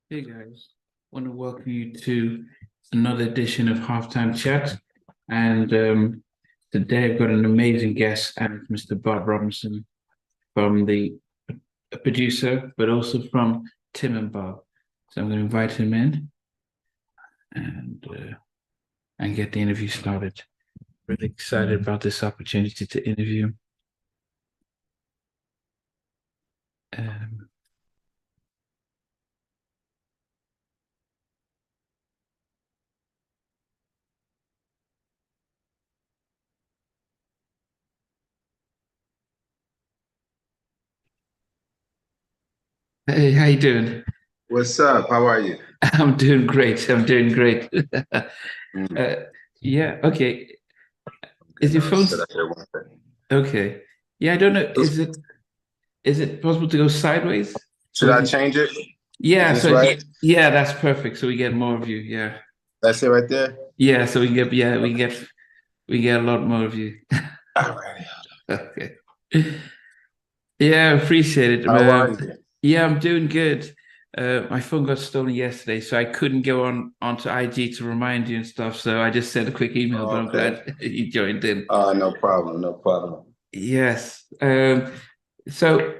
Hey guys, I want to welcome you to another edition of Halftime Chat. And today I've got an amazing guest, and Mr. Bob Robinson from the producer, but also from Tim and Bob. So I'm going to invite him in and get the interview started. Really excited about this opportunity to interview. Um, hey, how you doing? What's up? How are you? I'm doing great. I'm doing great. Mm, uh, yeah. Okay. okay, Is your now phone sit up here one second. okay? Yeah, I don't know. Is it possible to go sideways? So Should we I can, change it? Is yeah, this so right? yeah, that's perfect. So we get more of you. Yeah. That's it right there? Yeah, so we get yeah, Okay. we get a lot more of you. All right. Okay. Yeah, appreciate it. How are you? Yeah, I'm doing good. My phone got stolen yesterday, so I couldn't go onto IG to remind you and stuff. So I just sent a quick email, but I'm Okay. glad you joined in. No problem. No problem. Yes. So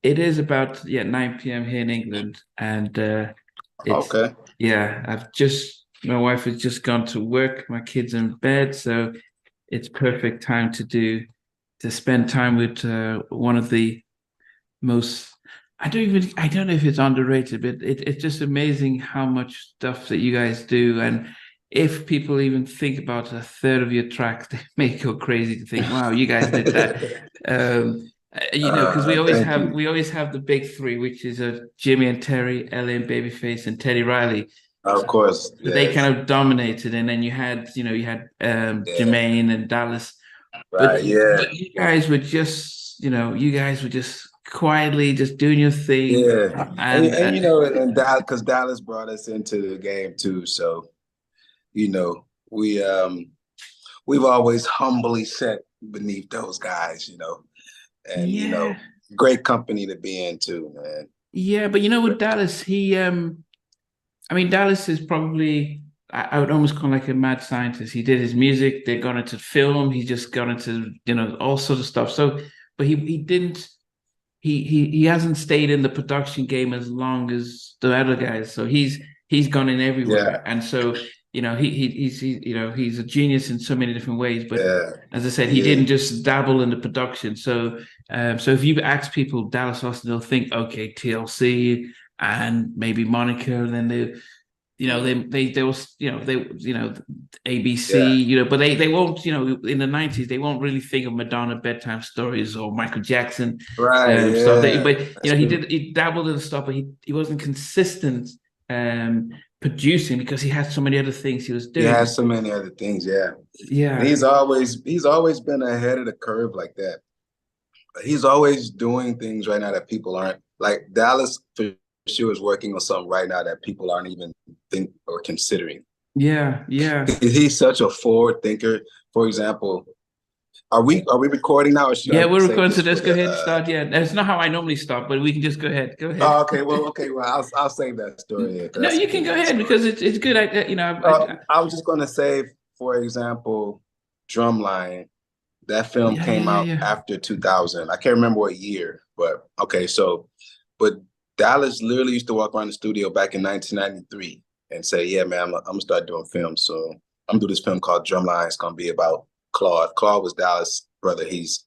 it is about 9 p.m. here in England, and it's Okay. yeah. My wife has just gone to work. My kids in bed, so it's perfect time to spend time with one of the most. I don't know if it's underrated, but it's just amazing how much stuff that you guys do, and if people even think about a third of your tracks, they may go crazy to think, "Wow, you guys did that." Because Thank you. we always have the big three, which is Jimmy and Terry, Ellie and Babyface, and Teddy Riley. Of So, course. so they Yes. kind of dominated, and then you had Yeah. Jermaine and Dallas, Right. Yeah. but you guys were just quietly just doing your thing, Yeah. and And that because Dallas brought us into the game too. So, we've always humbly sat beneath those guys, and yeah, great company to be in too, man. yeah. But with Dallas, I mean, Dallas is probably, I would almost call him like a mad scientist. He did his music, they got into film, he just got into, all sorts of stuff. So, but he didn't, he hasn't stayed in the production game as long as the other guys. So he's gone in everywhere. Yeah, And so, he's a genius in so many different ways. But yeah, as I said, he yeah, didn't just dabble in the production. So if you ask people Dallas Austin, they'll think, okay, TLC and maybe Monica, and then they will ABC, yeah. but they won't, in the 90s they won't really think of Madonna bedtime stories or Michael Jackson Right, stuff. yeah. But That's true. he dabbled in stuff, but he wasn't consistent um producing because he had so many other things he was He doing. has so many other things, yeah. And Yeah, he's always been ahead of the curve like that. He's always doing things right now that people aren't like Dallas for sure is working on something right now that people aren't even think or considering. yeah. He's such a forward thinker. For example, are we recording now or should Yeah, I we're save recording, so this let's for go the ahead and start. Yeah, that's not how I normally start, but we can just go ahead. Go ahead. Oh, okay. I'll save that story here because No, that's a you can good go one ahead story. because it's good. I was just gonna say, for example, Drumline. That film came out Yeah. after 2000. I can't remember what year, but okay. But Dallas literally used to walk around the studio back in 1993 and say, "Yeah, man, I'm gonna start doing films. So I'm gonna do this film called Drumline. It's gonna be about Claude. Claude was Dallas' brother. He's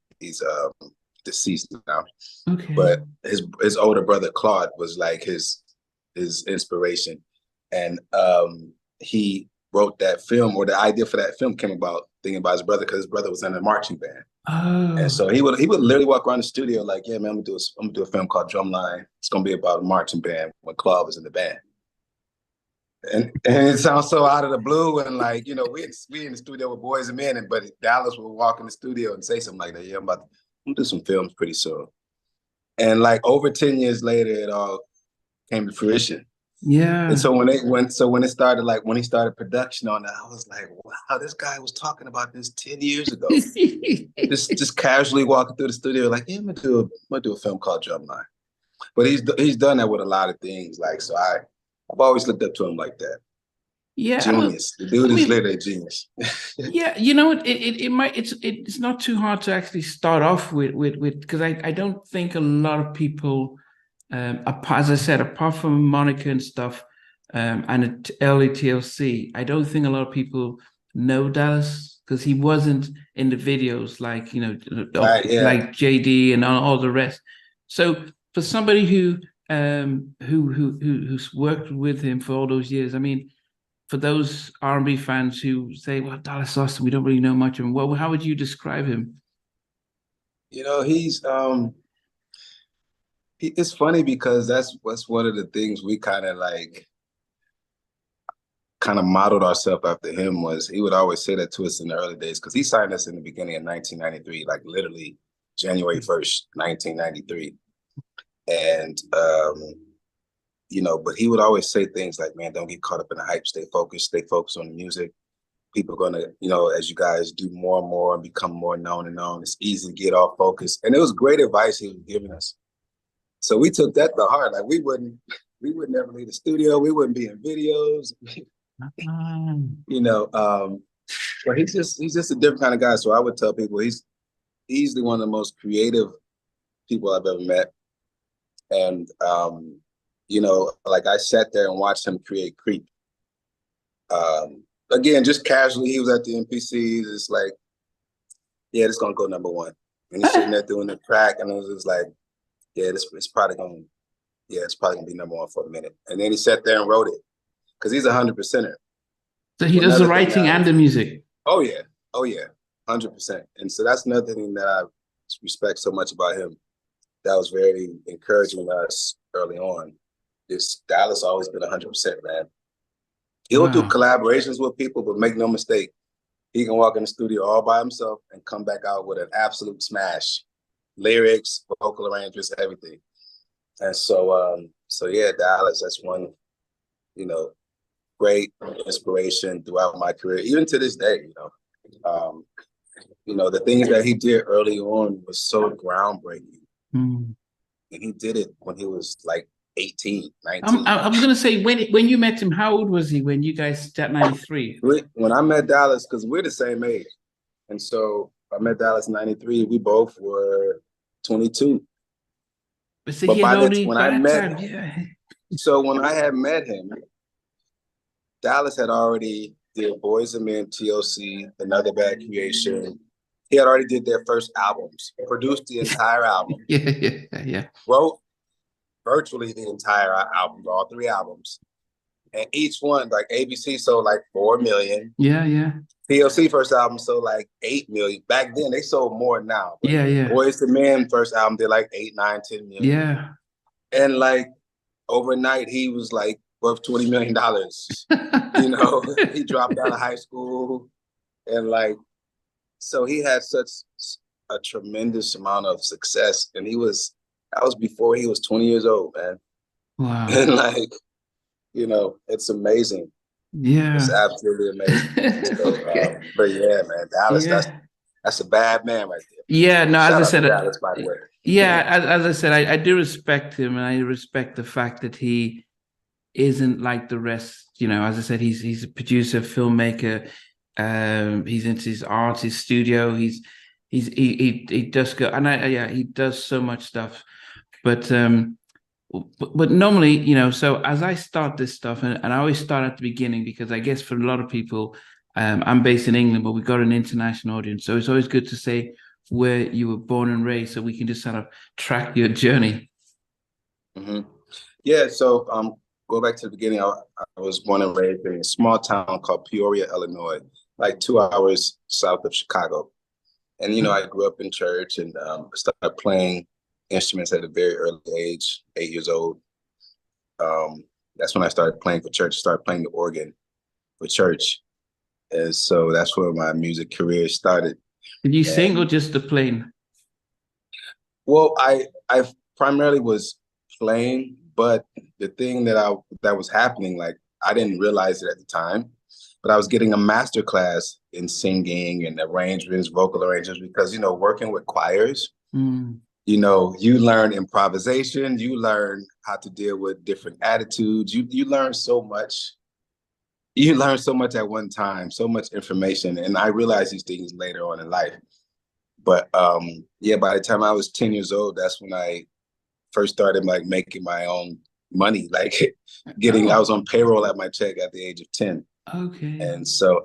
deceased now, Okay. but his older brother Claude was like his inspiration, and he wrote that film, or the idea for that film came about thinking about his brother because his brother was in a marching band, and Oh, so he would literally walk around the studio like, yeah, man, I'm gonna do a film called Drumline. It's gonna be about a marching band when Claude was in the band. And it sounds so out of the blue, and like we in the studio with boys and men, but Dallas will walk in the studio and say something like that. Yeah, I'm gonna do some films pretty soon. And like over 10 years later, it all came to fruition. And yeah. so when it started, like when he started production on it, I was like, wow, this guy was talking about this 10 years ago. Just casually walking through the studio, like, yeah, I'm gonna do a film called Drumline. But he's done that with a lot of things. Like, so I've always looked up to him like that. Yeah, genius. The dude is literally a genius. Yeah, you know, it's not too hard to actually start off with because I don't think a lot of people, as I said, apart from Monica and stuff, and early TLC, I don't think a lot of people know Dallas because he wasn't in the videos like, you know, like JD and all the rest. So for somebody who's worked with him for all those years, I mean, for those R&B fans who say, well, Dallas Austin, we don't really know much of him, well, how would you describe him? You know, it's funny because that's one of the things we kind of modeled ourselves after him. Was he would always say that to us in the early days, because he signed us in the beginning of 1993, like literally January 1st, 1993. And you know, but he would always say things like, man, don't get caught up in the hype, stay focused on the music. People are gonna, you know, as you guys do more and more and become more known and known, it's easy to get off focus. And it was great advice he was giving us. So we took that to heart. Like we would never leave the studio, we wouldn't be in videos. You know, but he's just a different kind of guy. So I would tell people he's easily one of the most creative people I've ever met. And you know, like I sat there and watched him create Creep. Again, just casually, he was at the MPCs. It's like, yeah, this gonna go number one. And he's sitting there doing the track, and it was just like, yeah, it's probably gonna be number one for a minute. And then he sat there and wrote it because he's 100%er. So he does the writing and the music. Oh yeah, 100%. And so that's another thing that I respect so much about him. That was very encouraging to us early on. Dallas always been 100%, man. He'll do collaborations with people, but make no mistake, he can walk in the studio all by himself and come back out with an absolute smash. Lyrics, vocal arrangements, everything. And so yeah, Dallas, that's one, you know, great inspiration throughout my career, even to this day, you know. You know, the things that he did early on was so groundbreaking. And he did it when he was like 18, 19. I'm going to say, when you met him, how old was he when you guys started 93? When I met Dallas, because we're the same age. And so I met Dallas in 93. We both were 22. So when I had met him, Dallas had already did Boys and Men, TLC, Another Bad Creation. He had already did their first albums, produced the entire album. Yeah. Wrote virtually the entire album, all 3 albums. And each one, like ABC sold like 4 million. Yeah. TLC first album sold like 8 million. Back then, they sold more now. Yeah. Boys to Men first album did like 8, 9, 10 million. Yeah. And like overnight, he was like worth $20 million. You know, he dropped out of high school. And like, so he had such a tremendous amount of success. And that was before he was 20 years old, man. Wow. And like, you know, it's amazing. Yeah. It's absolutely amazing. So, but yeah, man, Dallas, that's a bad man right there. Yeah, no, Shout as I said, Dallas, by the way. Yeah, as I said, I do respect him, and I respect the fact that he isn't like the rest. You know, as I said, he's a producer, filmmaker. He's into his art, his studio. He does go, and he does so much stuff. But normally, you know, so as I start this stuff, and I always start at the beginning, because I guess for a lot of people, I'm based in England, but we've got an international audience. So it's always good to say where you were born and raised, so we can just sort of track your journey. Mm-hmm. Yeah, so go back to the beginning. I was born and raised in a small town called Peoria, Illinois, like 2 hours south of Chicago. And, you know, I grew up in church and started playing instruments at a very early age, 8 years old. That's when I started playing for church, started playing the organ for church. And so that's where my music career started. Did you sing or just the playing? Well, I primarily was playing, but the thing that was happening, like I didn't realize it at the time, but I was getting a master class in singing and arrangements, vocal arrangements, because, you know, working with choirs, you know, you learn improvisation, you learn how to deal with different attitudes. You learn so much. You learn so much at one time, so much information. And I realized these things later on in life. But yeah, by the time I was 10 years old, that's when I first started like making my own money, like I was on payroll at my check at the age of 10. Okay. And so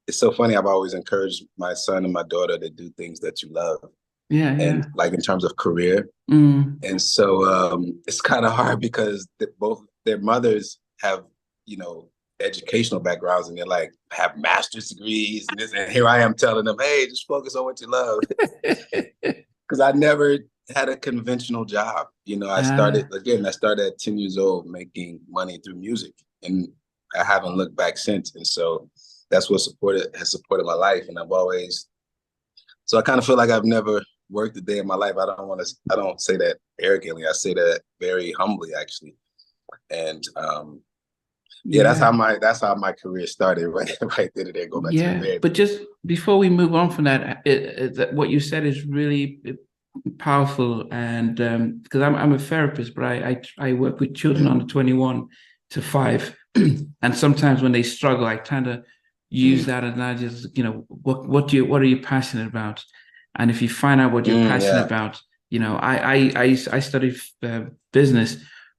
it's so funny. I've always encouraged my son and my daughter to do things that you love. Yeah, yeah. And like in terms of career. And so it's kind of hard because both their mothers have, educational backgrounds, and they're like have master's degrees and this, and here I am telling them, hey, just focus on what you love. Because I never had a conventional job. I started at 10 years old making money through music, and I haven't looked back since. And so that's what has supported my life. And so I kind of feel like I've never worked a day in my life. I don't say that arrogantly. I say that very humbly, actually. And that's how my career started, right there to there. Go back to the very but just before we move on from that, what you said is really powerful. And because I'm a therapist, but I work with children under 21 to 5, and sometimes when they struggle, I kind of use that, and I just what are you passionate about? And if you find out what you're passionate about, I studied business,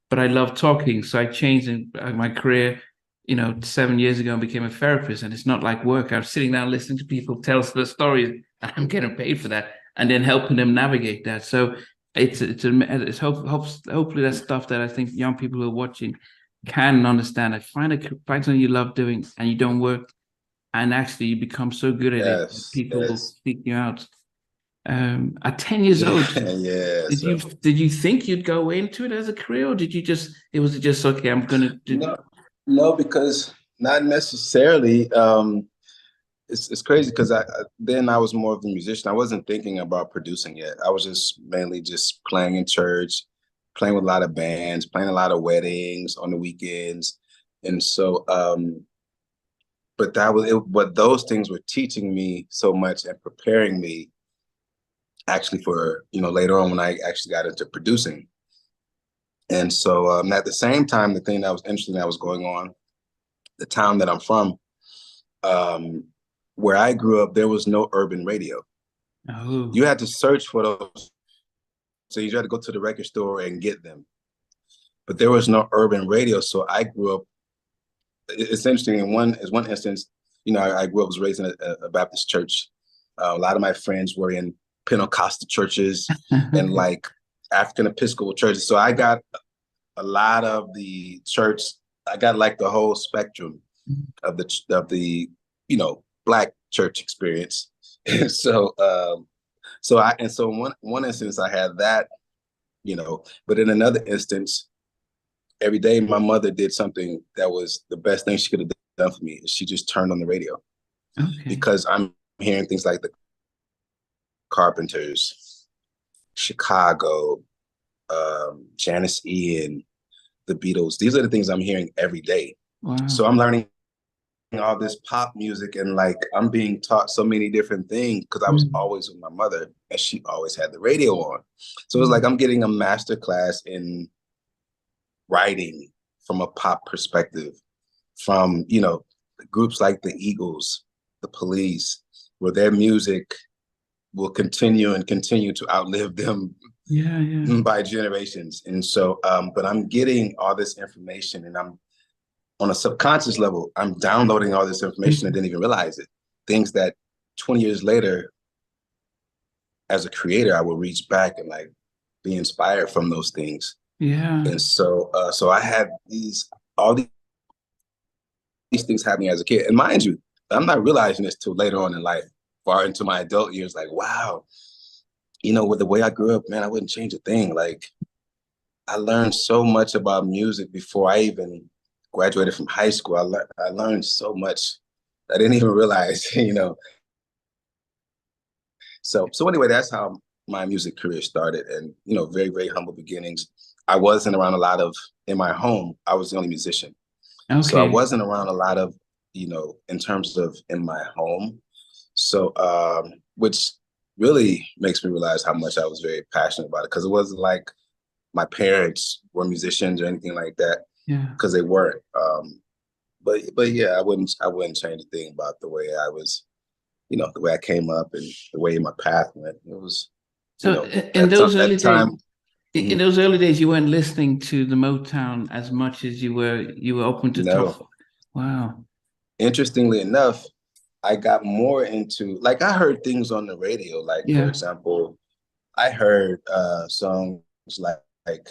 but I love talking. So I changed in my career, 7 years ago, and became a therapist. And it's not like work. I was sitting down listening to people tell us their stories, and I'm getting paid for that, and then helping them navigate that. So hopefully that's stuff that I think young people who are watching can understand. Find something you love doing, and you don't work, and actually you become so good at it, people will seek you out. At 10 years old, did you think you'd go into it as a career, or was it just okay, I'm gonna do? No, because not necessarily. It's crazy because then I was more of a musician. I wasn't thinking about producing yet. I was just mainly just playing in church, playing with a lot of bands, playing a lot of weddings on the weekends. And so but but those things were teaching me so much and preparing me actually for, later on when I actually got into producing. And so at the same time, the thing that was interesting that was going on, the town that I'm from, where I grew up, there was no urban radio. Oh. You had to search for those. So you had to go to the record store and get them. But there was no urban radio. So I grew up, it's interesting, in one instance, I grew up, was raised in a Baptist church. A lot of my friends were in Pentecostal churches and like African Episcopal churches. So I got a lot of the church. I got like the whole spectrum of the Black church experience. And so one instance I had that, but in another instance, every day my mother did something that was the best thing she could have done for me. She just turned on the radio. Okay. Because I'm hearing things like the Carpenters, Chicago, Janis Ian, the Beatles. These are the things I'm hearing every day. Wow. So I'm learning all this pop music, and like I'm being taught so many different things because I was always with my mother and she always had the radio on. So it's like I'm getting a master class in writing from a pop perspective, from groups like the Eagles, the Police, where their music will continue to outlive them by generations. And so, but I'm getting all this information, and I'm on a subconscious level, I'm downloading all this information and didn't even realize it. Things that 20 years later, as a creator, I will reach back and like be inspired from those things. Yeah. And so, I had all these things happening as a kid. And mind you, I'm not realizing this till later on in life, far into my adult years. Like, wow, with the way I grew up, man, I wouldn't change a thing. Like, I learned so much about music before I even graduated from high school. I learned so much I didn't even realize, So anyway, that's how my music career started, and very, very humble beginnings. I wasn't around a lot of, in my home, I was the only musician. Okay. So I wasn't around a lot of, in terms of in my home. So which really makes me realize how much I was very passionate about it, because it wasn't like my parents were musicians or anything like that, Yeah. because they weren't. But yeah, I wouldn't change a thing about the way I was, the way I came up and the way my path went. It was, So in those early at time. days, in those early days, you weren't listening to the Motown as much as you were open to No. tough. Wow. Interestingly enough, I got more into, like, I heard things on the radio. Like, for example, I heard songs like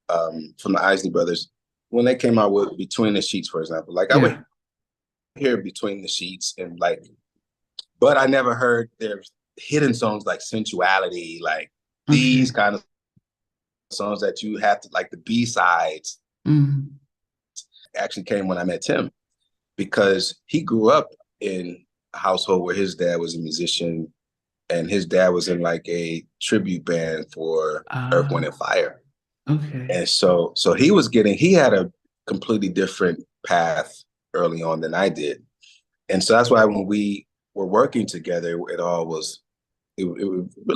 from the Isley Brothers when they came out with Between the Sheets, for example. Like, I would hear Between the Sheets and like, but I never heard their hidden songs like Sensuality, like these kind of songs that you have to, like the B-sides. Actually came when I met Tim, because he grew up in a household where his dad was a musician and his dad was in like a tribute band for Earth, Wind, and Fire. Okay. And so he had a completely different path early on than I did. And so that's why when we were working together, it really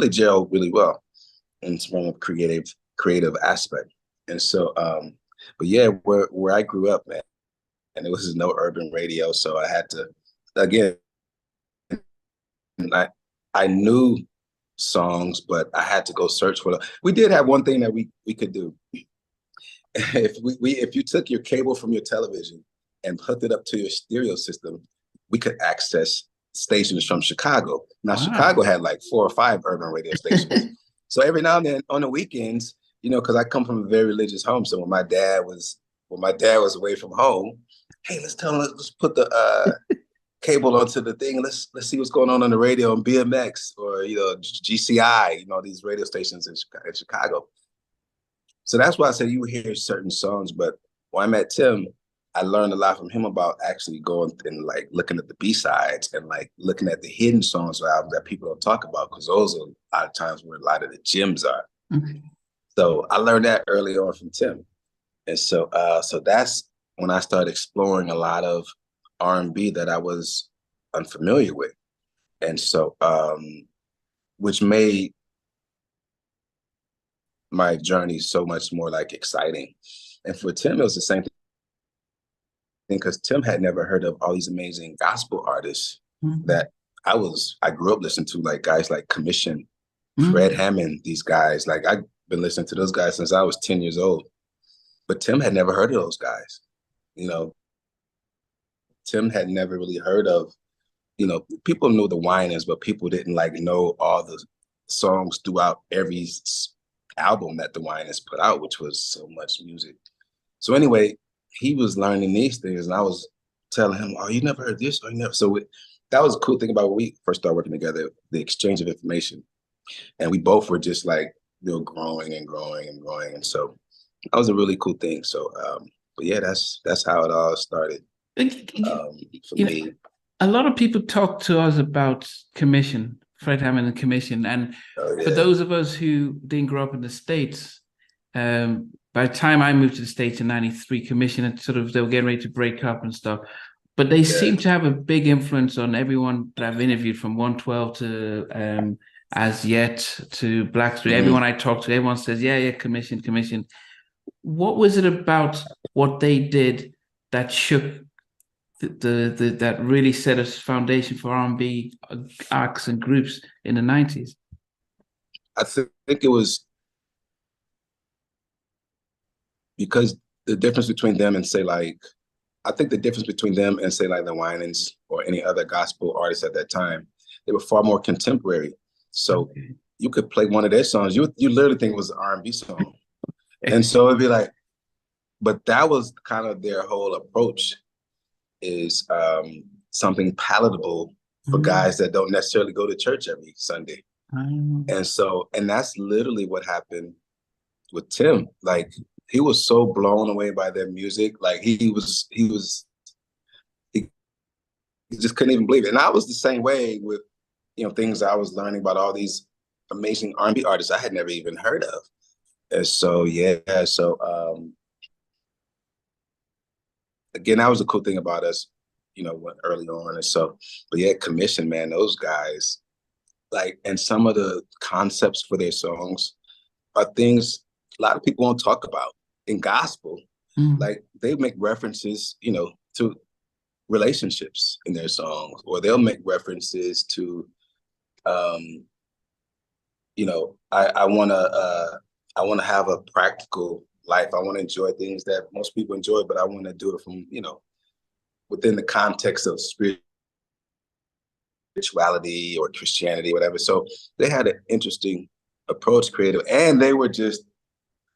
gelled really well in terms of creative aspect. And so, but yeah, where I grew up, man, and it was no urban radio. So I had to, again, I knew songs, but I had to go search for them. We did have one thing that we could do. If you took your cable from your television and hooked it up to your stereo system, we could access stations from Chicago. Now, Chicago had like 4 or 5 urban radio stations. So every now and then on the weekends, because I come from a very religious home. So when my dad was away from home, hey, let's put the cable onto the thing. Let's see what's going on the radio on BMX or GCI, these radio stations in Chicago. So that's why I said you hear certain songs. But when I met Tim, I learned a lot from him about actually going and like looking at the B-sides and like looking at the hidden songs or albums that people don't talk about, because those are a lot of times where a lot of the gems are. So I learned that early on from Tim. And so that's when I started exploring a lot of R&B that I was unfamiliar with. And so, which made my journey so much more like exciting. And for Tim, it was the same thing, because Tim had never heard of all these amazing gospel artists that I grew up listening to, like guys like Commission, Fred Hammond, these guys. Like, I've been listening to those guys since I was 10 years old. But Tim had never heard of those guys. Tim had never really heard of, people knew the Winans, but people didn't like know all the songs throughout every album that the Winans put out, which was so much music. So anyway, he was learning these things, and I was telling him, "Oh, you never heard this? Or you never?" So that was a cool thing about when we first started working together, the exchange of information, and we both were just like, growing and growing and growing, and so that was a really cool thing. So, but yeah, that's how it all started for me. A lot of people talk to us about Commission, Fred Hammond and Commission, and for those of us who didn't grow up in the States, by the time I moved to the States in '93, Commission had they were getting ready to break up and stuff. But they seem to have a big influence on everyone that I've interviewed, from 112 to As Yet to Blackstreet. Everyone I talk to, everyone says, yeah, Commission. What was it about what they did that shook that really set a foundation for R&B acts and groups in the '90s? I think it was because the difference between them and say like the Winans or any other gospel artists at that time, they were far more contemporary. So you could play one of their songs, you literally think it was an R&B song. And so it'd be like, but that was kind of their whole approach, is something palatable for guys that don't necessarily go to church every Sunday. And that's literally what happened with Tim. Like, he was so blown away by their music. Like, he just couldn't even believe it. And I was the same way with, things I was learning about all these amazing R&B artists I had never even heard of. And so, again, that was a cool thing about us, early on. And so, but yeah, Commission, man, those guys, like, and some of the concepts for their songs are things a lot of people won't talk about in gospel. Like they make references, to relationships in their songs, or they'll make references to, I want to have a practical life. I want to enjoy things that most people enjoy, but I want to do it from, within the context of spirituality or Christianity, whatever. So they had an interesting approach, creative, and they were just,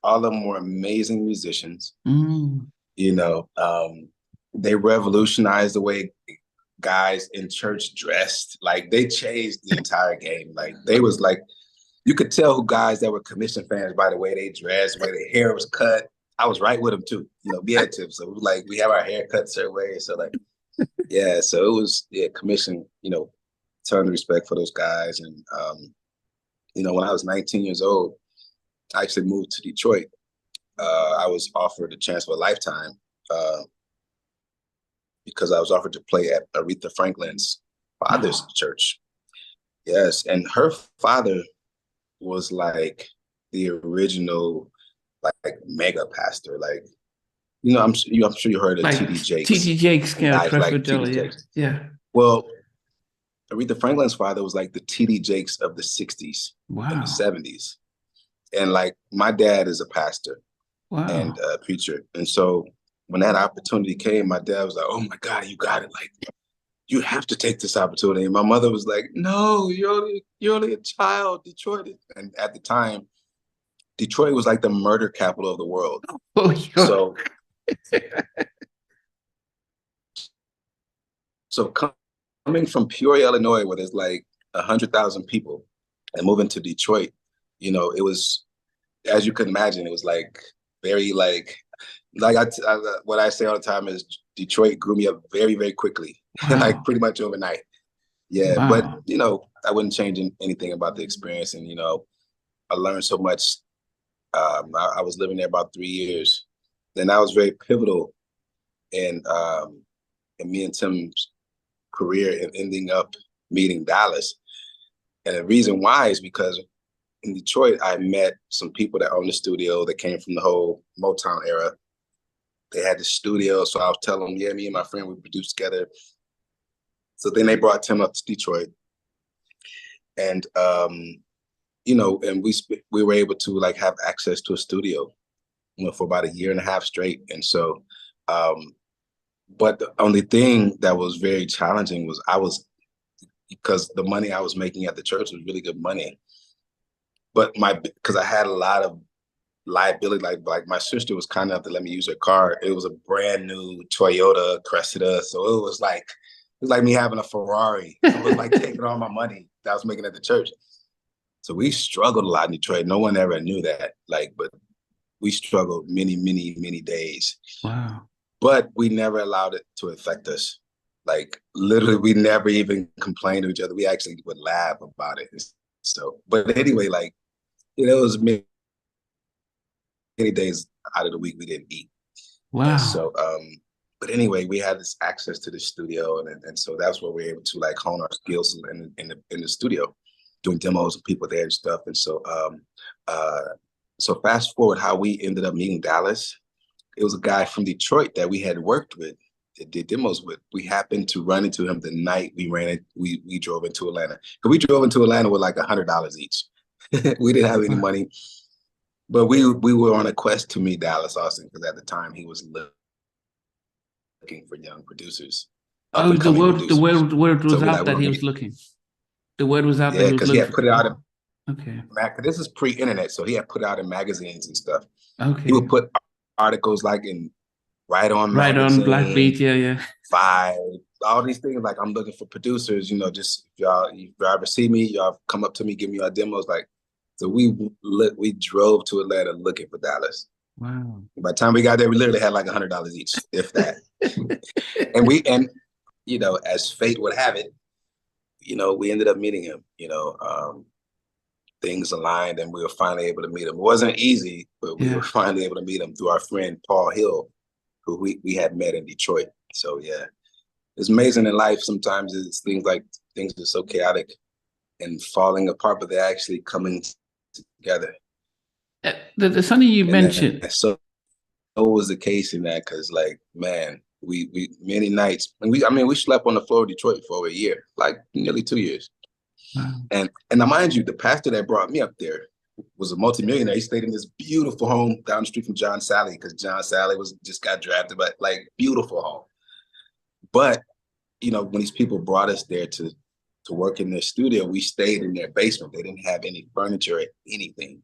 all of them were amazing musicians. They revolutionized the way guys in church dressed. Like they changed the entire game. Like they was like, you could tell who guys that were commission fans by the way they dressed, way their hair was cut. I was right with them too. We had tips. So it was like, we have our hair cut certain way. So like, yeah. So it was, commission, ton of respect for those guys. And, when I was 19 years old, I actually moved to Detroit. I was offered a chance for a lifetime because I was offered to play at Aretha Franklin's father's church. Yes. And her father was like the original, like mega pastor. Like, I'm sure you heard of like T.D. Jakes. T.D. Jakes, Like T.D. Jakes. Yeah. Well, Aretha Franklin's father was like the T.D. Jakes of the 60s and the 70s. And like my dad is a pastor and a preacher. And so when that opportunity came, my dad was like, oh my God, you got it. Like, you have to take this opportunity. And my mother was like, no, you're only a child, Detroit. And at the time, Detroit was like the murder capital of the world. So coming from Peoria, Illinois, where there's like 100,000 people, and moving to Detroit, it was, as you could imagine, it was like very like what I say all the time is Detroit grew me up very, very quickly, like pretty much overnight. Yeah, but I wouldn't change anything about the experience, and I learned so much. I was living there about 3 years. Then I was very pivotal in me and Tim's career and ending up meeting Dallas. And the reason why is because in Detroit, I met some people that owned the studio that came from the whole Motown era. They had the studio, so I was telling them, yeah, me and my friend, we produced together. So then they brought Tim up to Detroit. And, and we were able to like have access to a studio, for about 1.5 years straight. And so, but the only thing that was very challenging was because the money I was making at the church was really good money. But because I had a lot of liability, like my sister was kind enough to let me use her car. It was a brand new Toyota Cressida. So it was like me having a Ferrari. It was like taking all my money that I was making at the church. So we struggled a lot in Detroit. No one ever knew that. But we struggled many, many, many days. Wow. But we never allowed it to affect us. Like literally, we never even complained to each other. We actually would laugh about it. So, but anyway, it was many days out of the week we didn't eat. Wow. And so, but anyway, we had this access to the studio, and so that's where we were able to like hone our skills in the studio, doing demos with people there and stuff. And so, so fast forward, how we ended up meeting Dallas. It was a guy from Detroit that we had worked with, that did demos with. We happened to run into him the night we drove into Atlanta. Because we drove into Atlanta with like $100 each. We didn't have any money, but we were on a quest to meet Dallas Austin, because at the time he was looking for young producers. The word was out that he was looking. The word was out that he was looking. Yeah, because he had put it out in, okay. This is pre-internet, so he had put it out in magazines and stuff. Okay. He would put articles like in Right On Black Beat, yeah. Five, all these things. Like, I'm looking for producers, just if y'all ever see me, y'all come up to me, give me your demos. Like, so we drove to Atlanta looking for Dallas. Wow. By the time we got there, we literally had like $100 each, if that. and as fate would have it, we ended up meeting him. Things aligned, and we were finally able to meet him. It wasn't easy, but we were finally able to meet him through our friend Paul Hill, who we had met in Detroit. So yeah, it's amazing in life. Sometimes it's things are so chaotic and falling apart, but they're actually coming together. There's something you And then, mentioned. so was the case in that, because like, man, we many nights, and we slept on the floor of Detroit for over a year, like nearly 2 years. Wow. And now, mind you, the pastor that brought me up there was a multimillionaire. He stayed in this beautiful home down the street from John Sally, because John Sally just got drafted, but like beautiful home. But when these people brought us there to work in their studio, we stayed in their basement. They didn't have any furniture or anything.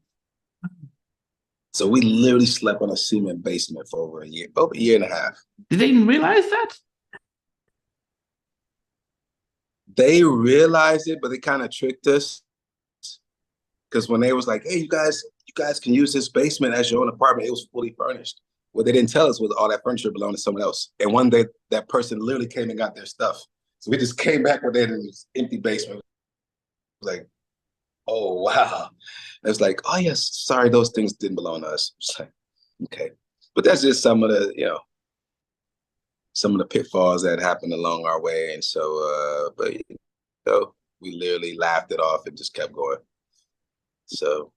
So we literally slept on a cement basement for over a year and a half. Did they even realize that? They realized it, but they kind of tricked us. Because when they was like, hey, you guys can use this basement as your own apartment, it was fully furnished. What they didn't tell us was all that furniture belonged to someone else. And one day that person literally came and got their stuff. So we just came back with it in this empty basement. Like, oh, wow. It was like, oh, yes, sorry, those things didn't belong to us. It's like, okay. But that's just some of the pitfalls that happened along our way. And so, but we literally laughed it off and just kept going. So,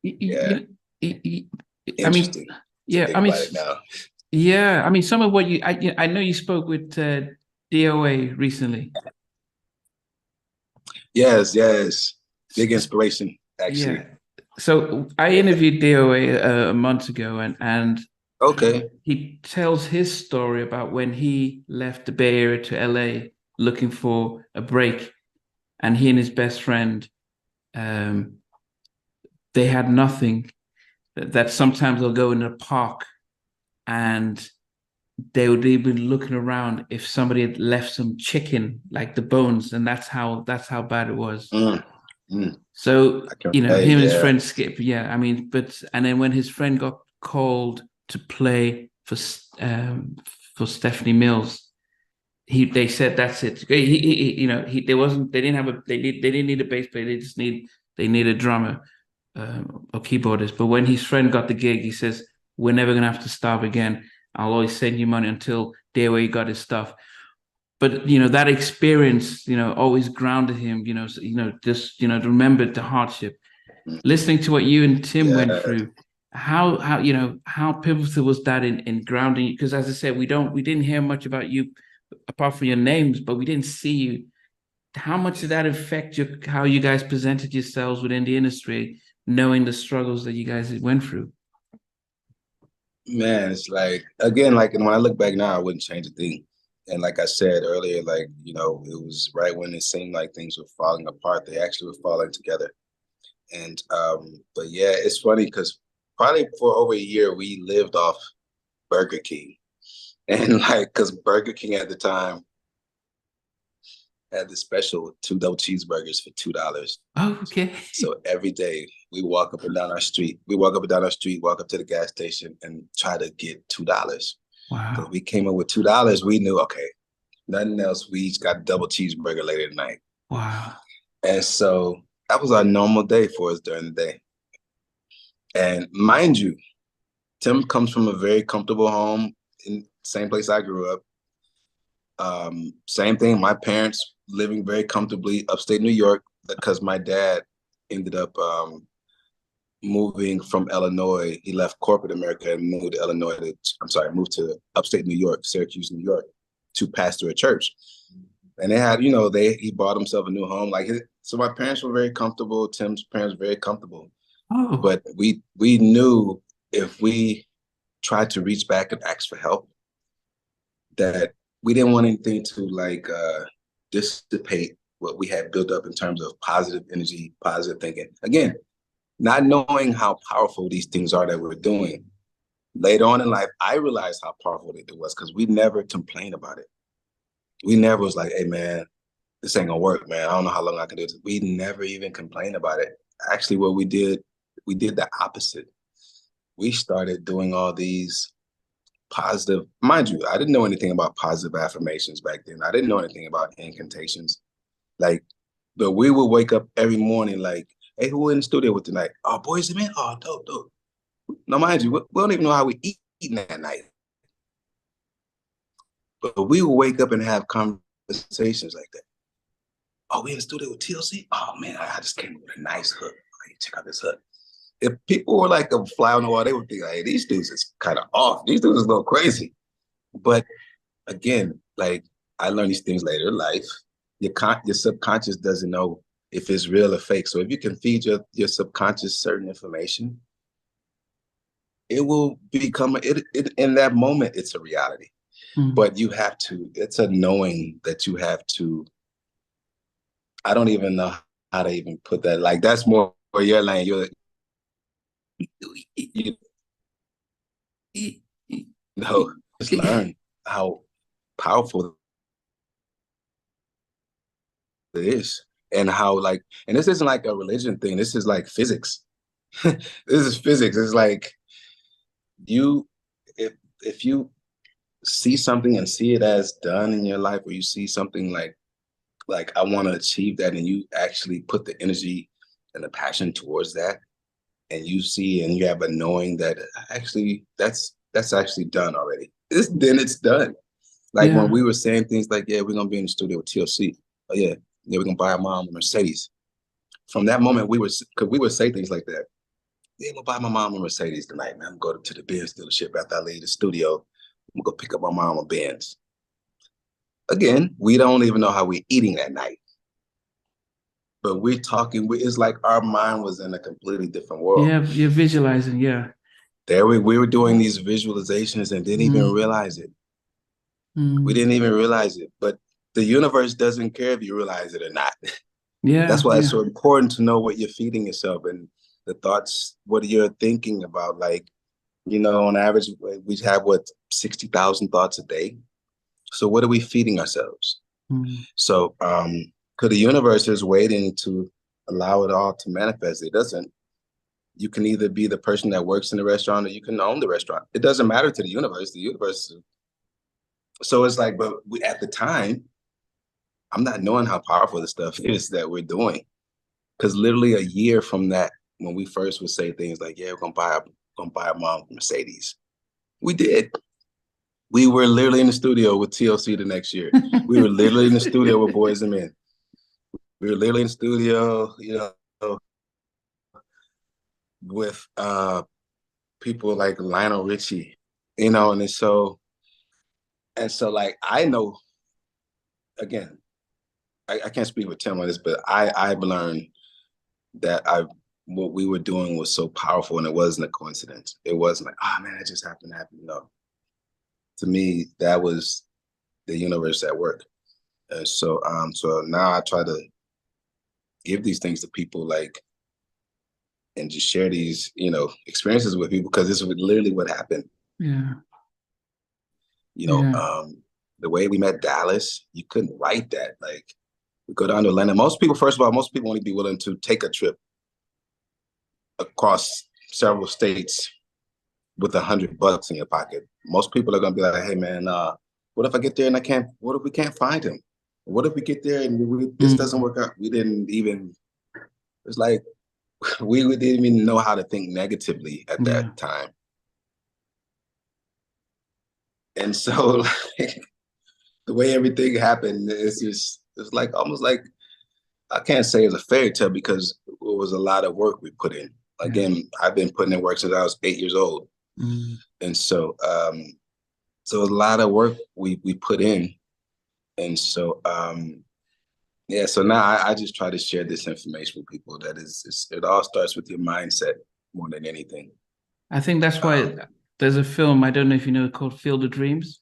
yeah. I mean, yeah, I mean, now. Yeah, I mean, some of what I know you spoke with DOA recently. Yes, big inspiration, actually. Yeah. So I interviewed DOA a month ago, and okay, he tells his story about when he left the Bay Area to LA looking for a break, and he and his best friend, they had nothing. That sometimes they'll go in the park, and they would even looking around if somebody had left some chicken, like the bones, and that's how bad it was. So him and his friend Skip, I mean, and then when his friend got called to play for Stephanie Mills, they said that's it. They didn't need a bass player. They need a drummer or keyboardist. But when his friend got the gig, he says, "We're never gonna have to starve again. I'll always send you money until day where he got his stuff." But that experience, always grounded him. Just remembered the hardship. Listening to what you and Tim went through, how pivotal was that in grounding you? Because as I said, we didn't hear much about you apart from your names, but we didn't see you. How much did that affect how you guys presented yourselves within the industry, knowing the struggles that you guys went through? Man, it's like, again, like, and when I look back now, I wouldn't change a thing. And like I said earlier, like, it was right when it seemed like things were falling apart, they actually were falling together. And but yeah, it's funny because probably for over a year we lived off Burger King. And like, because Burger King at the time had the special 2 double cheeseburgers for $2. Oh, okay. So every day we walk up and down our street. Walk up to the gas station and try to get $2. Wow. We came up with $2. We knew, okay, nothing else. We each got a double cheeseburger later tonight. Wow. And so that was our normal day for us during the day. And mind you, Tim comes from a very comfortable home in the same place I grew up. Same thing, my parents living very comfortably upstate New York, because my dad ended up moving from Illinois. He left corporate America and moved to moved to upstate New York, Syracuse, New York, to pastor a church. And they had, he bought himself a new home. So my parents were very comfortable. Tim's parents were very comfortable. Oh. But we knew if we tried to reach back and ask for help, that we didn't want anything to dissipate what we had built up in terms of positive energy, positive thinking. Again, not knowing how powerful these things are that we're doing. Later on in life, I realized how powerful it was, because we never complained about it. We never was like, hey, man, this ain't gonna work, man. I don't know how long I can do this. We never even complained about it. Actually, what we did the opposite. We started doing all these positive, mind you, I didn't know anything about positive affirmations back then. I didn't know anything about incantations. But we would wake up every morning like, hey, who in the studio with tonight? Oh, Boys and Men? Oh, dope. Now, mind you, we don't even know how we eating that night. But we would wake up and have conversations like that. Oh, we in the studio with TLC? Oh, man, I just came with a nice hook. Hey, check out this hook. if people were like a fly on the wall, they would be like, hey, these dudes is kind of off. These dudes is a little crazy. But again, like I learned these things later in life. Your subconscious doesn't know if it's real or fake. So if you can feed your subconscious certain information, it will become in that moment, it's a reality. But you have to, it's a knowing that you have to, I don't even know how to even put that. Like that's more for your lane. You know, just learn how powerful it is and how like, and this isn't like a religion thing. This is like physics. This is physics. It's like if you see something and see it as done in your life, or you see something like I want to achieve that, and you actually put the energy and the passion towards that, and you see and you have a knowing that actually that's actually done already. Then it's done. Like when we were saying things like, yeah, we're gonna be in the studio with TLC. Oh yeah, we're gonna buy our mom a Mercedes. From that moment, we would say things like that. Yeah, I'm gonna buy my mom a Mercedes tonight, man. I'm gonna go to the Benz dealership after I leave the studio. I'm gonna go pick up my mom a Benz. Again, we don't even know how we're eating that night. But we're talking, it's like our mind was in a completely different world. Yeah, you're visualizing, yeah. There we were doing these visualizations and didn't even realize it. We didn't even realize it. But the universe doesn't care if you realize it or not. Yeah. That's why it's so important to know what you're feeding yourself and the thoughts, what you're thinking about. Like, you know, on average, we have 60,000 thoughts a day. So what are we feeding ourselves? So, because the universe is waiting to allow it all to manifest. It doesn't. You can either be the person that works in the restaurant or you can own the restaurant. It doesn't matter to the universe. The universe. So it's like, but at the time, I'm not knowing how powerful the stuff is that we're doing. Because literally a year from that, when we first would say things like, yeah, we're gonna buy a mom a Mercedes. We did. We were literally in the studio with TLC the next year. We were literally in the studio with Boys and Men. We were literally in the studio, you know, with people like Lionel Richie, you know, and so like I know, again, I can't speak with Tim on this, but I've learned that what we were doing was so powerful, and it wasn't a coincidence. It wasn't like, oh man, it just happened to happen. No. To me, that was the universe at work. And so now I try to give these things to people, like, and just share these, you know, experiences with people, because this is literally what happened. Yeah. You know, the way we met Dallas, you couldn't write that. Like, we go down to Atlanta. Most people only be willing to take a trip across several states with $100 in your pocket. Most people are gonna be like, hey man, what if I get there and what if we can't find him? What if we get there and this doesn't work out? We didn't even, it's like, we didn't even know how to think negatively at that time. And so like, the way everything happened, it's like almost like, I can't say it's a fairy tale because it was a lot of work we put in. Again, I've been putting in work since I was 8 years old. And so so a lot of work we put in. And so so now I just try to share this information with people. That it all starts with your mindset more than anything. I think that's why there's a film, I don't know if you know, called Field of Dreams.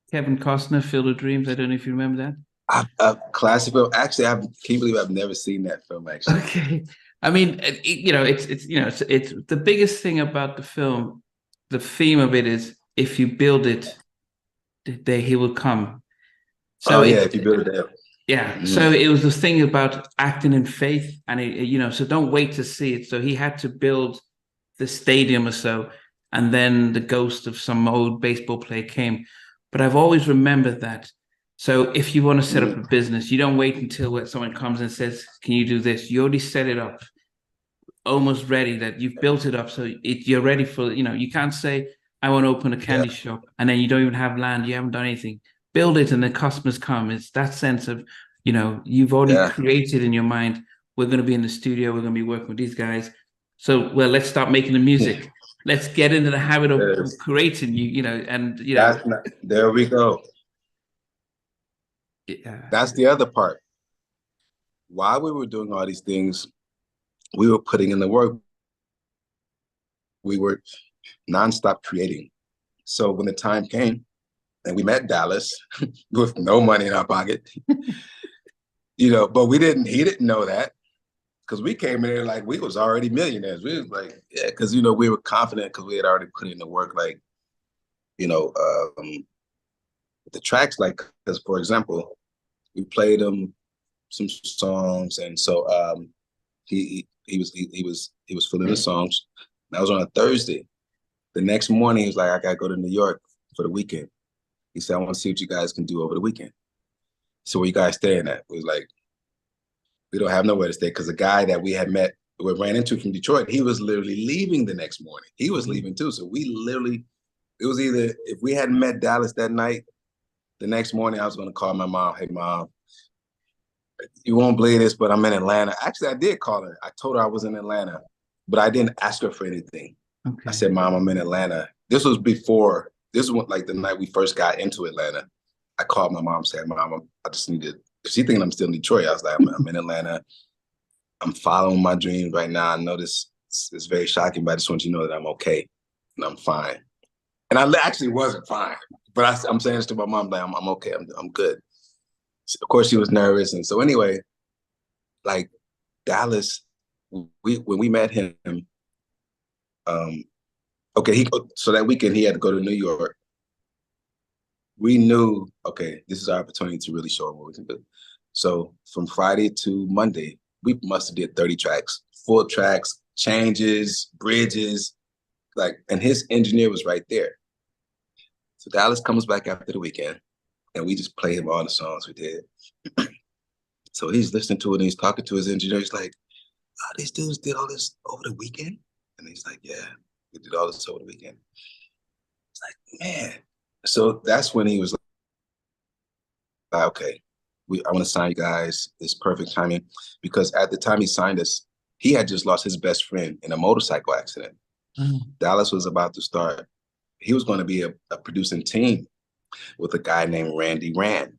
Kevin Costner, Field of Dreams. I don't know if you remember that. Classic film. Actually, I can't believe I've never seen that film, actually. Okay. I mean, you know, it's the biggest thing about the film. The theme of it is, if you build it, there he will come. So if you build it there. Yeah. So it was the thing about acting in faith, and you know, so don't wait to see it. So he had to build the stadium or so, and then the ghost of some old baseball player came. But I've always remembered that. So if you want to set up a business, you don't wait until someone comes and says, can you do this? You already set it up, almost ready, that you've built it up. So you're ready for, you know, you can't say, I want to open a candy shop, and then you don't even have land. You haven't done anything. Build it and the customers come. It's that sense of, you know, you've already created in your mind we're going to be in the studio. We're going to be working with these guys. So, well, let's start making the music. Let's get into the habit of creating, there we go. Yeah. That's the other part. While we were doing all these things, we were putting in the work. We were nonstop creating. So when the time came and we met Dallas with no money in our pocket, but he didn't know that, because we came in there like we was already millionaires. We was like, yeah, because, we were confident because we had already put in the work, like, the tracks, like, because, for example, we played him some songs, and so he was filling the songs. That was on a Thursday. The next morning, he was like, I gotta go to New York for the weekend. He said, I want to see what you guys can do over the weekend. So where you guys staying at? We was like, we don't have nowhere to stay, because the guy that we had met, we ran into from Detroit, he was literally leaving the next morning. He was leaving too. So it was either, if we hadn't met Dallas that night, the next morning I was going to call my mom. Hey, Mom, you won't believe this, but I'm in Atlanta. Actually, I did call her. I told her I was in Atlanta, but I didn't ask her for anything. Okay. I said, Mom, I'm in Atlanta. This was like the night we first got into Atlanta. I called my mom, said, Mom, I just needed, she thinking I'm still in Detroit. I was like, I'm in Atlanta. I'm following my dreams right now. I know this is very shocking, but I just want you to know that I'm okay and I'm fine. And I actually wasn't fine, but I'm saying this to my mom, like, I'm okay, I'm good. So, of course, she was nervous. And so anyway, like Dallas, when we met him, so that weekend he had to go to New York. We knew, okay, this is our opportunity to really show him what we can do. So from Friday to Monday, we must have did 30 tracks, full tracks, changes, bridges, and his engineer was right there. So Dallas comes back after the weekend, and we just play him all the songs we did. So he's listening to it, and he's talking to his engineer. He's like, oh, these dudes did all this over the weekend? And he's like, yeah, we did all this over the weekend. It's like, man. So that's when he was like, okay, I want to sign you guys. It's perfect timing. Because at the time he signed us, he had just lost his best friend in a motorcycle accident. Mm. Dallas was about to start. He was going to be a producing team with a guy named Randy Rand.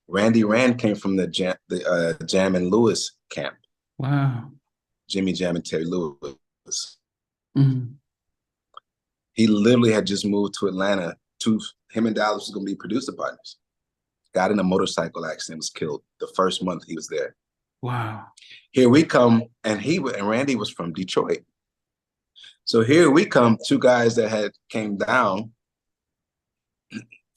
Randy Rand came from the Jam and Lewis camp. Wow. Jimmy Jam and Terry Lewis. Mm-hmm. He literally had just moved to Atlanta. Him and Dallas was going to be producer partners. Got in a motorcycle accident, was killed the first month he was there. Wow. Here we come, and Randy was from Detroit. So here we come, two guys that had came down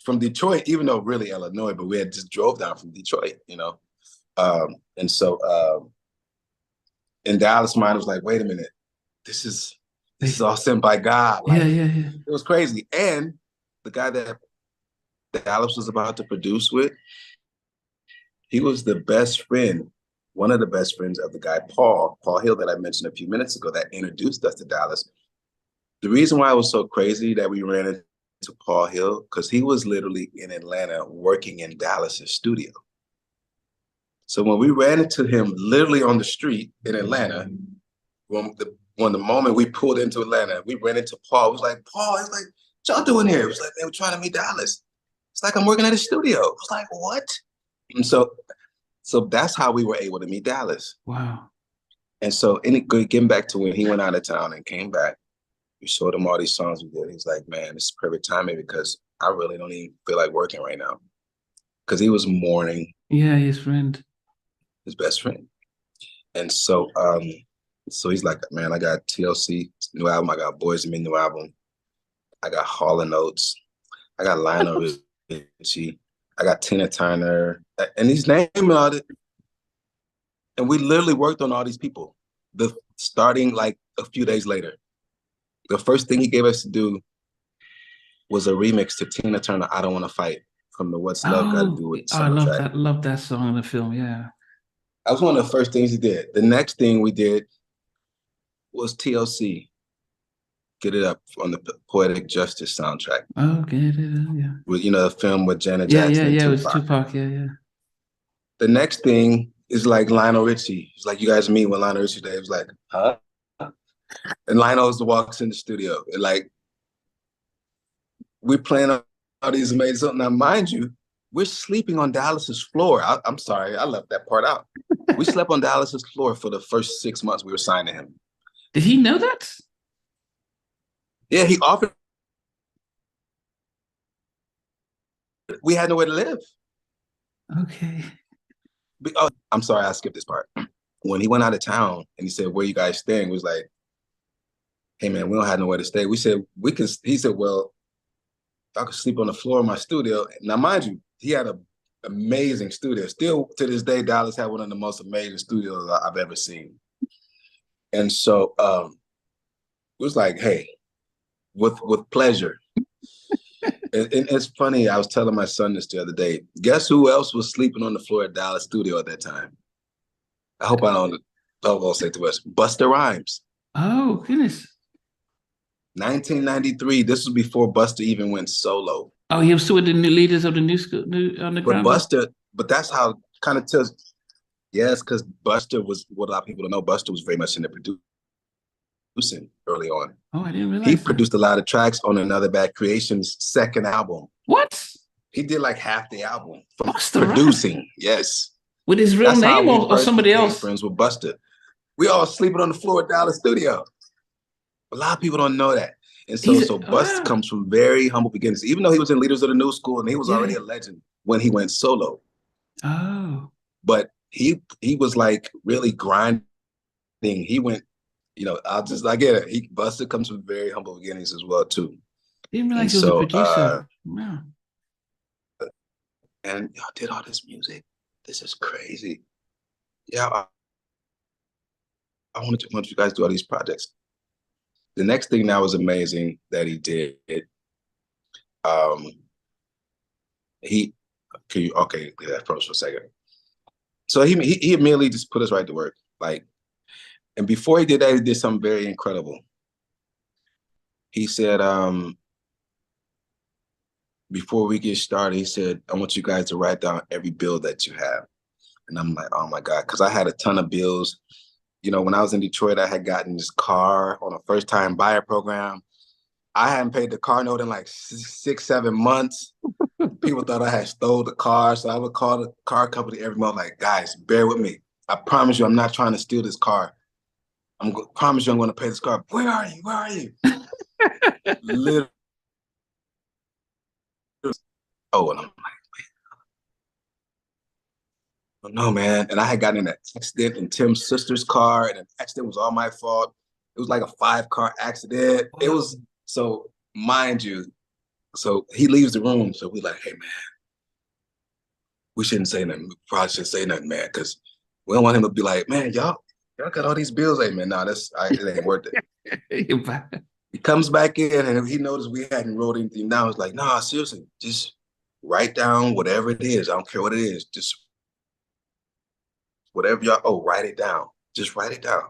from Detroit, even though really Illinois, but we had just drove down from Detroit, and so in Dallas' mind, it was like, wait a minute, this is all sent by God. Like, yeah. It was crazy. And the guy that Dallas was about to produce with, he was the best friend, one of the best friends of the guy, Paul Hill, that I mentioned a few minutes ago, that introduced us to Dallas. The reason why it was so crazy that we ran into Paul Hill, because he was literally in Atlanta working in Dallas's studio. So when we ran into him literally on the street in Atlanta, when the moment we pulled into Atlanta, we ran into Paul. It was like, Paul, it's like, what y'all doing here? It was like, man, we're trying to meet Dallas. It's like, I'm working at a studio. I was like, what? And so that's how we were able to meet Dallas. Wow. And so getting back to when he went out of town and came back, we showed him all these songs we did. He's like, man, this is perfect timing because I really don't even feel like working right now. Because he was mourning. Yeah, his best friend. And so he's like, man, I got TLC new album. I got Boys and Men new album. I got Hall & Oates. I got Lionel Richie. I got Tina Turner. And he's naming all it. And we literally worked on all these people. Starting like a few days later. The first thing he gave us to do was a remix to Tina Turner, I Don't Want to Fight, from the What's Love Got to Do With soundtrack. I love that song in the film, yeah. That was one of the first things he did. The next thing we did was TLC, Get It Up, on the Poetic Justice soundtrack. Oh, Get It Up, yeah. With, the film with Janet Jackson. Yeah, it was Tupac, yeah. The next thing It's like Lionel Richie. It's like you guys meet when Lionel Richie Day. It was like, huh? And Lionel walks in the studio. And like, we're playing all these amazing songs. Now, mind you, we're sleeping on Dallas's floor. I'm sorry, I left that part out. We slept on Dallas's floor for the first 6 months we were signed to him. Did he know that? Yeah, he offered. We had nowhere to live. Okay. Oh, I'm sorry, I skipped this part. When he went out of town and he said, "Where you guys staying?" We was like, "Hey man, we don't have nowhere to stay." We said, "We can." He said, "Well, I could sleep on the floor of my studio." Now, mind you, he had an amazing studio. Still to this day, Dallas had one of the most amazing studios I've ever seen. And so it was like, hey, with pleasure. And it's funny, I was telling my son this the other day. Guess who else was sleeping on the floor at Dallas studio at that time? I hope I won't say too much. Busta Rhymes. Oh, goodness. 1993. This was before Busta even went solo. Oh, he was still with the new leaders of the new school, underground. But that's how kind of tells. Yes, because Busta was what a lot of people don't know. Busta was very much in the producing early on. Oh, I didn't realize he that. produced a lot of tracks on Another Bad Creation's second album. What? He did like half the album from Busta producing. Rhymes. Yes. With his real name or somebody else? Friends with Busta. We all sleeping on the floor at Dallas studio. A lot of people don't know that. And so Busta comes from very humble beginnings. Even though he was in Leaders of the New School and he was already a legend when he went solo. Oh. But he was like really grinding. He went, I get it. Busta comes from very humble beginnings as well too. Didn't realize he was a producer. Wow. And y'all did all this music. This is crazy. Yeah, I want you guys to do all these projects. The next thing that was amazing that he did, froze for a second. So he immediately just put us right to work. Like, and before he did that, he did something very incredible. He said, before we get started, he said, I want you guys to write down every bill that you have. And I'm like, oh my God, because I had a ton of bills. When I was in Detroit, I had gotten this car on a first-time buyer program. I hadn't paid the car note in like 6-7 months. People thought I had stole the car. So I would call the car company every month, like, guys, bear with me. I promise you, I'm not trying to steal this car. Promise you I'm going to pay this car. Where are you? Where are you? Literally. Oh, and I'm like, no, man. And I had gotten in an accident in Tim's sister's car, and the accident was all my fault. It was like a 5-car accident. It was, so mind you, so he leaves the room. So we're like, hey, man, we shouldn't say nothing. We probably shouldn't say nothing, man, because we don't want him to be like, man, y'all got all these bills. Hey, man, no, it ain't worth it. He comes back in, and he noticed we hadn't wrote anything down. It's like, nah, seriously, just write down whatever it is. I don't care what it is. Just whatever y'all, write it down. Just write it down.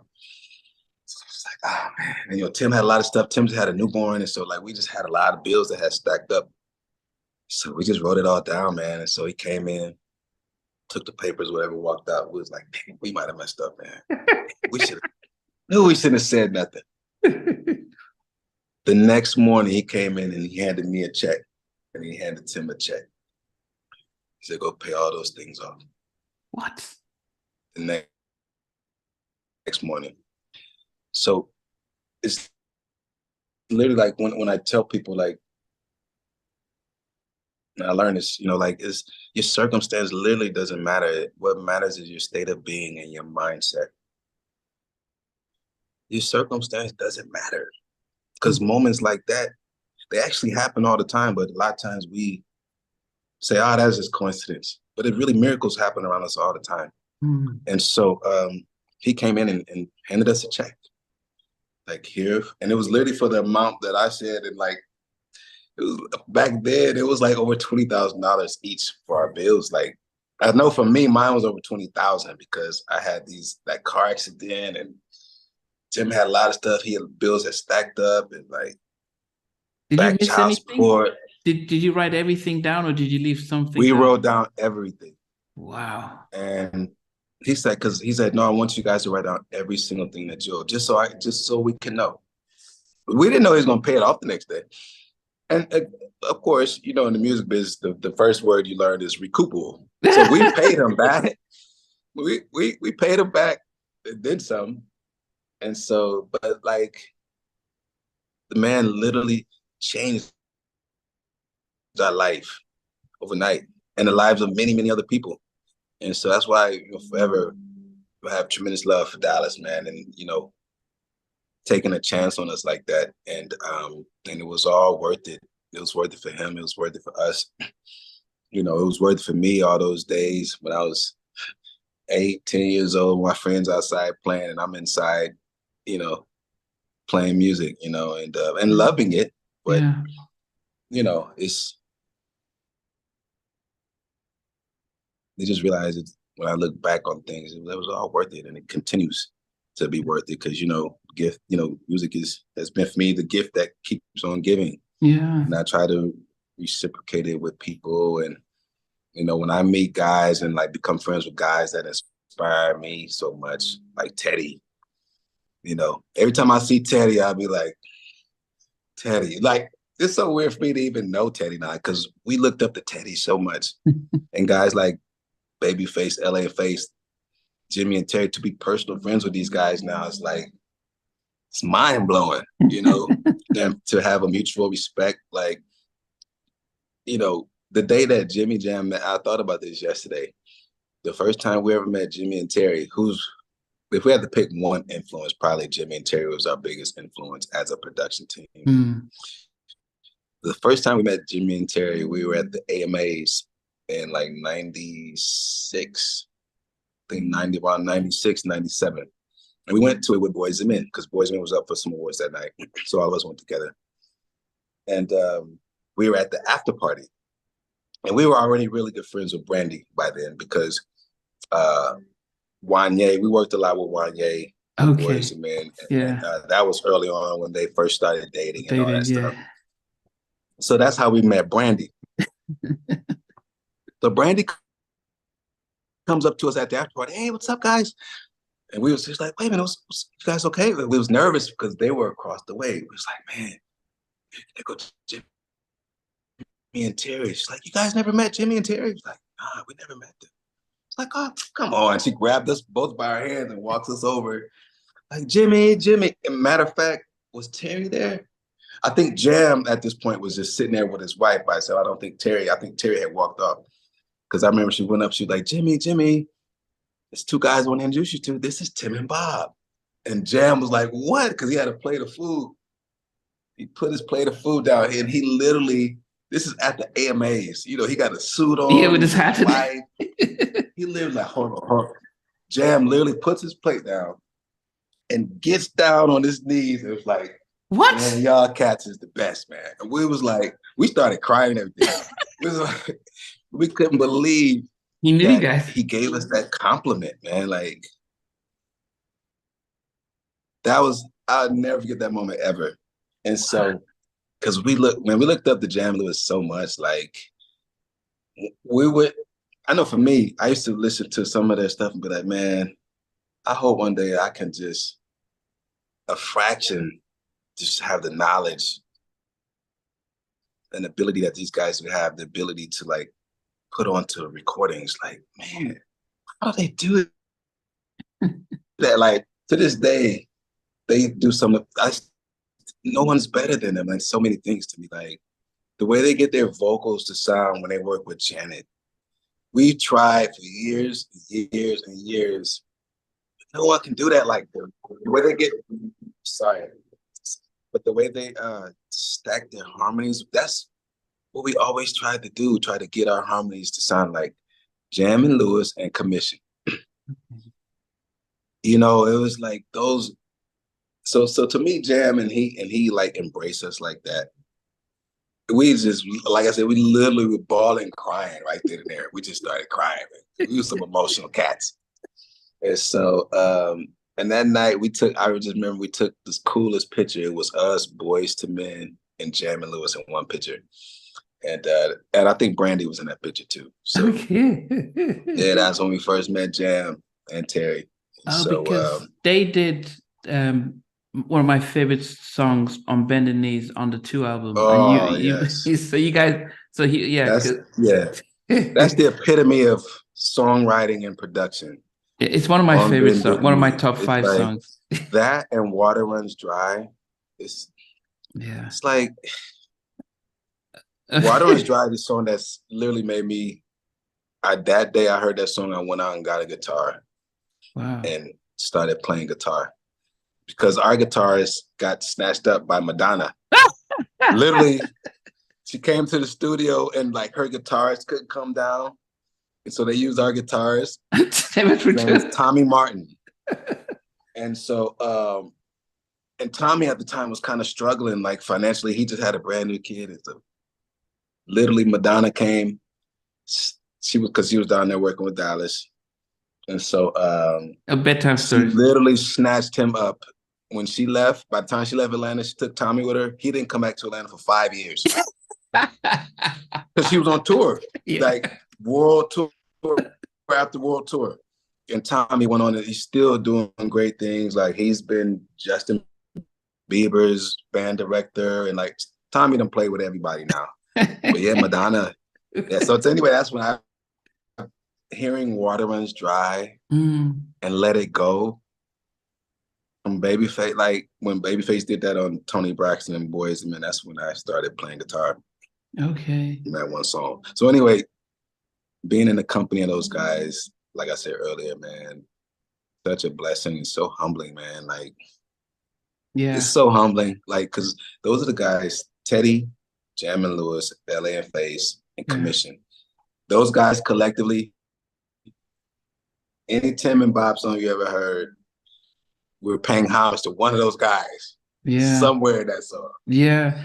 So it's like, oh man. And Tim had a lot of stuff. Tim had a newborn. And so like we just had a lot of bills that had stacked up. So we just wrote it all down, man. And so he came in, took the papers, whatever, walked out. We was like, man, we might have messed up, man. We shouldn't have said nothing. The next morning he came in and he handed me a check and he handed Tim a check. He said, go pay all those things off. What? The next morning. So it's literally like when I tell people, like, and I learned this, it's your circumstance literally doesn't matter. What matters is your state of being and your mindset. Your circumstance doesn't matter. Because moments like that, they actually happen all the time, but a lot of times we say, that's just coincidence. But it really, miracles happen around us all the time. Mm. And so he came in and handed us a check. Like, here, and it was literally for the amount that I said, and like, it was back then, it was like over $20,000 each for our bills. Like, I know for me, mine was over $20,000 because I had that car accident, and Tim had a lot of stuff. He had bills that stacked up, and like, did you miss child anything? Support. Did you write everything down, or did you leave something? We wrote down everything. Wow. And he said, because he said, no, I want you guys to write down every single thing that you'll, just so we can know. We didn't know he was going to pay it off the next day. And of course, in the music business, the first word you learn is recoupable. So we paid him back. We paid him back and then some. And so, but like, the man literally changed our life overnight and the lives of many, many other people. And so that's why forever I have tremendous love for Dallas, man. And, taking a chance on us like that. And it was all worth it. It was worth it for him. It was worth it for us. It was worth it for me all those days when I was 8, 10 years old, my friends outside playing and I'm inside, playing music, and loving it. But, it's, they just realized it when I look back on things, it was all worth it. And it continues to be worth it because, gift, music has been for me the gift that keeps on giving. Yeah. And I try to reciprocate it with people. And, when I meet guys and like become friends with guys that inspire me so much, like Teddy, every time I see Teddy, I'll be like, Teddy, like, it's so weird for me to even know Teddy now because we looked up to Teddy so much. And guys like Babyface, LA Face, Jimmy and Terry, to be personal friends with these guys now, it's like, it's mind blowing, and to have a mutual respect. Like, the day that Jimmy Jam met, I thought about this yesterday. The first time we ever met Jimmy and Terry, if we had to pick one influence, probably Jimmy and Terry was our biggest influence as a production team. Mm. The first time we met Jimmy and Terry, we were at the AMAs in like 96, I think around 96, 97. And we went to it with Boys and Men because Boys and Men was up for some awards that night. So all of us went together. And we were at the after party. And we were already really good friends with Brandy by then because Wanye, we worked a lot with Wanye, Boys and Men. And that was early on when they first started dating and all that stuff. So that's how we met Brandy. So Brandy comes up to us at the after party. Hey, what's up, guys? And we was just like, wait a minute, you guys okay? We was nervous because they were across the way. We was like, man, they go Jimmy and Terry. She's like, you guys never met Jimmy and Terry? He's like, nah, we never met them. It's like, oh, come on. She grabbed us both by our hands and walks us over. Like, Jimmy. And matter of fact, was Terry there? I think Jam at this point was just sitting there with his wife by herself. I think Terry had walked off. Because I remember she went up, she was like, Jimmy, there's two guys I want to introduce you to. This is Tim and Bob. And Jam was like, what? Because he had a plate of food. He put his plate of food down and he literally, this is at the AMAs. He got a suit on. Yeah, with his hat. He literally like, hold on. Jam literally puts his plate down and gets down on his knees and was like, what? Man, y'all cats is the best, man. And we started crying and everything. It was like, we couldn't believe he knew you guys. He gave us that compliment, man. Like, I'll never forget that moment ever. And so, because we looked up to Jam Lewis so much, like, I know for me, I used to listen to some of their stuff and be like, man, I hope one day I can just have the knowledge and ability that these guys would have, the ability to like put onto recordings. Like, man, how do they do it? That like to this day, they do no one's better than them. Like so many things to me, like the way they get their vocals to sound when they work with Janet. We tried for years and years and years. No one can do that like them. The way they get, but the way they stack their harmonies, that's what we always tried to do, try to get our harmonies to sound like Jam and Lewis and Commission. It was like those. So to me, Jam and he like embrace us like that. We just, like I said, we literally were bawling, crying right then and there. We just started crying. Man. We were some emotional cats. And so, and that night I just remember we took this coolest picture. It was us, Boys to Men, and Jam and Lewis in one picture. And I think Brandy was in that picture too. So yeah, that's when we first met Jam. and Terry. Oh, So because they did one of my favorite songs on Bending Knees on the 2 album, and yes, so you guys, so that's that's the epitome of songwriting and production. It's one of my On favorite songs, Bended one of my Knee. top It's 5 like songs. that and Water Runs Dry. It's like Water Runs Dry, the song that's literally made me. That day I heard that song, I went out and got a guitar. Wow. And started playing guitar because our guitarist got snatched up by Madonna. Literally, she came to the studio and like her guitarist couldn't come down. And so they used our guitarist. His name was Tommy Martin. And so, and Tommy at the time was kind of struggling, like financially. He just had a brand new kid. And so literally Madonna came. She was down there working with Dallas. And so a bedtime story. She literally snatched him up when she left. By the time she left Atlanta, she took Tommy with her. He didn't come back to Atlanta for 5 years. Because she was on tour, like world tour after world tour. And Tommy went on, and he's still doing great things. Like he's been Justin Bieber's band director, and like Tommy done play with everybody now. But yeah, Madonna. Yeah, so anyway, that's when I hearing Water Runs Dry and Let It Go from Babyface. Like when Babyface did that on Tony Braxton and Boys, man, that's when I started playing guitar. Okay. In that one song. So anyway, being in the company of those guys, like I said earlier, man, such a blessing. It's so humbling, man. Like, it's so humbling. Like, because those are the guys, Teddy, Jam and Lewis, LA and Face, and Commission. Those guys collectively, any Tim and Bob song you ever heard, we're paying homage to one of those guys. Yeah. Somewhere in that song. Yeah.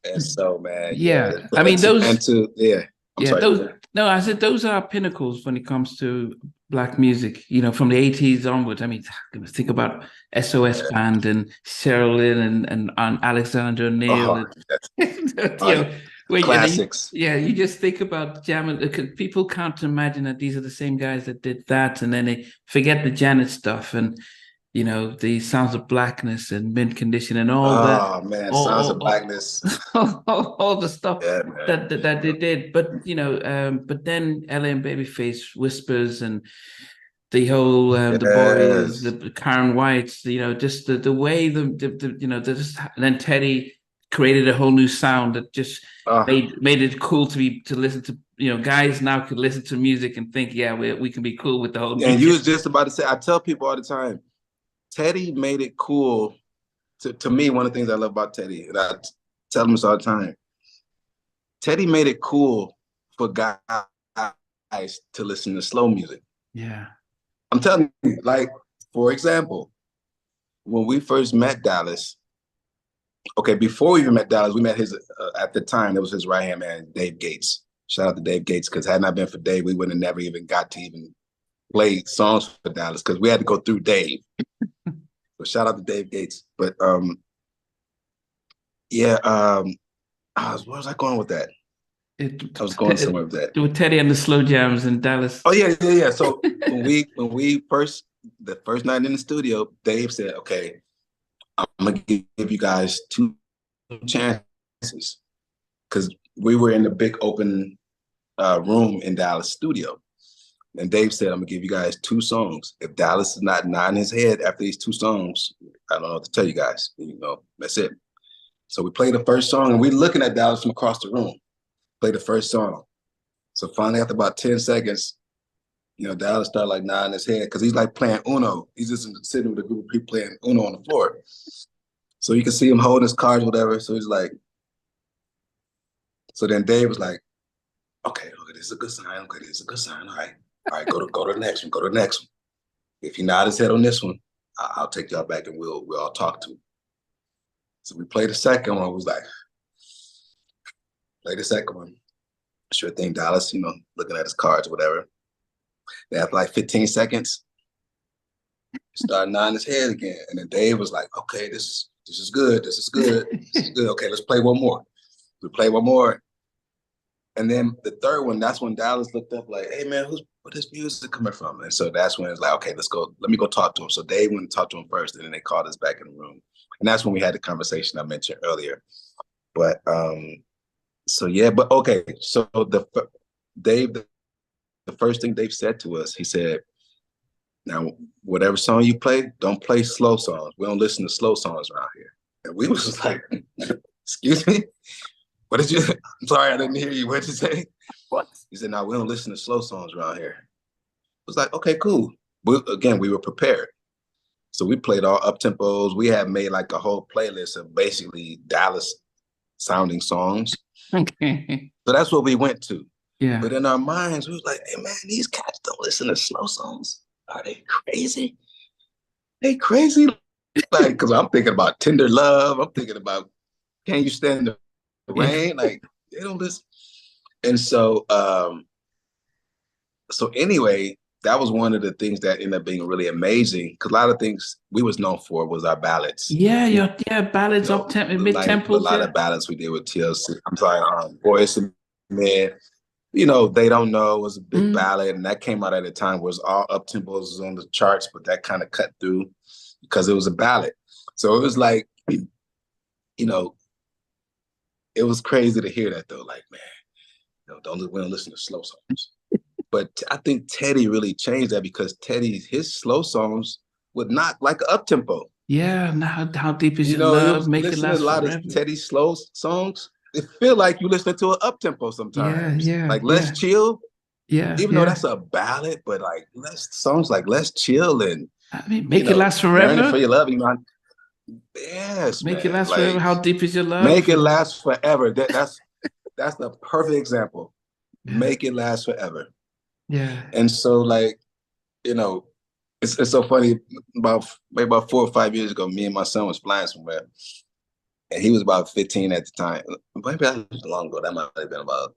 And so, man. Yeah. I mean, those. And to, I'm sorry, those. No, I said those are pinnacles when it comes to Black music, you know, from the 80s onwards. I mean, think about SOS Band and Cheryl Lynn and Alexander O'Neill. Classics. You just think about jamming. People can't imagine that these are the same guys that did that, and then they forget the Janet stuff and, you know, the Sounds of Blackness and Mint Condition and all that. Oh man, Sounds of Blackness. all the stuff that they did. But you know, but then LA and Babyface, Whispers, and the whole the boys, the Karen Whites, you know, just the way you know, and then Teddy created a whole new sound that just made it cool to listen to. You know, guys now could listen to music and think, we can be cool with the whole. And you was just about to say, I tell people all the time, Teddy made it cool. To me, one of the things I love about Teddy, and I tell him this all the time, Teddy made it cool for guys to listen to slow music. Yeah. I'm telling you, like, for example, when we first met Dallas, before we even met Dallas, we met his, at the time, it was his right-hand man, Dave Gates. Shout out to Dave Gates, because had it not been for Dave, we would have never even got to even play songs for Dallas, because we had to go through Dave. So shout out to Dave Gates. But where was I going with that? I was going somewhere with that. With Teddy and the slow jams in Dallas. Oh yeah. So when we first, the first night in the studio, Dave said, "Okay, I'm gonna give you guys 2 chances," because we were in the big open room in Dallas studio. And Dave said, "I'm gonna give you guys 2 songs. If Dallas is not nodding his head after these 2 songs, I don't know what to tell you guys. You know, that's it." So we played the first song, and we're looking at Dallas from across the room. Play the first song. So finally, after about 10 seconds, you know, Dallas started like nodding his head, because he's like playing Uno. He's just sitting with a group of people playing Uno on the floor. So you can see him holding his cards, whatever. So he's like, so then Dave was like, "Okay, this is a good sign. Okay, this is a good sign. All right, go to the next one. Go to the next one. If he nod his head on this one, I'll take y'all back and we'll all talk to him." So we played the second one. Was like, play the second one. Sure thing, Dallas, you know, looking at his cards or whatever. Then after like 15 seconds, started nodding his head again. And then Dave was like, "Okay, this is good. This is good. This is good. Okay, let's play one more." We play one more. And then the third one, that's when Dallas looked up like, "Hey man, where this music coming from? And so that's when it's like, okay, let me go talk to him. So Dave went and talked to him first, and then they called us back in the room. And that's when we had the conversation I mentioned earlier. But so yeah, but okay. So Dave, the first thing Dave said to us, he said, now, whatever song you play, don't play slow songs. We don't listen to slow songs around here. And we was just like, excuse me? What did you, I'm sorry, I didn't hear you. What did you say? What? He said, no, we don't listen to slow songs around here. I was like, okay, cool. But again, we were prepared. So we played all up tempos. We had made like a whole playlist of basically Dallas sounding songs. Okay. So that's what we went to. Yeah. But in our minds, we was like, hey man, these cats don't listen to slow songs. Are they crazy? They crazy? Like, because I'm thinking about Tender Love. I'm thinking about Can You Stand the Rain? Like, they don't listen. And so, so anyway, that was one of the things that ended up being really amazing. Because a lot of things we was known for was our ballads. Yeah, ballads, up tempo, mid tempos. A lot of ballads we did with TLC. I'm sorry, Boys and Men. You know, They Don't Know was a big ballad, and that came out at a time where it was all up tempos on the charts, but that kind of cut through because it was a ballad. So it was like, you know, it was crazy to hear that though. Like, man, we don't listen to slow songs. But I think Teddy really changed that because his slow songs would not like up tempo. Yeah, now how deep is your love? Make it last a lot forever. of Teddy slow songs. It feel like you listening to an up tempo sometimes. Yeah. Like Let's Chill. Yeah. Even though that's a ballad, but like songs like Let's Chill and I mean, Make It Last Forever. Yearning for Your Love. Yes, Make It Last Forever. How deep is your love? Make It Last Forever. That's the perfect example. Yeah. Make It Last Forever. Yeah. And so like, it's so funny. Maybe about 4 or 5 years ago, me and my son was flying somewhere. And he was about 15 at the time. Maybe that was long ago. That might have been about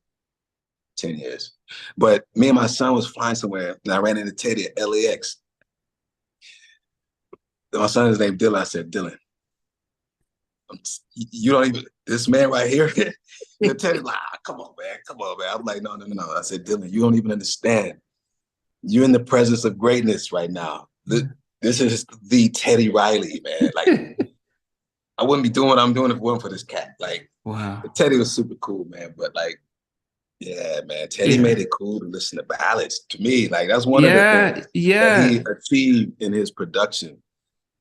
10 years. But me and my son was flying somewhere, and I ran into Teddy at LAX. My son is named Dylan. I said, Dylan, you don't even, this man right here? And Teddy's like, come on, man. I'm like, no. I said, Dylan, you don't even understand. You're in the presence of greatness right now. This is the Teddy Riley, man. Like, I wouldn't be doing what I'm doing if it wasn't for this cat. Like, wow. Teddy was super cool, man. But like, yeah, man, Teddy made it cool to listen to ballads. To me, like that's one of the things that he achieved in his production.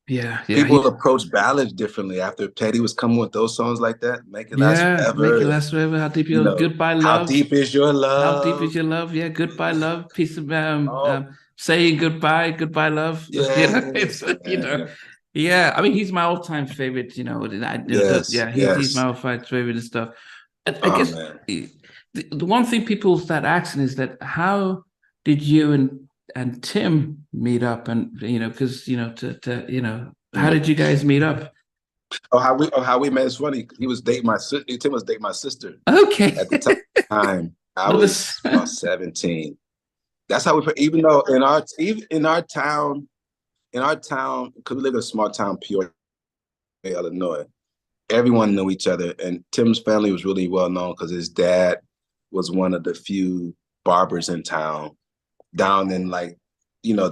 Yeah. People approach ballads differently after Teddy was coming with those songs like that. Make It Last Forever. Make It Last Forever. How deep your Goodbye Love. How deep is your love? How deep is your love? Yeah, Goodbye Love. Piece of saying goodbye love. Yeah, Yeah, I mean, he's my all-time favorite, he's my all-time favorite and stuff. I guess the one thing people start asking is that how did you and Tim meet up? And because how did you guys meet up? How we met is funny. He was dating my sister. Tim was dating my sister. Okay. At the time, I was about 17. That's how we. Even though in our town, because we live in a small town, Peoria, Illinois, everyone knew each other. And Tim's family was really well known because his dad was one of the few barbers in town, down in the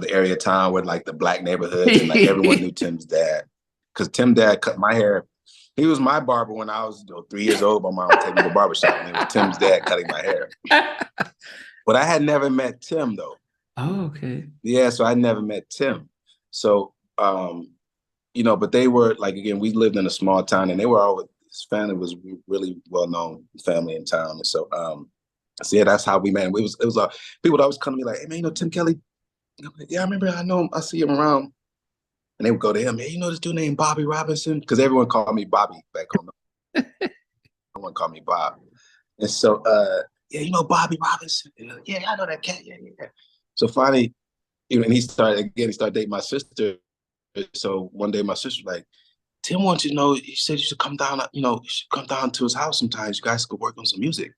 area of town where like the black neighborhoods, and like everyone knew Tim's dad. Because Tim's dad cut my hair. He was my barber when I was 3 years old. My mom would take me to the barbershop, and it was Tim's dad cutting my hair. But I had never met Tim though. Oh, okay. Yeah, so I never met Tim. So, but they were like, again, we lived in a small town, and they were always, his family was really well-known family in town. And so, yeah, that's how we met. It was people would always come to me like, hey man, Tim Kelly? Like, yeah, I remember, I know him, I see him around. And they would go to him, hey, this dude named Bobby Robinson? Because everyone called me Bobby back home. No one called me Bob. And so, Bobby Robinson. Yeah, I know that cat. Yeah. So finally, and he started dating my sister. So one day my sister was like, Tim wants you to know, he said you should come down, you should come down to his house sometimes. You guys could work on some music.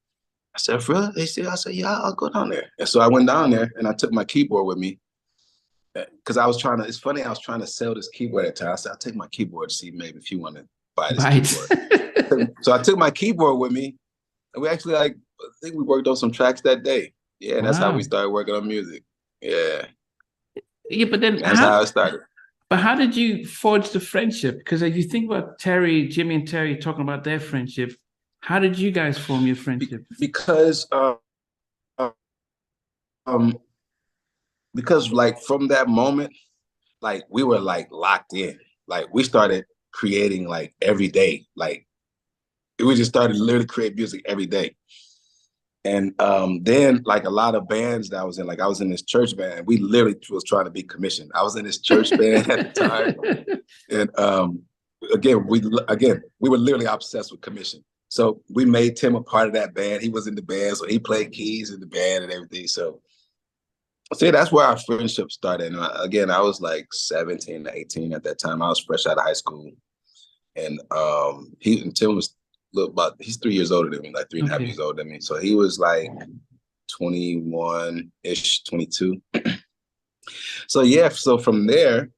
I said, for real? I said, yeah, I'll go down there. And so I went down there and I took my keyboard with me. Because it's funny, I was trying to sell this keyboard at the time. I said, I'll take my keyboard to see maybe if you want to buy this keyboard. So I took my keyboard with me, and we actually, I think we worked on some tracks that day. Yeah, and that's how we started working on music. Yeah. Yeah, but then That's how it started. but how did you forge the friendship? Because if you think about Jimmy and Terry talking about their friendship, how did you guys form your friendship? Um, because like from that moment, like we were like locked in. Like we started creating like every day. Like we just started literally create music every day. And then like a lot of bands that I was in, like I was in this church band. We literally was trying to be commissioned. I was in this church band at the time. And again, we were literally obsessed with commission. So we made Tim a part of that band. He was in the band, so he played keys in the band and everything. So see, that's where our friendship started. And again, I was like 17 to 18 at that time. I was fresh out of high school. And Tim was he's 3 years older than me, like 3.5 years older than me. So he was like 21-ish, 22. So yeah, so from there,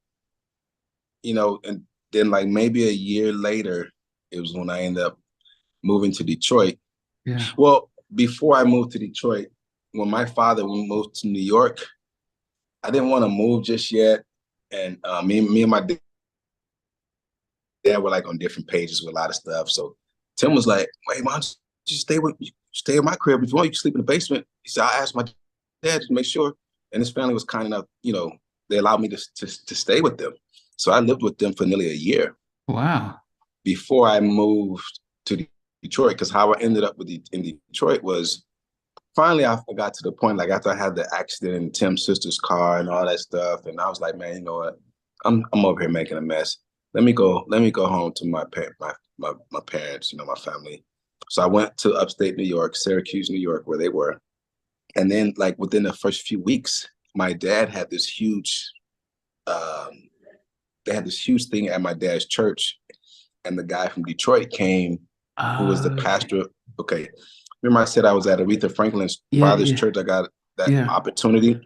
and then like maybe a year later, it was when I ended up moving to Detroit. Yeah. Well, before I moved to Detroit, when my father moved to New York, I didn't want to move just yet. And me and my dad were like on different pages with a lot of stuff. So Tim was like, "Wait, why don't you stay in my crib? If you want, you can sleep in the basement." He said, "I asked my dad to make sure." And his family was kind enough, they allowed me to stay with them. So I lived with them for nearly a year. Wow. Before I moved to Detroit, because how I ended up in Detroit was finally I got to the point, like after I had the accident in Tim's sister's car and all that stuff. And I was like, man, you know what? I'm over here making a mess. Let me go home to my parents, my family. So I went to upstate New York, Syracuse, New York, where they were. And then like within the first few weeks, my dad had this huge, they had this huge thing at my dad's church. And the guy from Detroit came, who was the pastor. Okay. Remember I said I was at Aretha Franklin's father's church. I got that opportunity.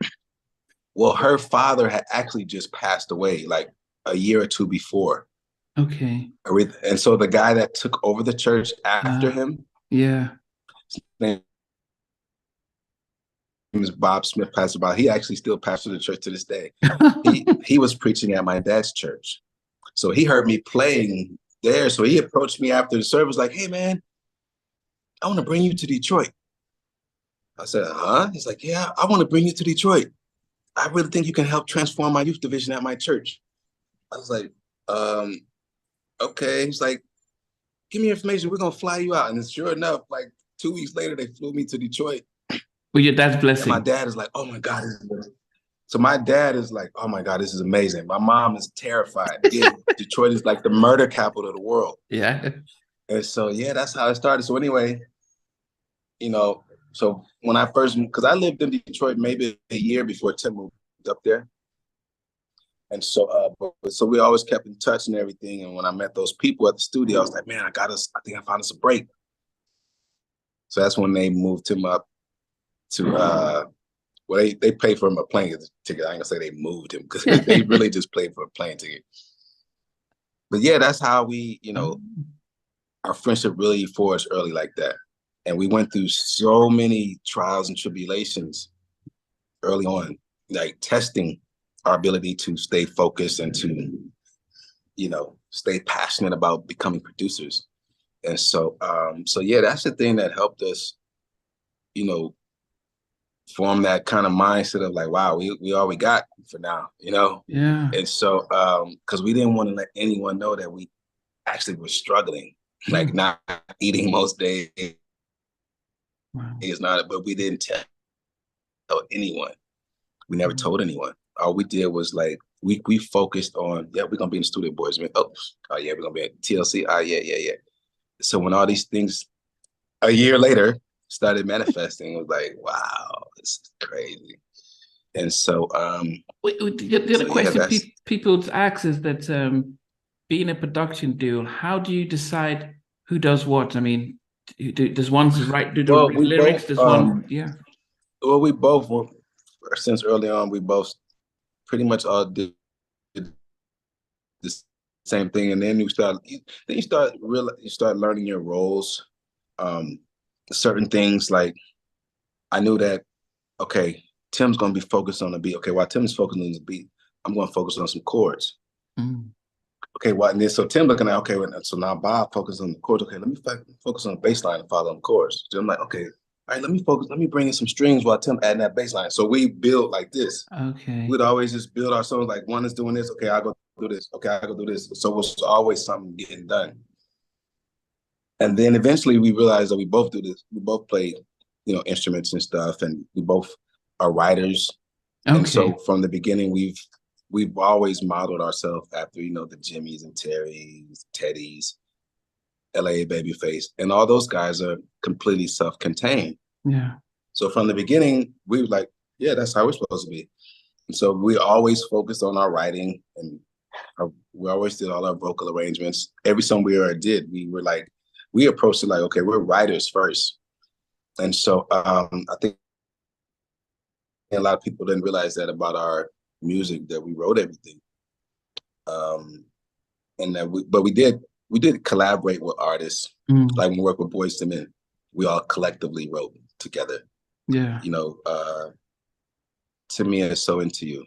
Well, her father had actually just passed away like a year or two before. Okay. And so the guy that took over the church after him, his name is Bob Smith, Pastor Bob. He actually still pastors the church to this day. he was preaching at my dad's church. So he heard me playing there. So he approached me after the service like, "Hey, man, I want to bring you to Detroit." I said, "Huh?" He's like, "Yeah, I want to bring you to Detroit. I really think you can help transform my youth division at my church." I was like, okay. He's like, "Give me information. We're going to fly you out." And sure enough, like 2 weeks later, they flew me to Detroit. Well, your dad's blessing. And my dad is like, "Oh my God." So my dad is like, "Oh my God, this is amazing." My mom is terrified. Again, Detroit is like the murder capital of the world. Yeah. And so, yeah, that's how it started. So anyway, so when I first, because I lived in Detroit maybe a year before Tim moved up there. And so, so we always kept in touch and everything. And when I met those people at the studio, I was like, "Man, I think I found us a break." So that's when they moved him up to, well, they paid for him a plane ticket. I ain't gonna say they moved him because they really just paid for a plane ticket. But yeah, that's how we, our friendship really forged early like that. And we went through so many trials and tribulations early on, like testing our ability to stay focused and to, stay passionate about becoming producers. And so, yeah, that's the thing that helped us, form that kind of mindset of like, wow, we all we got for now, Yeah. And so, because we didn't want to let anyone know that we actually were struggling, like not eating most days. Wow. It's not, but we didn't tell anyone. We never told anyone. All we did was like we focused on, yeah, we're gonna be in the studio, boys. Oh yeah, we're gonna be at TLC. Yeah. So when all these things a year later started manifesting, it was like, wow, this is crazy. And so the other question people ask is that being a production duo, how do you decide who does what? I mean, does one write the lyrics? Does one, yeah. Well, we both, since early on, we both pretty much all did the same thing, and then you start learning your roles. Certain things like I knew that, okay, Tim's gonna be focused on the beat. Okay, while Tim's focused on the beat, I'm gonna focus on some chords. Okay, well, and then so Tim looking at, okay, so now Bob focus on the chords. Okay, let me focus on the bass line and follow on the chords. So I'm like, okay, all right, let me bring in some strings while Tim adding that bass line. So we build like this. Okay. We'd always just build our songs like one is doing this. Okay, I'll go do this. Okay, I'll go do this. So it was always something getting done. And then eventually we realized that we both do this. We both play, instruments and stuff, and we both are writers. Okay. And so from the beginning, we've always modeled ourselves after, the Jimmys and Terrys, Teddys, LA Babyface, and all those guys are completely self-contained. Yeah. So from the beginning, we were like, yeah, that's how we're supposed to be. And so we always focused on our writing, and we always did all our vocal arrangements. Every song we ever did, we approached it like, okay, we're writers first. And so I think a lot of people didn't realize that about our music, that we wrote everything. And that we did collaborate with artists. Like when we worked with Boyz II Men, we all collectively wrote together. Yeah. Tamia is So Into You.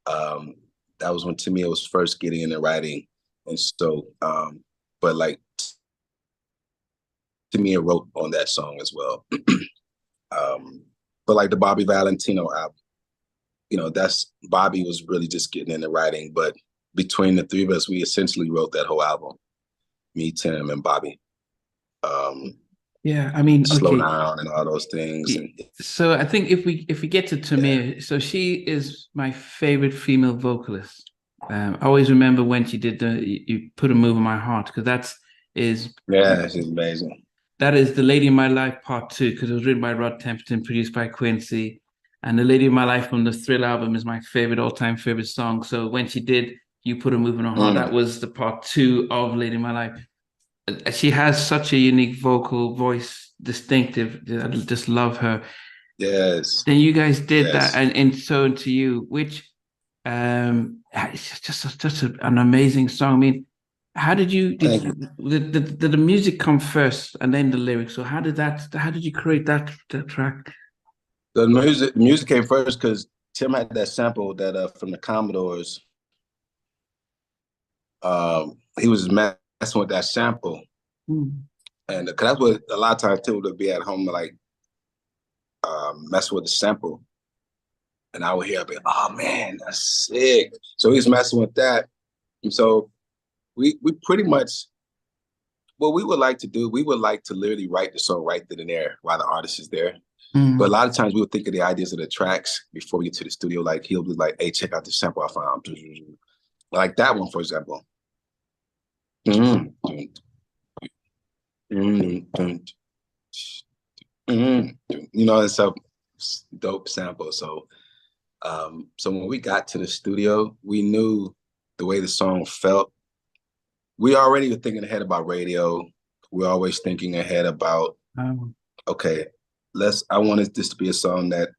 That was when Tamia was first getting into writing. And so, but like Tamia wrote on that song as well. But like the Bobby Valentino album, that's Bobby was really just getting into writing, but between the three of us, we essentially wrote that whole album. Me, Tim, and Bobby. Yeah, I mean, Slow okay. Down and all those things. So I think if we get to Tamia, so she is my favorite female vocalist. I always remember when she did You Put a Move in My Heart, because she's amazing. That is The Lady of My Life Part 2, because it was written by Rod Temperton, produced by Quincy. And The Lady of My Life from the Thrill album is my all-time favorite song. So when she did You Put a Move in Her Heart, that was the Part 2 of Lady of My Life. She has such a unique vocal voice, distinctive. I just love her. Yes. Then you guys did that, and So Into You, which it's just an amazing song. I mean, how did did the music come first and then the lyrics? So how did you create that track? The music came first because Tim had that sample that from the Commodores. He was messing with that sample. And because that's what a lot of times Tim would be at home like messing with the sample. And I would hear, I'd be, oh man, that's sick. So he's messing with that. And so we pretty much, what we would like to do, we would like to literally write the song right then and there while the artist is there. But a lot of times we would think of the ideas of the tracks before we get to the studio. Like he'll be like, hey, check out the sample I found. Like that one, for example. It's a dope sample. So when we got to the studio, we knew the way the song felt. We already were thinking ahead about radio. We're always thinking ahead about, okay, I wanted this to be a song that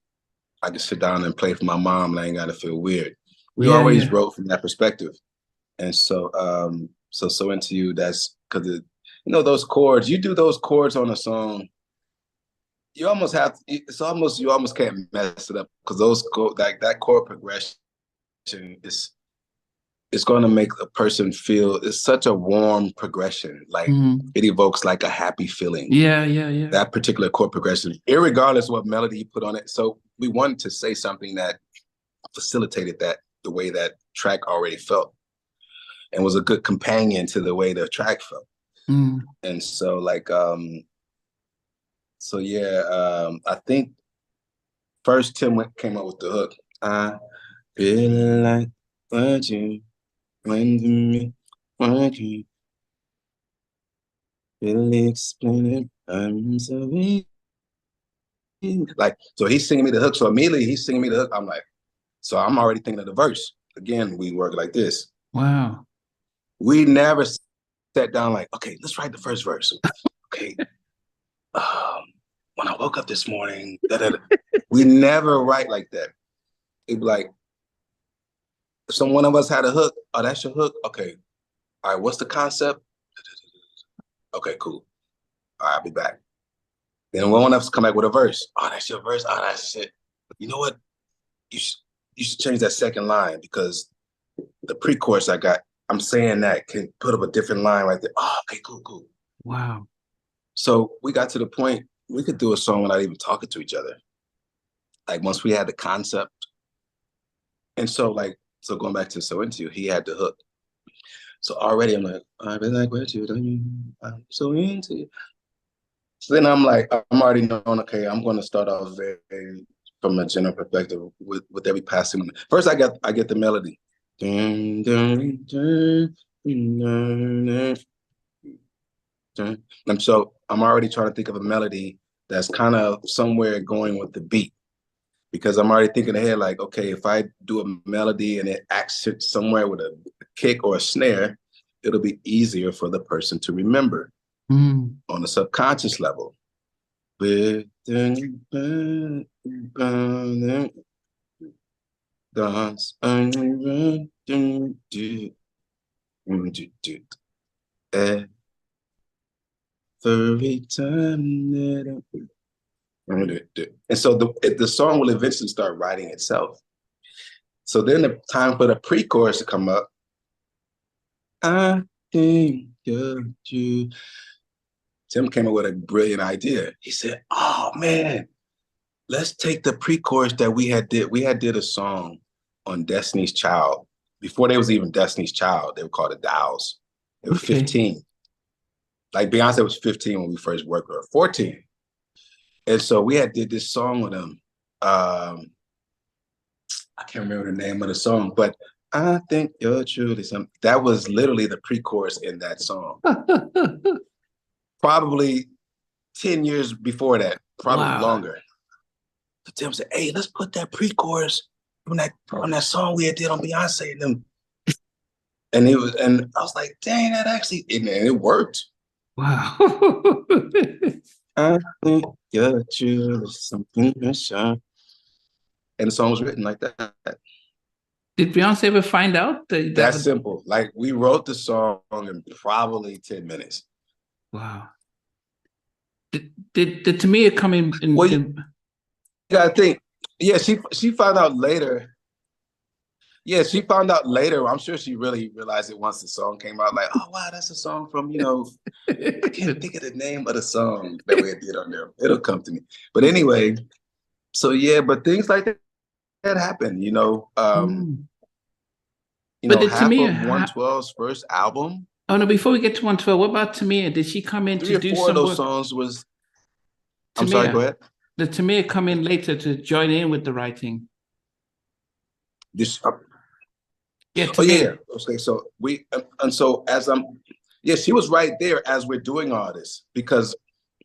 I could sit down and play for my mom and I ain't got to feel weird. We always wrote from that perspective. And so, So Into You, that's because, those chords, you do those chords on a song, you almost can't mess it up because that chord progression it's going to make a person feel, it's such a warm progression. Like it evokes like a happy feeling. Yeah. That particular chord progression, irregardless of what melody you put on it. So we wanted to say something that facilitated that the way that track already felt and was a good companion to the way the track felt. And so I think first Tim came up with the hook. I feel like what you went to me, what you really explain it. I'm so weak. Like, so he's singing me the hook. So immediately he's singing me the hook. I'm like, so I'm already thinking of the verse. Again, we work like this. Wow. We never sat down like, okay, let's write the first verse. Okay. When I woke up this morning, we never write like that. It'd be like, if one of us had a hook, oh, that's your hook? Okay. All right, what's the concept? Okay, cool. All right, I'll be back. Then one of us come back with a verse. Oh, that's your verse? Oh, that's shit. you know what? You should change that second line because the pre-chorus I'm saying that can put up a different line right there. Oh, okay, cool. Wow. So we got to the point we could do a song without even talking to each other. Like once we had the concept. And so going back to So Into You, he had the hook. So already I'm like, I've been like what you done, I'm so into you. So then I'm like, I'm already knowing, okay, I'm going to start off very from a general perspective with every passing. First, I get the melody. Dun, dun, dun, dun, dun, dun. And so I'm already trying to think of a melody that's kind of somewhere going with the beat. Because I'm already thinking ahead, like, okay, if I do a melody and it accents somewhere with a kick or a snare, it'll be easier for the person to remember on a subconscious level. Every time that and so the song will eventually start writing itself. So then the time for the pre-chorus to come up. I think of you. Tim came up with a brilliant idea. He said, oh man, let's take the pre-chorus that we had did a song on Destiny's Child. Before there was even Destiny's Child, they were called the Dolls. They were 15. Like Beyonce was 15 when we first worked with her, 14. And so we did this song with them. I can't remember the name of the song, but I think you're truly something. That was literally the pre-chorus in that song. Probably 10 years before that, probably longer. So Tim said, hey, let's put that pre-chorus on that song we did on Beyonce and them. And I was like, dang, that actually, and it worked. Wow. I think you're truly something. And the song was written like that. Did Beyonce ever find out that That's simple. Like we wrote the song in probably 10 minutes. Wow. Did Tamia come in? You gotta think. Yeah, she found out later. Yeah, she found out later. I'm sure she really realized it once the song came out. Like, oh wow, that's a song from, I can't think of the name of the song that we did on there. It'll come to me. But anyway, so yeah, but things like that happen, But did half Tamia, of 112's first album. Oh no! Before we get to 112, what about Tamia? Did she come in to do some work? 3 or 4 of those songs was. Tamia, I'm sorry. Go ahead. Did Tamia come in later to join in with the writing? This. Yeah. Tamia. Oh yeah. Okay. So she was right there as we're doing all this because,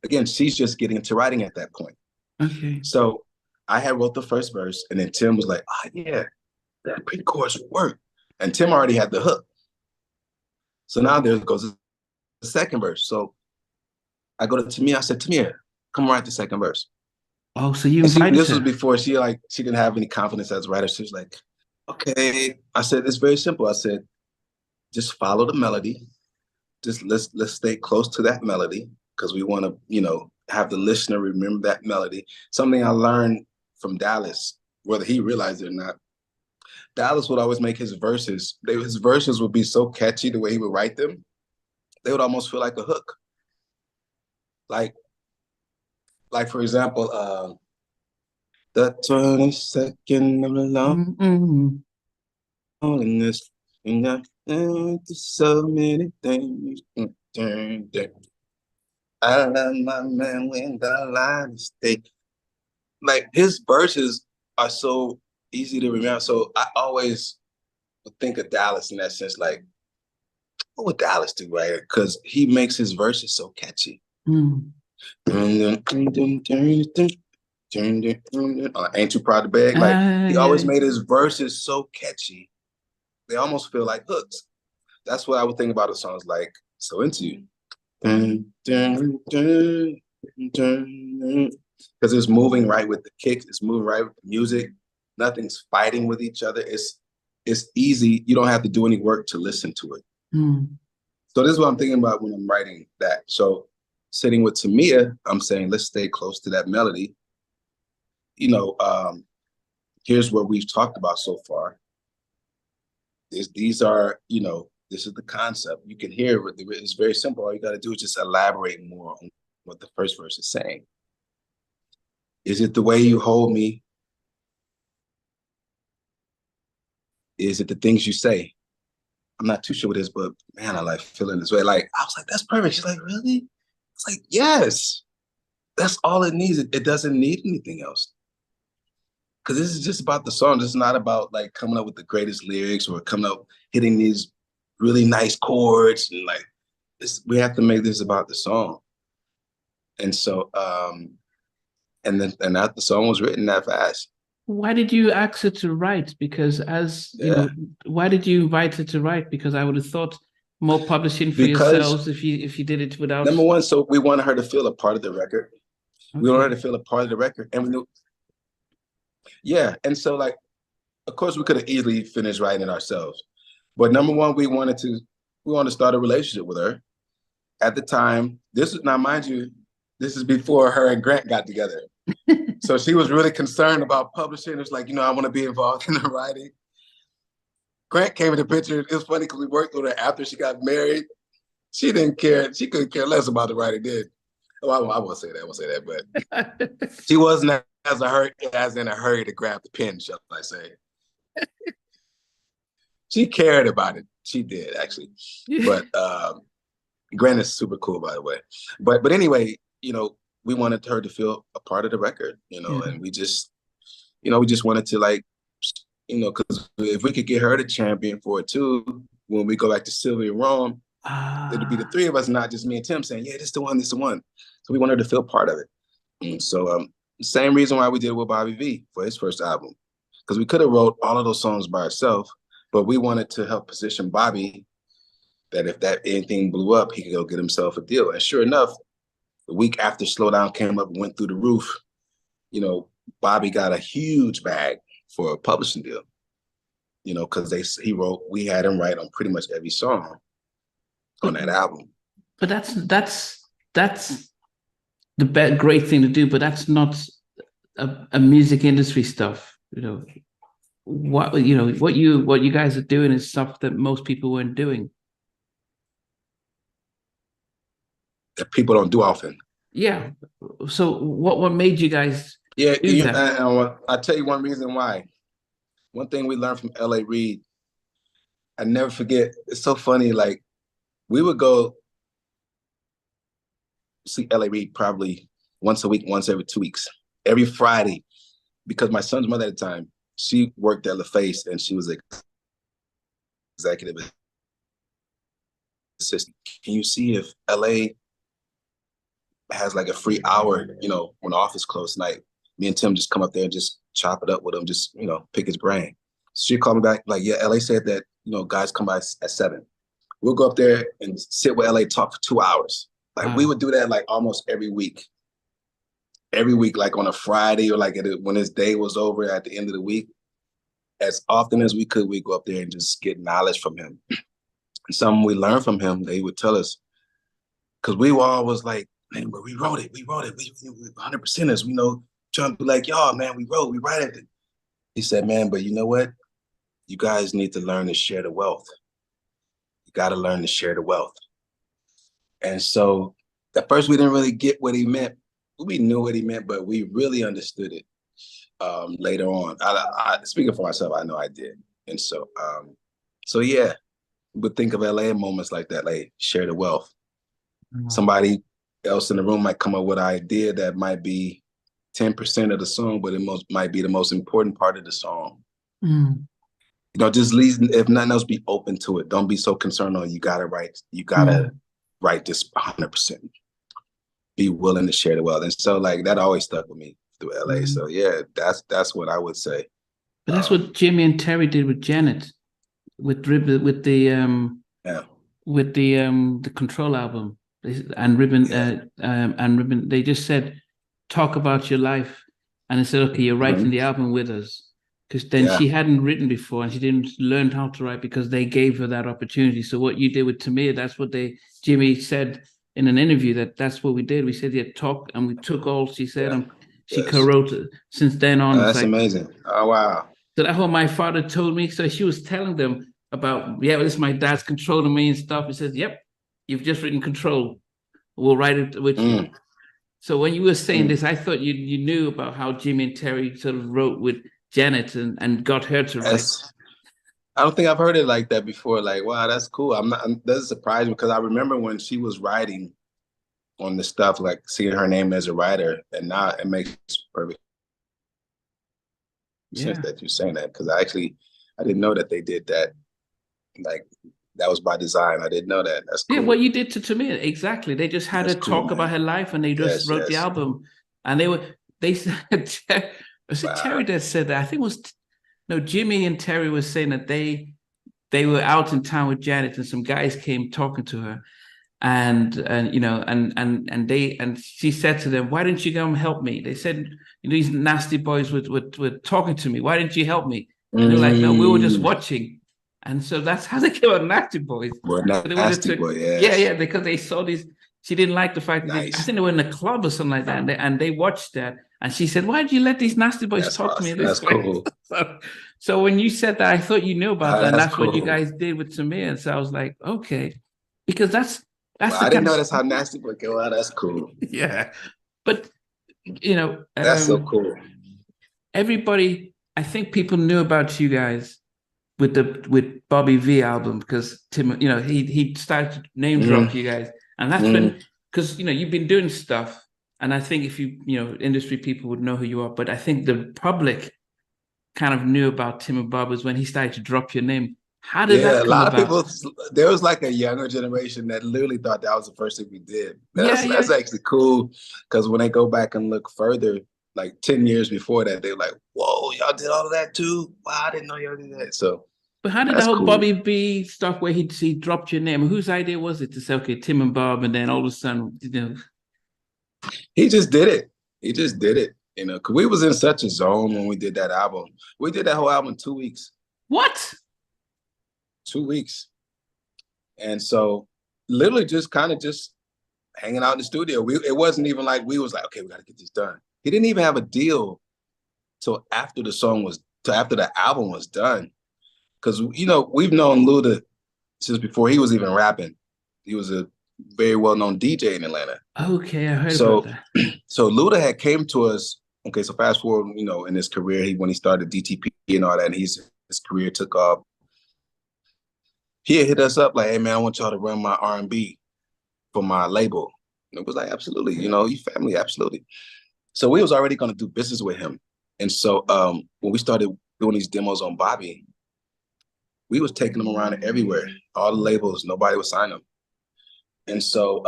again, she's just getting into writing at that point. Okay. So I had wrote the first verse, and then Tim was like, "Oh yeah, that pre-chorus worked," and Tim already had the hook. So now there goes the second verse. So I go to Tamia. I said, Tamia, come write the second verse. Oh, so you invited this was before she didn't have any confidence as a writer. She was like, okay. I said, it's very simple. I said, just follow the melody. Just let's stay close to that melody because we want to, have the listener remember that melody. Something I learned from Dallas, whether he realized it or not. Dallas would always make his verses. His verses would be so catchy the way he would write them. They would almost feel like a hook. Like for example, the 22nd of the long in this, so many things. I love my man when the line is thick. Like his verses are so easy to remember. So I always would think of Dallas in that sense, like, what would Dallas do right here? Because he makes his verses so catchy. Ain't Too Proud to Beg. Like he always made his verses so catchy. They almost feel like hooks. That's what I would think about the songs like So Into You. Because it's moving right with the kicks, it's moving right with the music. Nothing's fighting with each other. It's easy. You don't have to do any work to listen to it. So this is what I'm thinking about when I'm writing that. So sitting with Tamia, I'm saying, let's stay close to that melody. here's what we've talked about so far. These are, you know, this is the concept. You can hear it. It's very simple. All you got to do is just elaborate more on what the first verse is saying. Is it the way you hold me? Is it the things you say? I'm not too sure what it is, but man, I like feeling this way. Like, I was like, that's perfect. She's like, really? It's like, yes. That's all it needs. It doesn't need anything else. Because this is just about the song. This is not about like coming up with the greatest lyrics or coming up hitting these really nice chords and like this. We have to make this about the song. And so, and that the song was written that fast. Why did you ask her to write? Because you know, why did you invite her to write? Because I would have thought more publishing for yourselves if you did it without. Number one, so we wanted her to feel a part of the record. Okay. We wanted her to feel a part of the record, and we knew. Yeah, and so like, of course, we could have easily finished writing it ourselves, but number one, we wanted to start a relationship with her. At the time, this is now, mind you, this is before her and Grant got together. So she was really concerned about publishing. It was like, you know, I want to be involved in the writing. Grant came in the picture. It was funny because we worked with her after she got married. She didn't care. She couldn't care less about the writing, did. Oh, I won't say that. I won't say that. But she wasn't as in a hurry to grab the pen, shall I say. She cared about it. She did, actually. But Grant is super cool, by the way. But anyway, you know, we wanted her to feel a part of the record, you know, and we just wanted to like, you know, because if we could get her the champion for it too, when we go back to Sylvia Rome, it'd be the three of us, not just me and Tim saying, yeah, this is the one, this is the one. So we wanted her to feel part of it. And so same reason why we did it with Bobby V for his first album, because we could have wrote all of those songs by ourselves, but we wanted to help position Bobby that if that anything blew up, he could go get himself a deal. And sure enough, the week after Slow Down came up and went through the roof, you know, Bobby got a huge bag for a publishing deal, you know, because we had him write on pretty much every song on that album. But that's the great thing to do, but that's not a music industry stuff, you know. What you guys are doing is stuff that most people weren't doing. That people don't do often. Yeah. So what made you guys do that? I'll tell you one reason why. One thing we learned from L.A. Reid, I never forget. It's so funny. Like, we would go see L.A. Reid probably once a week, once every 2 weeks, every Friday, because my son's mother at the time, she worked at LaFace and she was executive assistant. Can you see if L.A. has like a free hour, you know, when the office closed tonight? Me and Tim just come up there and just chop it up with him, just, you know, pick his brain. So she called me back like, yeah, LA said that, you know, guys come by at 7. We'll go up there and sit with LA, talk for 2 hours. Like, we would do that like almost every week. Every week, like on a Friday or like when his day was over at the end of the week, as often as we could, we'd go up there and just get knowledge from him. And something we learned from him, they would tell us, because we were always like, man, but we wrote it, we 100%ers, you know, trying to be like, y'all, man, we write it. He said, man, but you know what? You guys need to learn to share the wealth. You got to learn to share the wealth. And so at first we didn't really get what he meant. We knew what he meant, but we really understood it later on. I speaking for myself, I know I did. And so, yeah, we would think of LA in moments like that, like share the wealth. Mm-hmm. Somebody else in the room might come up with an idea that might be 10% of the song, but it might be the most important part of the song. Mm. You know, just if nothing else, be open to it. Don't be so concerned on you gotta write this 100%. Be willing to share the wealth. And so like that always stuck with me through LA. Mm. So yeah, that's what I would say. But that's what Jimmy and Terry did with Janet, with the Control album and Ribbon. They just said, talk about your life, and they said, okay, you're writing the album with us, because then she hadn't written before and she didn't learn how to write because they gave her that opportunity. So what you did with Tamia, that's what Jimmy said in an interview, that's what we did. We said, yeah, talk, and we took all she said and she co-wrote it. Since then on. That's like, amazing. Oh, wow. So that what my father told me. So she was telling them about, this is my dad's controlling me and stuff. He says, yep, you've just written Control. We'll write it with you. So when you were saying this, I thought you knew about how Jimmy and Terry sort of wrote with Janet and got her to write. I don't think I've heard it like that before. Like, wow, that's cool. That doesn't surprise me because I remember when she was writing on the stuff, like seeing her name as a writer, and now it makes perfect sense that you're saying that, because I didn't know that they did that. Like, that was by design. I didn't know that. That's cool. Yeah, what you did to Tamia, exactly. They just had her talk about her life, and they just wrote the album. And they said, was it Terry that said that? I think it was, no, Jimmy and Terry was saying that they were out in town with Janet, and some guys came talking to her, and she said to them, "Why didn't you come help me?" They said, "These nasty boys were talking to me. Why didn't you help me?" And they're like, "No, we were just watching." And so that's how they came out Nasty Boys. Nasty Boy, because they saw these. She didn't like the fact that I think they were in a club or something like that, and they watched that. And she said, "Why did you let these nasty boys talk to me?" That's cool. So when you said that, I thought you knew about that. And that's cool. What you guys did with Tamia. And so I was like, okay, because that's. I didn't know that's how Nasty Boy came out. That's cool. Yeah, but that's so cool. Everybody, I think people knew about you guys with Bobby V album, because Tim, he started to name drop you guys, and that's been because you've been doing stuff, and I think if industry people would know who you are, but I think the public kind of knew about Tim and Bob was when he started to drop your name. How did that come about? A lot of people, there was like a younger generation that literally thought that was the first thing we did. That's actually cool, because when they go back and look further, like 10 years before that, they're like, whoa, y'all did all of that too? Wow, I didn't know y'all did that. So, but how did the whole Bobby B stuff where he dropped your name? Whose idea was it to say, okay, Tim and Bob, and then all of a sudden, He just did it. He just did it, because we was in such a zone when we did that album. We did that whole album in 2 weeks. What? 2 weeks. And so literally just kind of just hanging out in the studio. It wasn't even like we was like, okay, we got to get this done. He didn't even have a deal till after the album was done. Because, we've known Luda since before he was even rapping. He was a very well-known DJ in Atlanta. Okay, I heard about that. So Luda had came to us. Okay, so fast forward, in his career, when he started DTP and all that, and his career took off. He had hit us up like, hey, man, I want y'all to run my R&B for my label. And it was like, absolutely, you family, absolutely. So we was already going to do business with him. And so when we started doing these demos on Bobby, we was taking them around everywhere, all the labels, nobody would sign them. And so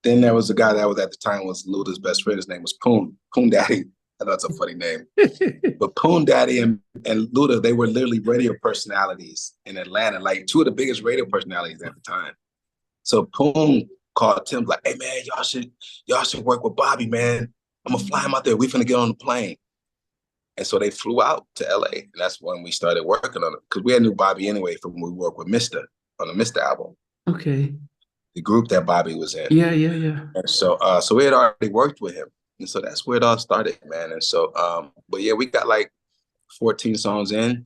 then there was a guy that was at the time was Luda's best friend. His name was Poon Daddy. I know it's a funny name. But Poon Daddy and Luda, they were literally radio personalities in Atlanta, like two of the biggest radio personalities at the time. So Poon called Tim like, hey man, y'all should work with Bobby, man. I'm gonna fly him out there. We finna get on the plane. And so they flew out to LA. And that's when we started working on it. Because we had knew Bobby anyway from when we worked with Mr. on the Mr. album. Okay. The group that Bobby was in. Yeah. And so we had already worked with him. And so that's where it all started, man. And so, but yeah, we got like 14 songs in.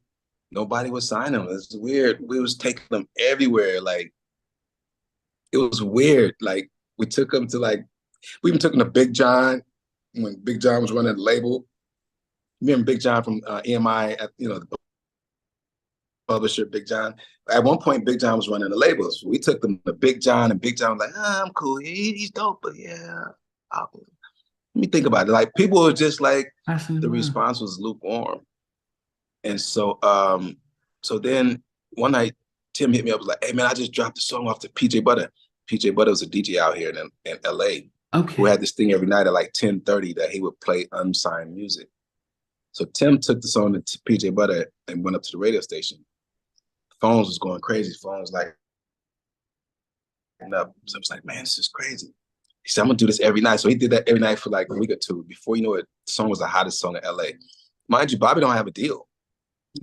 Nobody would sign them. It's weird. We was taking them everywhere. Like, it was weird. Like, we took them to we even took them to Big John when Big John was running the label. Remember Big John from EMI, the publisher, Big John. At one point, Big John was running the labels. We took them to Big John, and Big John was like, I'm cool. He's dope, but yeah. Let me think about it. Like, people were just like, the response was lukewarm. And so, so then one night, Tim hit me up, was like, hey man, I just dropped a song off to PJ Butter. PJ Butter was a DJ out here in LA. Okay. Who had this thing every night at like 10:30 that he would play unsigned music. So Tim took the song to PJ Butter and went up to the radio station. Phones was going crazy. Phones like, up. So I was like, man, this is crazy. He said, I'm gonna do this every night. So he did that every night for like a week or two. Before you know it, the song was the hottest song in LA. Mind you, Bobby don't have a deal.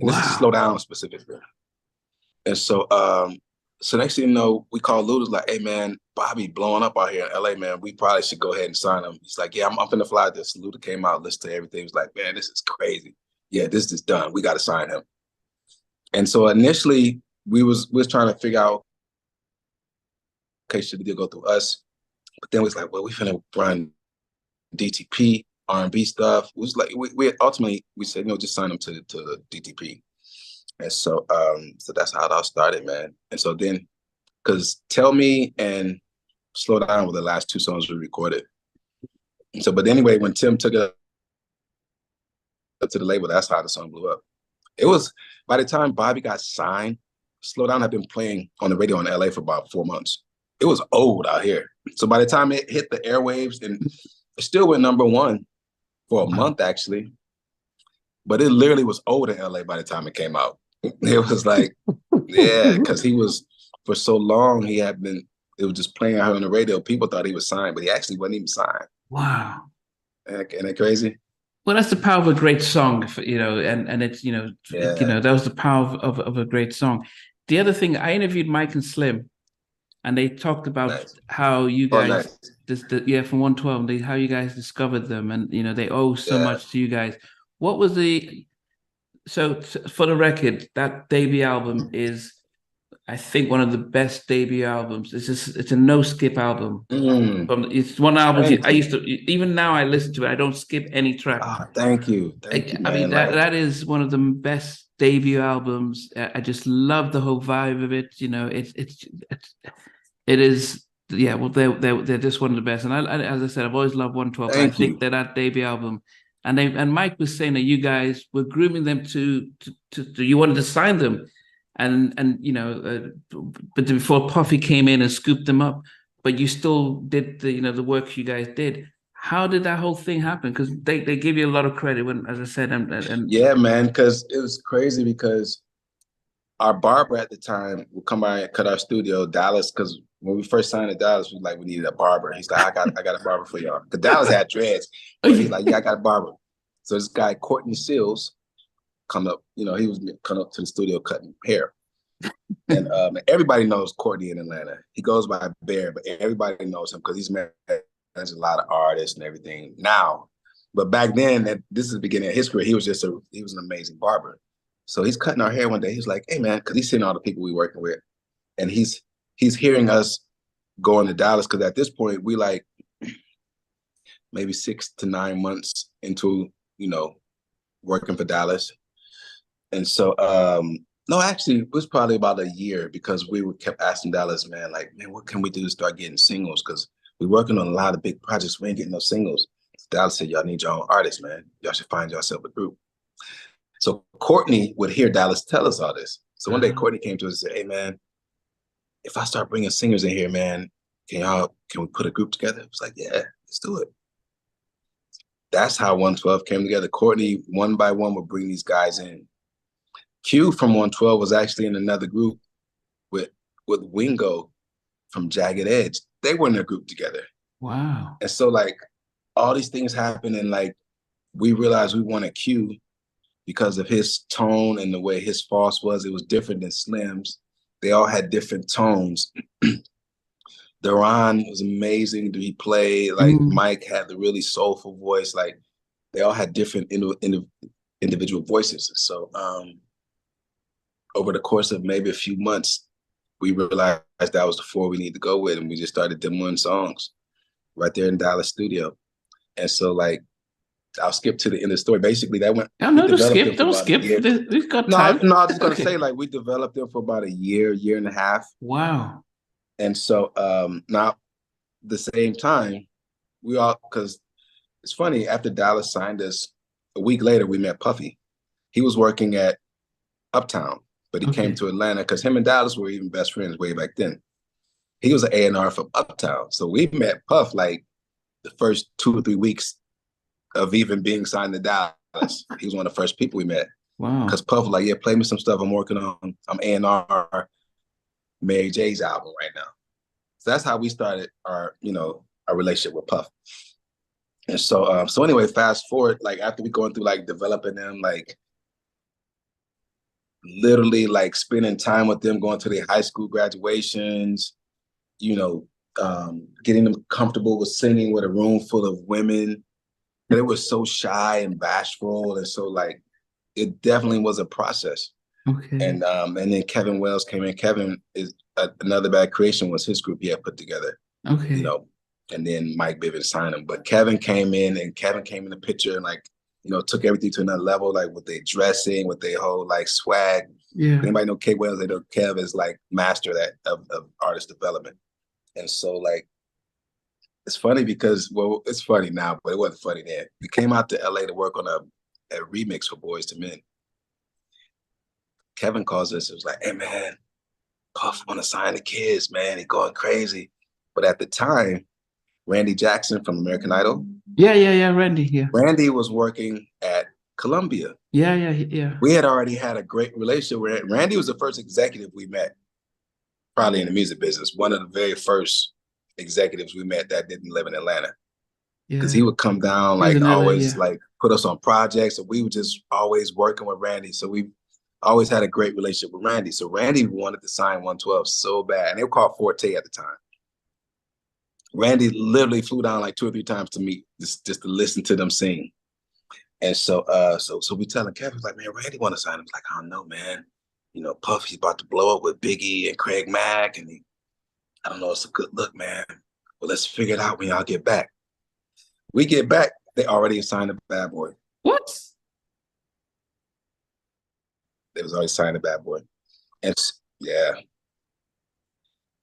Wow. This is Slow Down specifically. And so So next thing you know, we called Luda's like, hey man, Bobby blowing up out here in LA, man. We probably should go ahead and sign him. He's like, yeah, I'm finna fly this. Luda came out, listened to everything. He was like, man, this is crazy. Yeah, this is done. We got to sign him. And so initially we was trying to figure out, okay, should the deal go through us? But then we was like, well, we finna run DTP, R&B stuff. It was like, we ultimately, we said, just sign him to DTP. And so that's how it all started, man. And so then, because Tell Me and Slow Down were the last two songs we recorded. And so, but anyway, when Tim took it up to the label, that's how the song blew up. It was, by the time Bobby got signed, Slow Down had been playing on the radio in LA for about 4 months. It was old out here. So by the time it hit the airwaves, and it still went #1 for a month, actually. But it literally was old in LA by the time it came out. It was like, yeah, because he was, for so long, it was just playing out on the radio. People thought he was signed, but he actually wasn't even signed. Wow. Isn't that crazy? Well, that's the power of a great song, and it's, that was the power of a great song. The other thing, I interviewed Mike and Slim, and they talked about how you guys, from 112, how you guys discovered them, and they owe so much to you guys. What was so for the record, that debut album is, I think, one of the best debut albums. It's a no skip album. It's one album I used to, even now I listen to it, I don't skip any track. Oh, thank you, man. I mean, that is one of the best debut albums. I just love the whole vibe of it. It is. Yeah, well, they're just one of the best. And I as I said, I've always loved 112. I think that debut album. And Mike was saying that you guys were grooming them to you wanted to sign them, but before Puffy came in and scooped them up, but you still did the work you guys did. How did that whole thing happen? Because they give you a lot of credit when, as I said, and yeah, man, because it was crazy because our barber at the time would come by and cut our studio, Dallas, because when we first signed to Dallas, we like, we needed a barber. He's like, I got a barber for y'all. Because Dallas had dreads. But he's like, yeah, I got a barber. So this guy, Courtney Seals, come up, he was coming up to the studio cutting hair. And everybody knows Courtney in Atlanta. He goes by Bear, but everybody knows him because he's managed a lot of artists and everything now. But back then, this is the beginning of his career, he was an amazing barber. So he's cutting our hair one day. He's like, hey, man, because he's seeing all the people we working with. And he's hearing us going to Dallas because at this point, we like maybe 6 to 9 months into, working for Dallas. And so, no, actually, it was probably about a year because we kept asking Dallas, man, what can we do to start getting singles? Because we're working on a lot of big projects. We ain't getting no singles. Dallas said, y'all need your own artists, man. Y'all should find yourself a group. So Courtney would hear Dallas tell us all this. So one day Courtney came to us and said, hey, man, if I start bringing singers in here, man, can we put a group together? It was like, yeah, let's do it. That's how 112 came together. Courtney, one by one, would bring these guys in. Q from 112 was actually in another group with Wingo from Jagged Edge. They were in a group together. Wow. And so all these things happened and we realized we wanted Q because of his tone and the way his false was. It was different than Slim's. They all had different tones. Duran was amazing. He played Mike had the really soulful voice. They all had different individual voices. So over the course of maybe a few months, we realized that was the 4 we need to go with, and we just started demoing songs right there in Dallas studio. And so I'll skip to the end of the story. Basically, that went. Don't skip. We've got time. No, I was just gonna say we developed them for about a year and a half. Wow. And so now, the same time, because it's funny, after Dallas signed us, a week later we met Puffy. He was working at Uptown, but he came to Atlanta because him and Dallas were even best friends way back then. He was an A&R from Uptown, so we met Puff the first 2 or 3 weeks of even being signed to Dallas. He was one of the first people we met. Wow. Because Puff was like, yeah, play me some stuff I'm working on. I'm A&R Mary J's album right now. So that's how we started our relationship with Puff. And so anyway, fast forward, after we going through developing them, literally like spending time with them, going to their high school graduations, you know, getting them comfortable with singing with a room full of women. And it was so shy and bashful. And so like, it definitely was a process. Okay. And then Kevin Wells came in. Kevin is Another Bad Creation was his group he had put together. Okay. You know, and then Mike Bivens signed him. But Kevin came in the picture and like, you know, took everything to another level, like with their dressing, with their whole like swag. Yeah. Anybody know K Wells? They know Kev is like master of artist development. And so like, it's funny because, well, it's funny now, but it wasn't funny then. We came out to LA to work on a remix for Boys to Men. Kevin calls us, it was like, hey man, Puff want to sign the kids, man. He going crazy. But at the time, Randy Jackson from American Idol. Yeah, Randy, yeah. Randy was working at Columbia. Yeah. We had already had a great relationship. Randy was the first executive we met, probably in the music business. One of the very first executives we met that didn't live in Atlanta. Because he would come down, like always, like put us on projects. And we were just always working with Randy. So we always had a great relationship with Randy. So Randy wanted to sign 112 so bad. And they were called Forte at the time. Randy literally flew down like 2 or 3 times to meet, just to listen to them sing. And so so we telling Kevin, like, man, Randy want to sign him. He's like, I don't know, man. You know, Puff, he's about to blow up with Biggie and Craig Mack. And I don't know, it's a good look, man. Well, let's figure it out when y'all get back. We get back, they already signed a Bad Boy. What? They was already signed a Bad Boy. And yeah.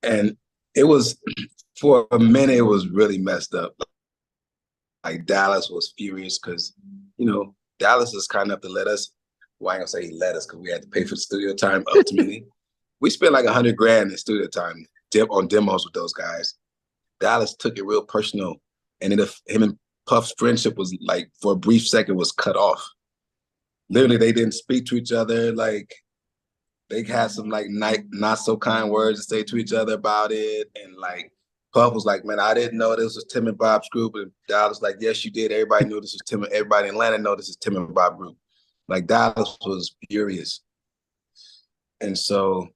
And it was, for a minute, it was really messed up. Like Dallas was furious because, you know, Dallas is kind enough to let us, well, I ain't gonna say he let us because we had to pay for the studio time ultimately. We spent like $100,000 in studio time on demos with those guys. Dallas took it real personal. And then him and Puff's friendship was like, for a brief second, was cut off. Literally, they didn't speak to each other. Like, they had some like not so kind words to say to each other about it. And like, Puff was like, man, I didn't know this was Tim and Bob's group. And Dallas like, yes, you did. Everybody knew this was Tim. Everybody in Atlanta know this is Tim and Bob group. Like, Dallas was furious. And so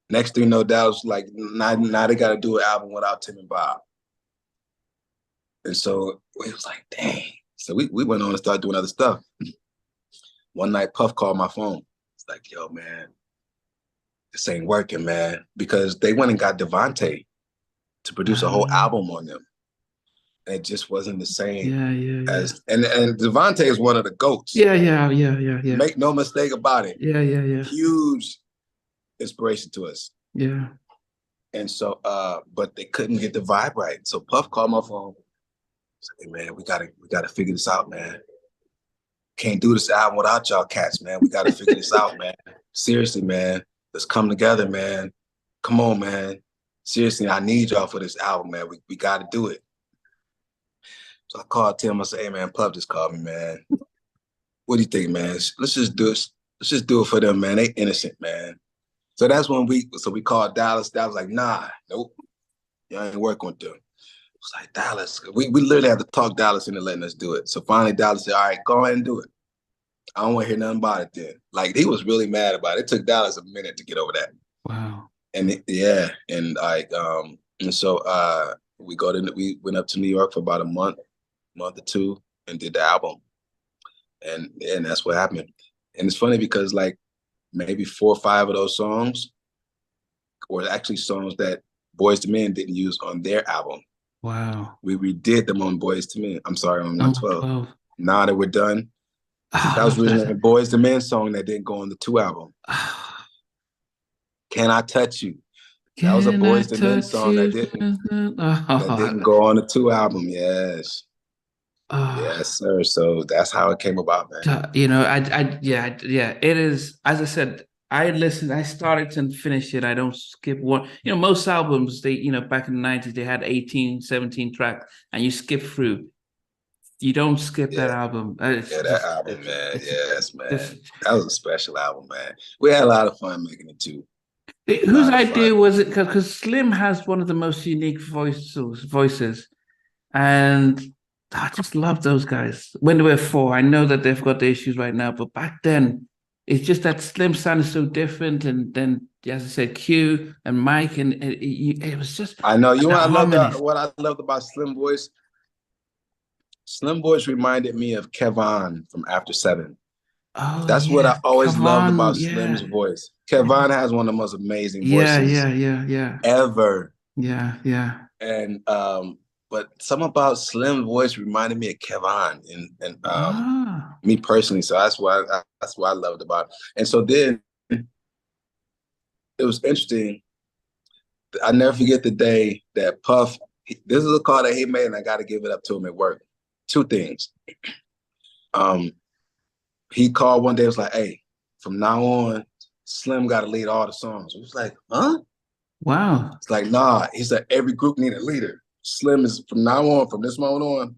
next thing you know, Dallas like, now they got to do an album without Tim and Bob. And so it was like, dang. So we went on and started doing other stuff. One night, Puff called my phone. It's like, yo, man, this ain't working, man. Because they went and got Devontae to produce a whole album on them. And it just wasn't the same. As and Devontae is one of the GOATs. Yeah. Make no mistake about it. Yeah. Huge inspiration to us. Yeah. And so, but they couldn't get the vibe right. So Puff called my phone. Said, hey man, we gotta figure this out, man. Can't do this album without y'all cats, man. We gotta figure this out, man. Seriously, man. Let's come together, man. Come on, man. Seriously, I need y'all for this album, man. We gotta do it. So I called Tim. I said, hey man, Puff just called me, man. What do you think, man? Let's just do it. Let's just do it for them, man. They innocent, man. So that's when we called Dallas. Dallas was like, nah, nope. Y'all ain't working with them. It's like, Dallas, we literally had to talk Dallas into letting us do it. So finally Dallas said, all right, go ahead and do it. I don't want to hear nothing about it then. Like, he was really mad about it. It took Dallas a minute to get over that. Wow. And so we went up to New York for about a month or 2, and did the album. And that's what happened. And it's funny because like maybe 4 or 5 of those songs were actually songs that Boys to Men didn't use on their album. Wow. We redid them on Boys to Men. I'm sorry, on 112. 12. Now that we're done, that was originally a Boys to Men song that didn't go on the 2 album. Can I Touch You? That was a Boys to Men song that didn't go on the 2 album. Yes. Yes, sir. So that's how it came about, man. You know, it is, as I said, I started and finished it. I don't skip one. You know, most albums, back in the 90s, they had 18, 17 tracks, and you skip through. You don't skip that album. That album, man. Yes, man. That was a special album, man. We had a lot of fun making it too. Whose idea was it? Because Slim has one of the most unique voices, and I just love those guys. When they were 4, I know that they've got the issues right now, but back then it's just that Slim sounded so different, and then as I said, Q and Mike, and it was just. I know you. Harmonies. What I loved about Slim voice. Slim voice reminded me of Kevon from After Seven. Oh, That's what I always loved about Slim's yeah. voice. Kevon has one of the most amazing Yeah, voices yeah. ever. Yeah. And but something about Slim's voice reminded me of Kevon and me personally. So that's what I loved about it. And so then it was interesting. I never forget the day that Puff. This is a call that he made, and I got to give it up to him at work. Two things. He called one day. Was like, "Hey, from now on, Slim got to lead all the songs." It was like, "Huh?" Wow. It's like, "Nah." He said, "Every group need a leader. Slim is from now on, from this moment on,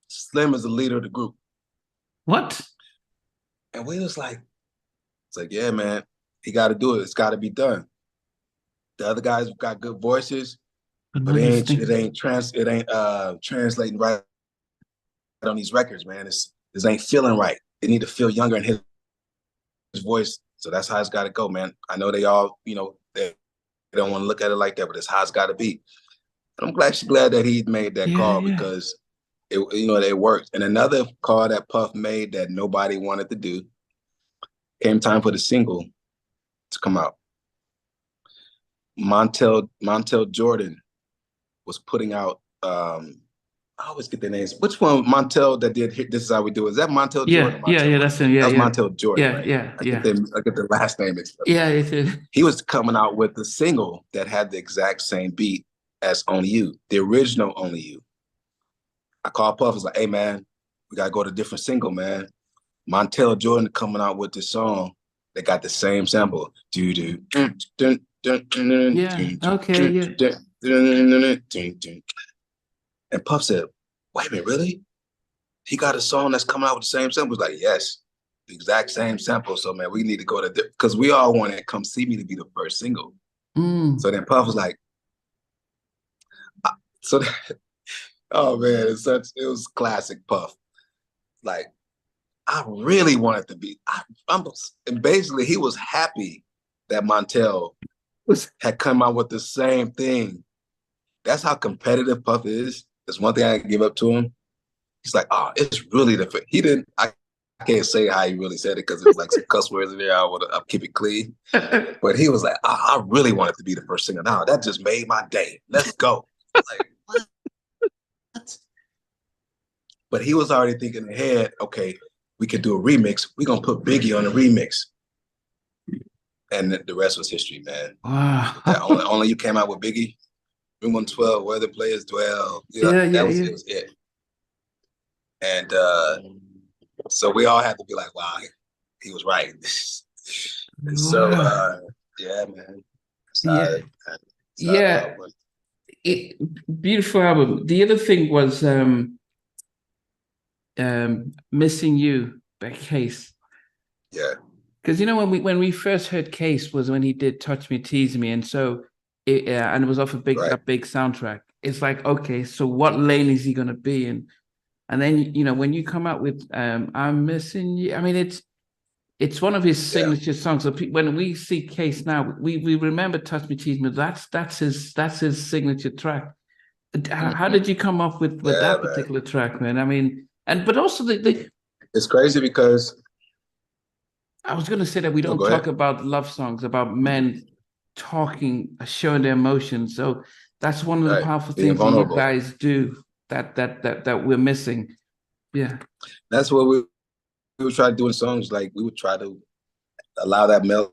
Slim is the leader of the group." What? And we was like, "It's like, yeah, man, he got to do it. It's got to be done." The other guys got good voices, but it ain't translating right on these records, man. This ain't feeling right. They need to feel younger in his voice. So that's how it's got to go, man. I know they all, they don't want to look at it like that, but it's how it's got to be. And I'm glad that he made that call because it worked. And another call that Puff made that nobody wanted to do, came time for the single to come out. Montel Jordan was putting out I always get their names. Which one, Montel, that did This Is How We Do? Is that Montel Jordan? Yeah, that's him. Yeah, that was Montel Jordan, right? Yeah. I get the last name mixed up. Yeah, it is. He was coming out with the single that had the exact same beat as Only You, the original Only You. I called Puff, I was like, "Hey, man, we got to go to a different single, man." Montel Jordan coming out with this song that got the same sample. Yeah, okay, yeah. And Puff said, "Wait a minute, really? He got a song that's coming out with the same sample?" Like, yes, the exact same sample. So, man, we need to go to, because we all wanted Come See Me to be the first single. So then Puff was like, oh man, it was classic Puff. Like, I really wanted to be, and basically he was happy that Montel had come out with the same thing. That's how competitive Puff is. That's one thing I can give up to him. He's like, "Oh, it's really the." He didn't. I can't say how he really said it because it was like some cuss words in there. I'll keep it clean. But he was like, I really wanted to be the first singer. Now that just made my day. Let's go. Like, what? But he was already thinking ahead. Okay, we could do a remix. We're gonna put Biggie on the remix, and the rest was history, man. Wow. Only You came out with Biggie. Room 112, Where the Players Dwell. That was it. And so we all had to be like, "Wow, he was right." And so, yeah, man. Beautiful album. The other thing was Missing You by Case. Yeah. Because when we first heard Case was when he did Touch Me, Tease Me, and so and it was off a big soundtrack. It's like, okay, so what lane is he gonna be in? And then when you come out with I'm Missing You, I mean it's one of his signature songs. So when we see Case now, we remember Touch Me, Tease Me. That's his signature track. How did you come up with that particular track, man? I mean, but also it's crazy because I was going to say that we don't talk about love songs, about men talking, showing their emotions. So that's one of the powerful things that you guys do that we're missing. Yeah. That's what we would try to do in songs. Like, we would try to allow that male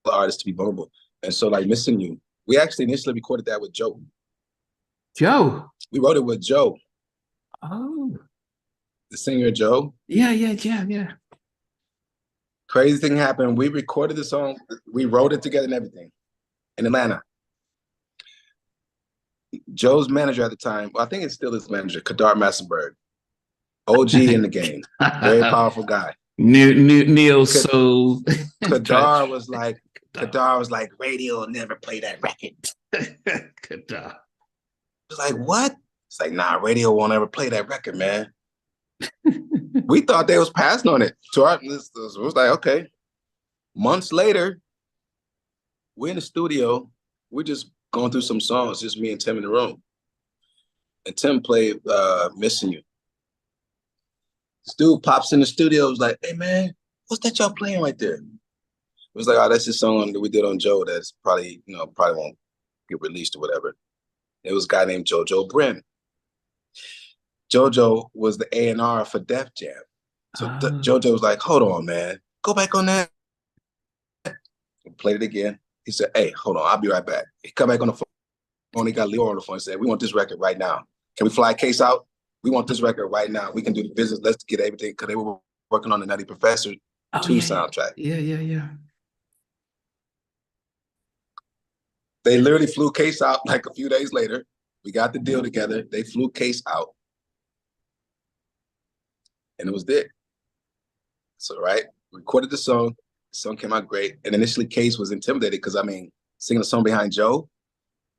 artist to be vulnerable. And so, like, Missing You, we actually initially recorded that with Joe. Joe? We wrote it with Joe. Oh. The singer Joe. Yeah. Crazy thing happened. We recorded the song. We wrote it together and everything in Atlanta. Joe's manager at the time, well, I think it's still his manager, Kadar Massenberg. OG in the game. Very powerful guy. Neo Soul. Kadar was like, radio will never play that record. Kadar. It's like, what? It's like, nah, radio won't ever play that record, man. We thought they was passing on it. To our, it was like, okay. Months later, we're in the studio. We're just going through some songs, just me and Tim in the room. And Tim played Missing You. This dude pops in the studio, was like, hey man, what's that y'all playing right there? It was like, oh, that's this song that we did on Joe that's probably, probably won't get released or whatever. It was a guy named JoJo Brin. JoJo was the A&R for Def Jam. So JoJo was like, hold on, man. Go back on that. We played it again. He said, hey, hold on, I'll be right back. He come back on the phone. He got Leo on the phone and said, we want this record right now. Can we fly a case out? We want this record right now. We can do the business. Let's get everything. Because they were working on the Nutty Professor 2 soundtrack. Yeah. They literally flew Case out like a few days later. We got the deal together. They flew Case out. And it was there. So, right, recorded the song. The song came out great. And initially, Case was intimidated because, singing a song behind Joe.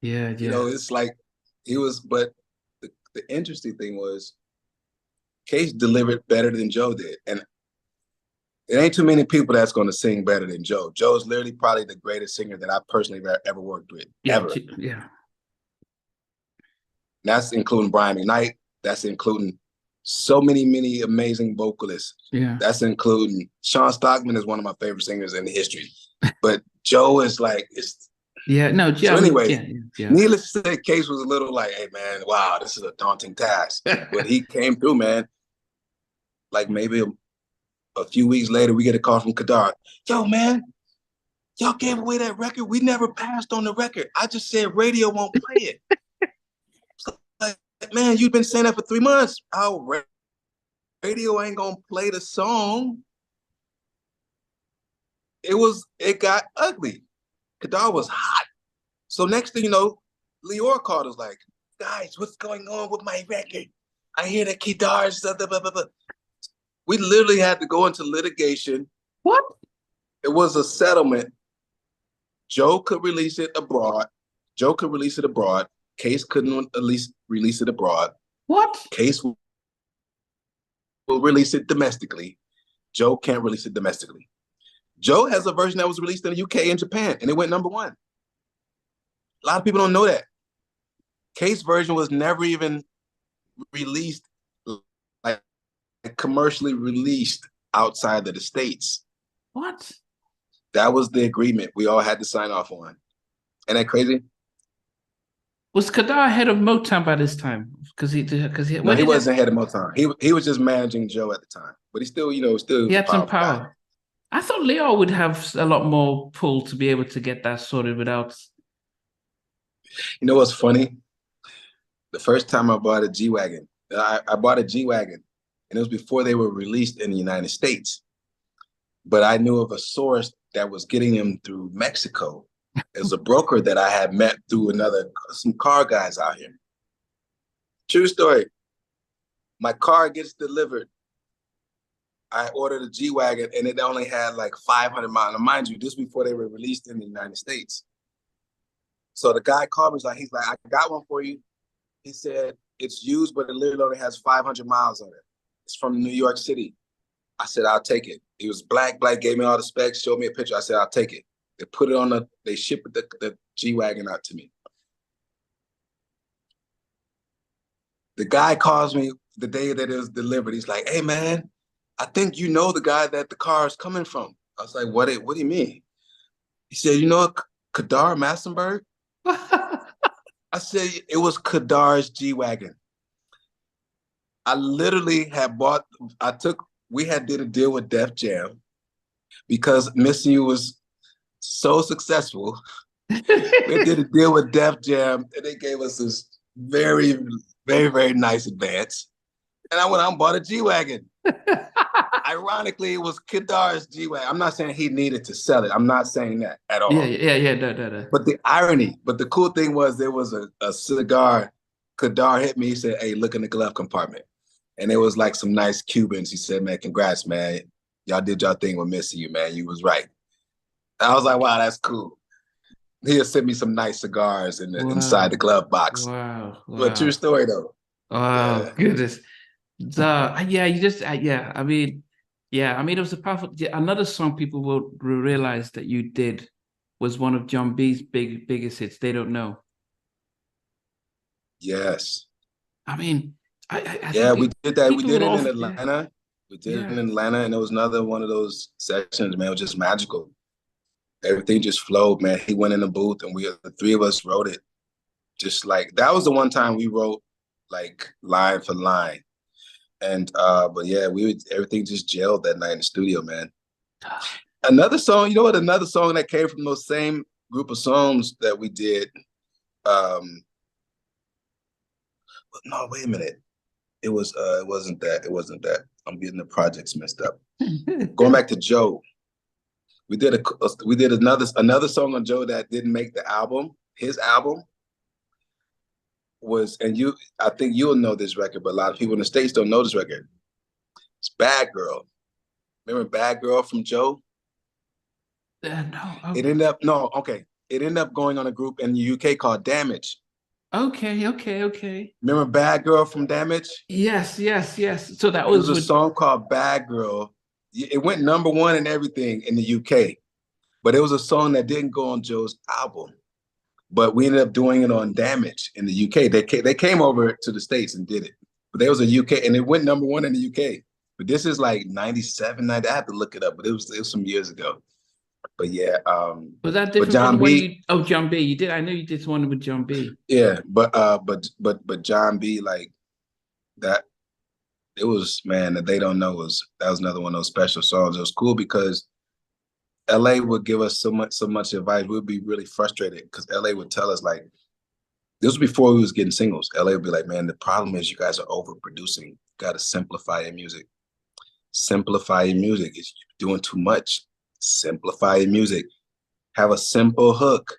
Yeah. It's like he was, but the interesting thing was Case delivered better than Joe did. And it ain't too many people that's going to sing better than Joe. Joe's literally probably the greatest singer that I personally ever worked with, ever. Yeah. That's including Brian McKnight. That's including so many amazing vocalists. Yeah. That's including Sean Stockman is one of my favorite singers in history. But Joe is like, it's. Yeah, no. So anyway, needless to say, Case was a little like, hey, man, wow, this is a daunting task. But he came through, man. Like maybe a few weeks later, we get a call from Kadar. Yo, man, y'all gave away that record. We never passed on the record. I just said radio won't play it. So, like, man, you've been saying that for 3 months. Our radio ain't going to play the song. It got ugly. Kadar was hot. So next thing you know, Lior called us like, guys, what's going on with my record? I hear that Kadar's blah, blah, blah, blah. We literally had to go into litigation. What? It was a settlement. Joe could release it abroad. Case couldn't at least release it abroad. What? Case will release it domestically. Joe can't release it domestically. Joe has a version that was released in the UK and Japan, and it went #1. A lot of people don't know that. Case version was never even released, like commercially released outside of the States. What? That was the agreement we all had to sign off on. Ain't that crazy? Was Kadar head of Motown by this time? Because he wasn't head of Motown. He was just managing Joe at the time, but he still he had some power. Guy. I thought Leo would have a lot more pull to be able to get that sorted without. You know what's funny? The first time I bought a G-Wagon, I bought a G-Wagon, and it was before they were released in the United States. But I knew of a source that was getting them through Mexico. It was a broker that I had met through some car guys out here. True story. My car gets delivered. I ordered a G-Wagon, and it only had like 500 miles. Now, mind you, this before they were released in the United States. So the guy called me, he's like, I got one for you. He said, it's used, but it literally only has 500 miles on it. It's from New York City. I said, I'll take it. He was black, gave me all the specs, showed me a picture. I said, I'll take it. They put it on they shipped the G-Wagon out to me. The guy calls me the day that it was delivered. He's like, hey man, I think you know the guy that the car is coming from. I was like, what do you mean? He said, you know Kadar Massenberg? I said, it was Kadar's G-Wagon. I literally had we had did a deal with Def Jam because Missing You was so successful. We did a deal with Def Jam and they gave us this very, very, very nice advance. And I went out and bought a G-Wagon. Ironically, it was Kadar's G-Wagon. I'm not saying he needed to sell it. I'm not saying that at all. Yeah. No. But the cool thing was there was a cigar. Kadar hit me. He said, hey, look in the glove compartment. And it was like some nice Cubans. He said, man, congrats, man. Y'all did y'all thing with Missing You, man. You was right. I was like, wow, that's cool. He'll send me some nice cigars inside the glove box. Wow. But true story, though. Oh, goodness. Yeah, you just yeah. I mean, yeah. I mean, it was a powerful. Yeah, another song people will realize that you did was one of John B's biggest hits. They don't know. Yes. I mean, I Yeah, think we did that. We people did would it in also yeah Atlanta. We did it yeah. in Atlanta, and it was another one of those sessions, man. It was just magical. Everything just flowed, man. He went in the booth, and the three of us wrote it. Just like that was the one time we wrote like line for line. And but yeah, everything just gelled that night in the studio, man. Another song, you know what? Another song that came from those same group of songs that we did. Um, no, wait a minute. It wasn't that. It wasn't that. I'm getting the projects messed up. Going back to Joe, we did another song on Joe that didn't make the album. His album was, and I think you'll know this record, but a lot of people in the States don't know this record. It's Bad Girl. Remember Bad Girl from Joe? No. Oh, It ended up no, okay. It ended up going on a group in the UK called Damage. okay. Remember Bad Girl from Damage? Yes. So that It was was a with song called Bad Girl. It went number one and everything in the UK, but it was a song that didn't go on Joe's album. But we ended up doing it on Damage in the UK. They came over to the States and did it. But there was a UK, and it went number one in the UK. But this is like 97, 90. I had to look it up, but it was some years ago. But yeah, was that but different from John the one B, you? Oh, John B. You did. I know you did one with John B. yeah, but John B, like that, it was, man, that they don't know, that was another one of those special songs. It was cool because LA would give us so much advice. We'd be really frustrated because LA would tell us, like, this was before we was getting singles. LA would be like, man, the problem is you guys are overproducing. You got to simplify your music. Simplify your music. It's doing too much. Simplify your music. Have a simple hook.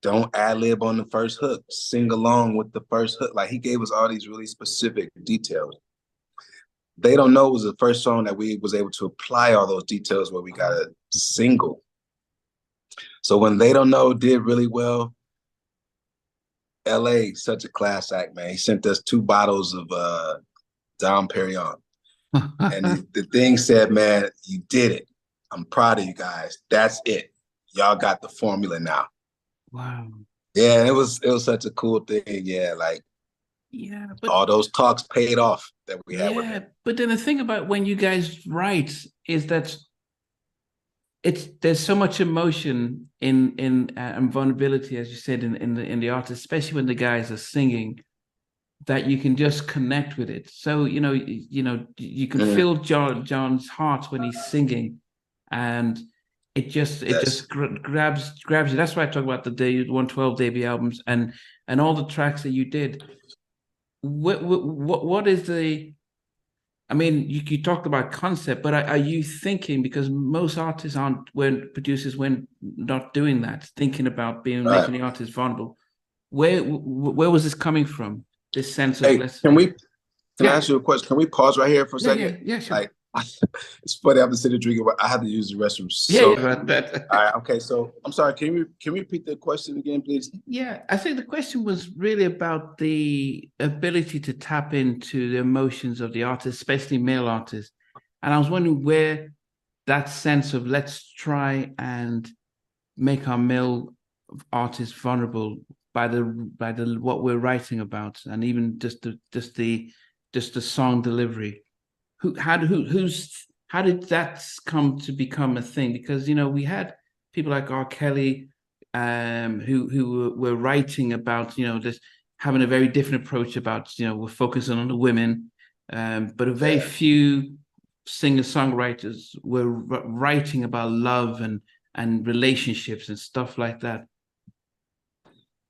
Don't ad lib on the first hook. Sing along with the first hook. Like, he gave us all these really specific details. They Don't Know was the first song that we was able to apply all those details where we got a single. So when They Don't Know did really well, LA, such a class act, man. He sent us 2 bottles of Dom Perignon. And the thing said, man, you did it. I'm proud of you guys. That's it. Y'all got the formula now. Wow. Yeah, it was such a cool thing. Yeah, like, Yeah, but all those talks paid off that we had with yeah, him. but then the thing about when you guys write is that there's so much emotion in and vulnerability, as you said, in the artist, especially when the guys are singing, that you can just connect with it. So you can feel John's heart when he's singing, and it just Yes. grabs you. That's why I talk about the 112 debut albums and all the tracks that you did. What is the I mean, you talked about concept, but are you thinking, because most artists aren't, when producers, when not doing that, thinking about Right. making the artist vulnerable. Where was this coming from? This sense of Hey, let's can I yeah ask you a question? Can we pause right here for a second? yeah sure Like, it's funny, I'm sitting drinking, but I have to use the restroom. yeah So, about all that. right, okay. So I'm sorry. Can we repeat the question again, please? Yeah, I think the question was really about the ability to tap into the emotions of the artist, especially male artists. And I was wondering where that sense of let's try and make our male artists vulnerable by the what we're writing about, and even just the song delivery. How did that come to become a thing? Because we had people like R. Kelly, who were writing about this, having a very different approach about we're focusing on the women, but a very Yeah. few singer-songwriters were writing about love and relationships and stuff like that.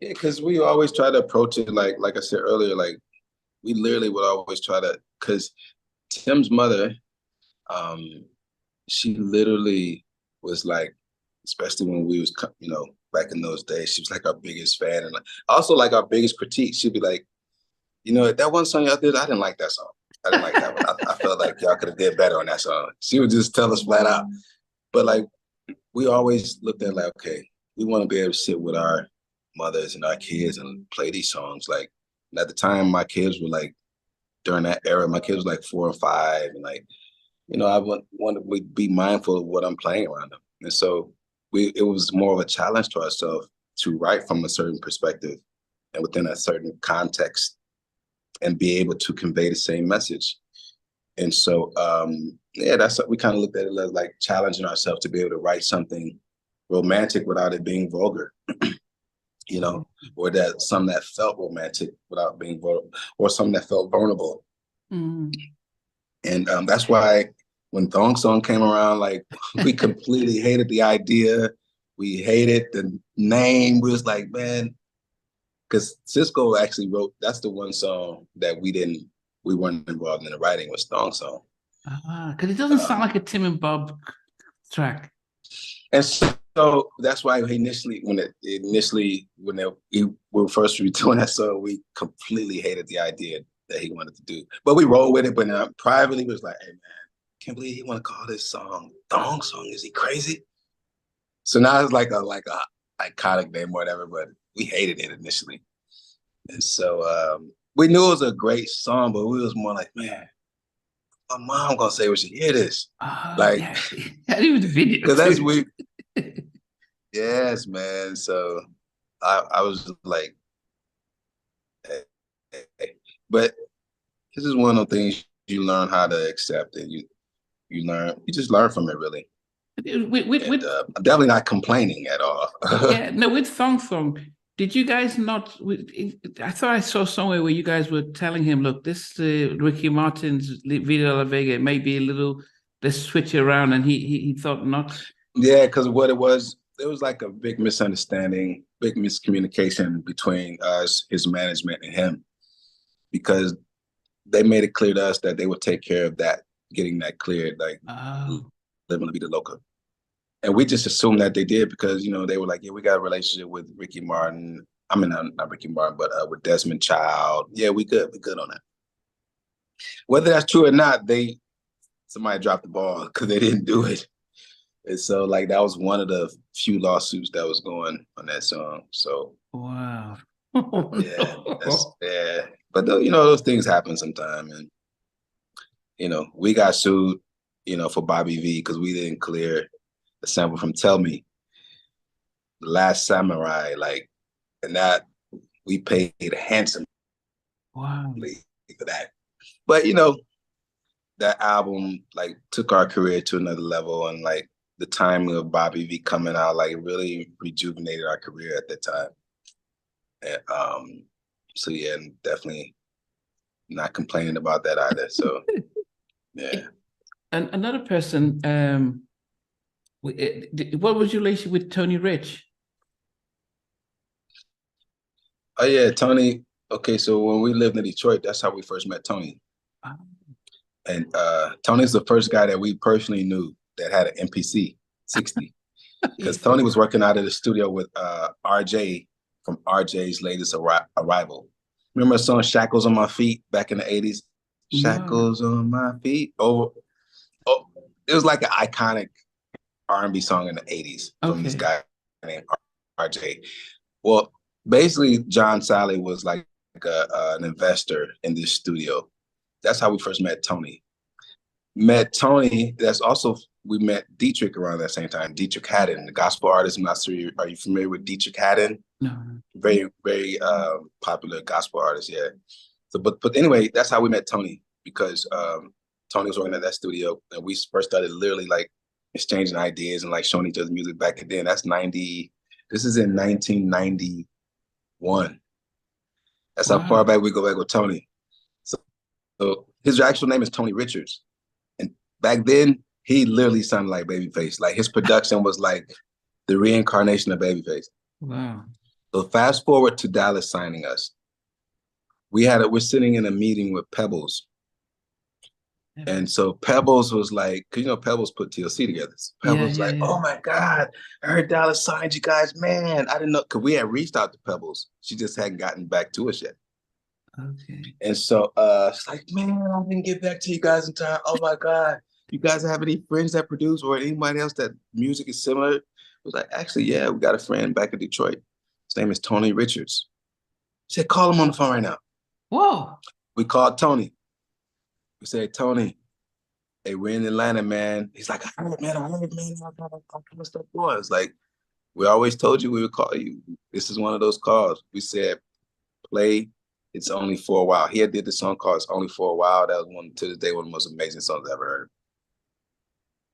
Yeah, because we always try to approach it like I said earlier, like, we literally would always try to, because Tim's mother, um, she literally was like, especially when we was, back in those days, she was like our biggest fan, and also like our biggest critique. She'd be like, that one song y'all did, I didn't like that song. I didn't like that one. I felt like y'all could have did better on that song. She would just tell us flat out. But like, we always looked at, like, okay, we want to be able to sit with our mothers and our kids and play these songs. Like, and at the time, my kids were like during that era. My kids was like 4 and 5, and like, you know, I want to be mindful of what I'm playing around them. And so it was more of a challenge to ourselves to write from a certain perspective and within a certain context and be able to convey the same message. And so, yeah, that's what we kind of looked at it as, like challenging ourselves to be able to write something romantic without it being vulgar, you know, or that something that felt romantic without being vulgar, or something that felt vulnerable. Mm. And that's why when Thong song came around, like we completely hated the idea. We hated the name. We was like, man, because Sisqó actually wrote, that's the one song that we weren't involved in the writing, was Thong song. Because it doesn't sound like a Tim and Bob track. And so that's why initially, when we were first doing that song, we completely hated the idea that he wanted to do. But we rolled with it, but privately was like, hey man, can't believe he want to call this song Thong song. Is he crazy? So now it's like a iconic name or whatever, but we hated it initially. And so we knew it was a great song, but we was more like, man, my mom gonna say we should hear this. Like, yeah. It was a video. Because that's weird. Yes, man. So I was like, hey. But this is one of the things you learn how to accept, and you just learn from it, really. I'm definitely not complaining at all. Yeah, no, with Thong, did you guys not? I thought I saw somewhere where you guys were telling him, look, this Ricky Martin's Vida La Vega, it may be a little, let's switch it around, and he thought not. Yeah, because what it was, there was like a big misunderstanding, big miscommunication between us, his management, and him, because they made it clear to us that they would take care of that, getting that cleared, like living La Vida Loca. And we just assumed that they did because, you know, they were like, yeah, we got a relationship with Ricky Martin. I mean, not Ricky Martin, but with Desmond Child. Yeah, we good on that. Whether that's true or not, somebody dropped the ball because they didn't do it. And so, like, that was one of the few lawsuits that was going on that song. So, wow. Yeah, yeah. But you know, those things happen sometimes, and you know, we got sued, you know, for Bobby V because we didn't clear the sample from Tell Me, The Last Samurai, like, and that we paid handsomely for that. But you know, that album like took our career to another level, and like the timing of Bobby V coming out, like it really rejuvenated our career at that time. And so yeah, definitely not complaining about that either. So yeah. And another person, what was your relationship with Tony Rich? Oh yeah, Tony. Okay, so when we lived in Detroit, that's how we first met Tony. Oh. And Tony's the first guy that we personally knew that had an MPC 60. Because Tony was working out of the studio with RJ from RJ's latest arrival. Remember the song Shackles on My Feet back in the 80s? Shackles on my feet. Oh, it was like an iconic R&B song in the 80s from this guy named RJ. Well, basically, John Sally was like an investor in this studio. That's how we first met Tony. We met Dietrich around that same time. Dietrich Haddon, the gospel artist. I'm not sure, are you familiar with Dietrich Haddon? No. Very, very popular gospel artist, yeah. So, but anyway, that's how we met Tony, because Tony was working at that studio, and we first started literally like exchanging ideas and like showing each other music back then. This is in 1991. That's how far back we go back with Tony. So his actual name is Tony Richards. And back then, he literally sounded like Babyface. Like his production was like the reincarnation of Babyface. Wow. So fast forward to Dallas signing us. We're sitting in a meeting with Pebbles. And so Pebbles was like, because you know, Pebbles put TLC together. So Pebbles was like, oh my God, I heard Dallas signed you guys. Man, I didn't know, because we had reached out to Pebbles. She just hadn't gotten back to us yet. Okay. And so she's like, man, I didn't get back to you guys in time. Oh my God. You guys have any friends that produce or anybody else that music is similar? I was like, actually, yeah, we got a friend back in Detroit. His name is Tony Richards. She said, call him on the phone right now. Whoa. We called Tony. We said, Tony, hey, we're in Atlanta, man. He's like, I heard, man. I got stuff going. It's like, we always told you we would call you. This is one of those calls. We said, play It's Only for a While. He had did the song called It's Only for a While. That was one, to this day, one of the most amazing songs I've ever heard.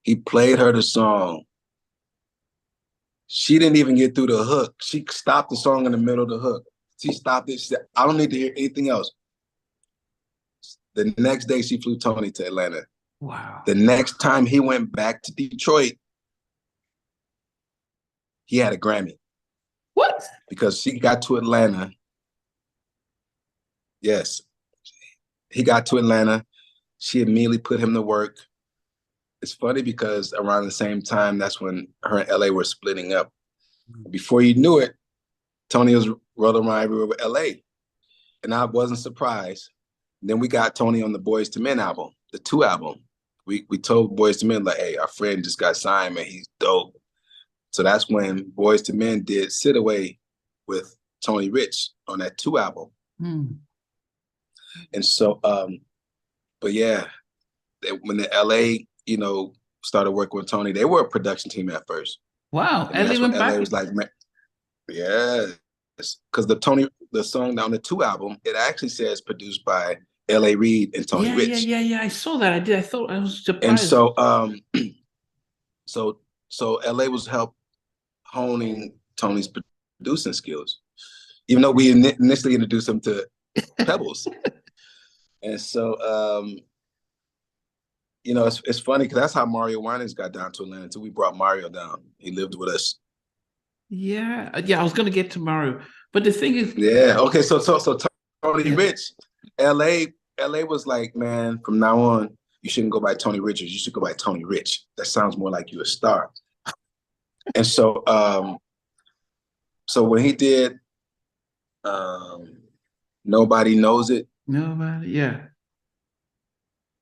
He played her the song. She didn't even get through the hook. She stopped the song in the middle of the hook. She stopped it. She said, I don't need to hear anything else. The next day, she flew Tony to Atlanta. Wow. The next time he went back to Detroit, he had a Grammy. What? Because she got to Atlanta. Yes. He got to Atlanta. She immediately put him to work. It's funny because around the same time, that's when her and LA were splitting up. Before you knew it, Tony was rolling around everywhere with LA. And I wasn't surprised. And then we got Tony on the Boys to Men album, the 2 album. We told Boys to Men, like, hey, our friend just got signed, man. He's dope. So that's when Boys to Men did Sit Away with Tony Rich on that 2 album. And so, but yeah, when the LA, started working with Tony, they were a production team at first. Wow. And LA went LA back. was like, man, yeah, because the song on the 2 album, it actually says produced by L.A. Reid and Tony Rich. Yeah. I saw that. I did. I thought I was surprised. And so, so L.A. was honing Tony's producing skills, even though we initially introduced him to Pebbles. And so, it's funny because that's how Mario Winans got down to Atlanta too. We brought Mario down. He lived with us. Yeah. I was going to get to Mario, but the thing is, yeah. Okay. So Tony Rich, LA was like, man, from now on, you shouldn't go by Tony Richards. You should go by Tony Rich. That sounds more like you're a star. And so, so when he did, Nobody Knows It. Nobody. Yeah.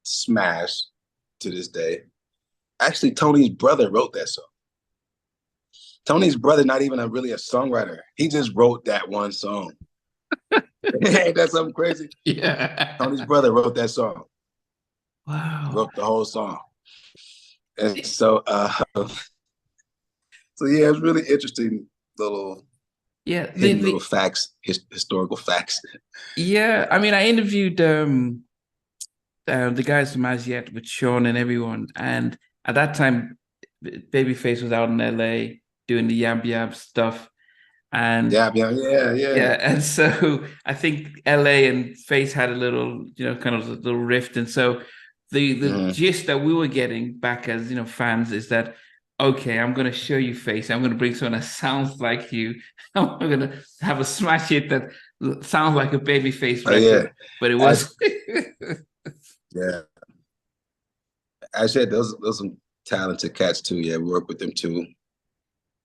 Smash to this day. Actually, Tony's brother wrote that song. Tony's brother, not even really a songwriter. He just wrote that one song. Ain't that something crazy? Yeah. Tony's brother wrote that song. Wow. Wrote the whole song. And so, so yeah, it's really interesting little, little facts, historical facts. Yeah, I mean, I interviewed the guys from As Yet with Sean and everyone, and at that time, Babyface was out in LA doing the Yab stuff, and yeah. And so I think LA and Face had a little, kind of a little rift, and so the gist that we were getting back as fans is that, okay, I'm going to show you Face. I'm going to bring someone that sounds like you. I'm going to have a smash hit that sounds like a Babyface record, but it was. Yeah. I said those some talented cats too. Yeah, we work with them too.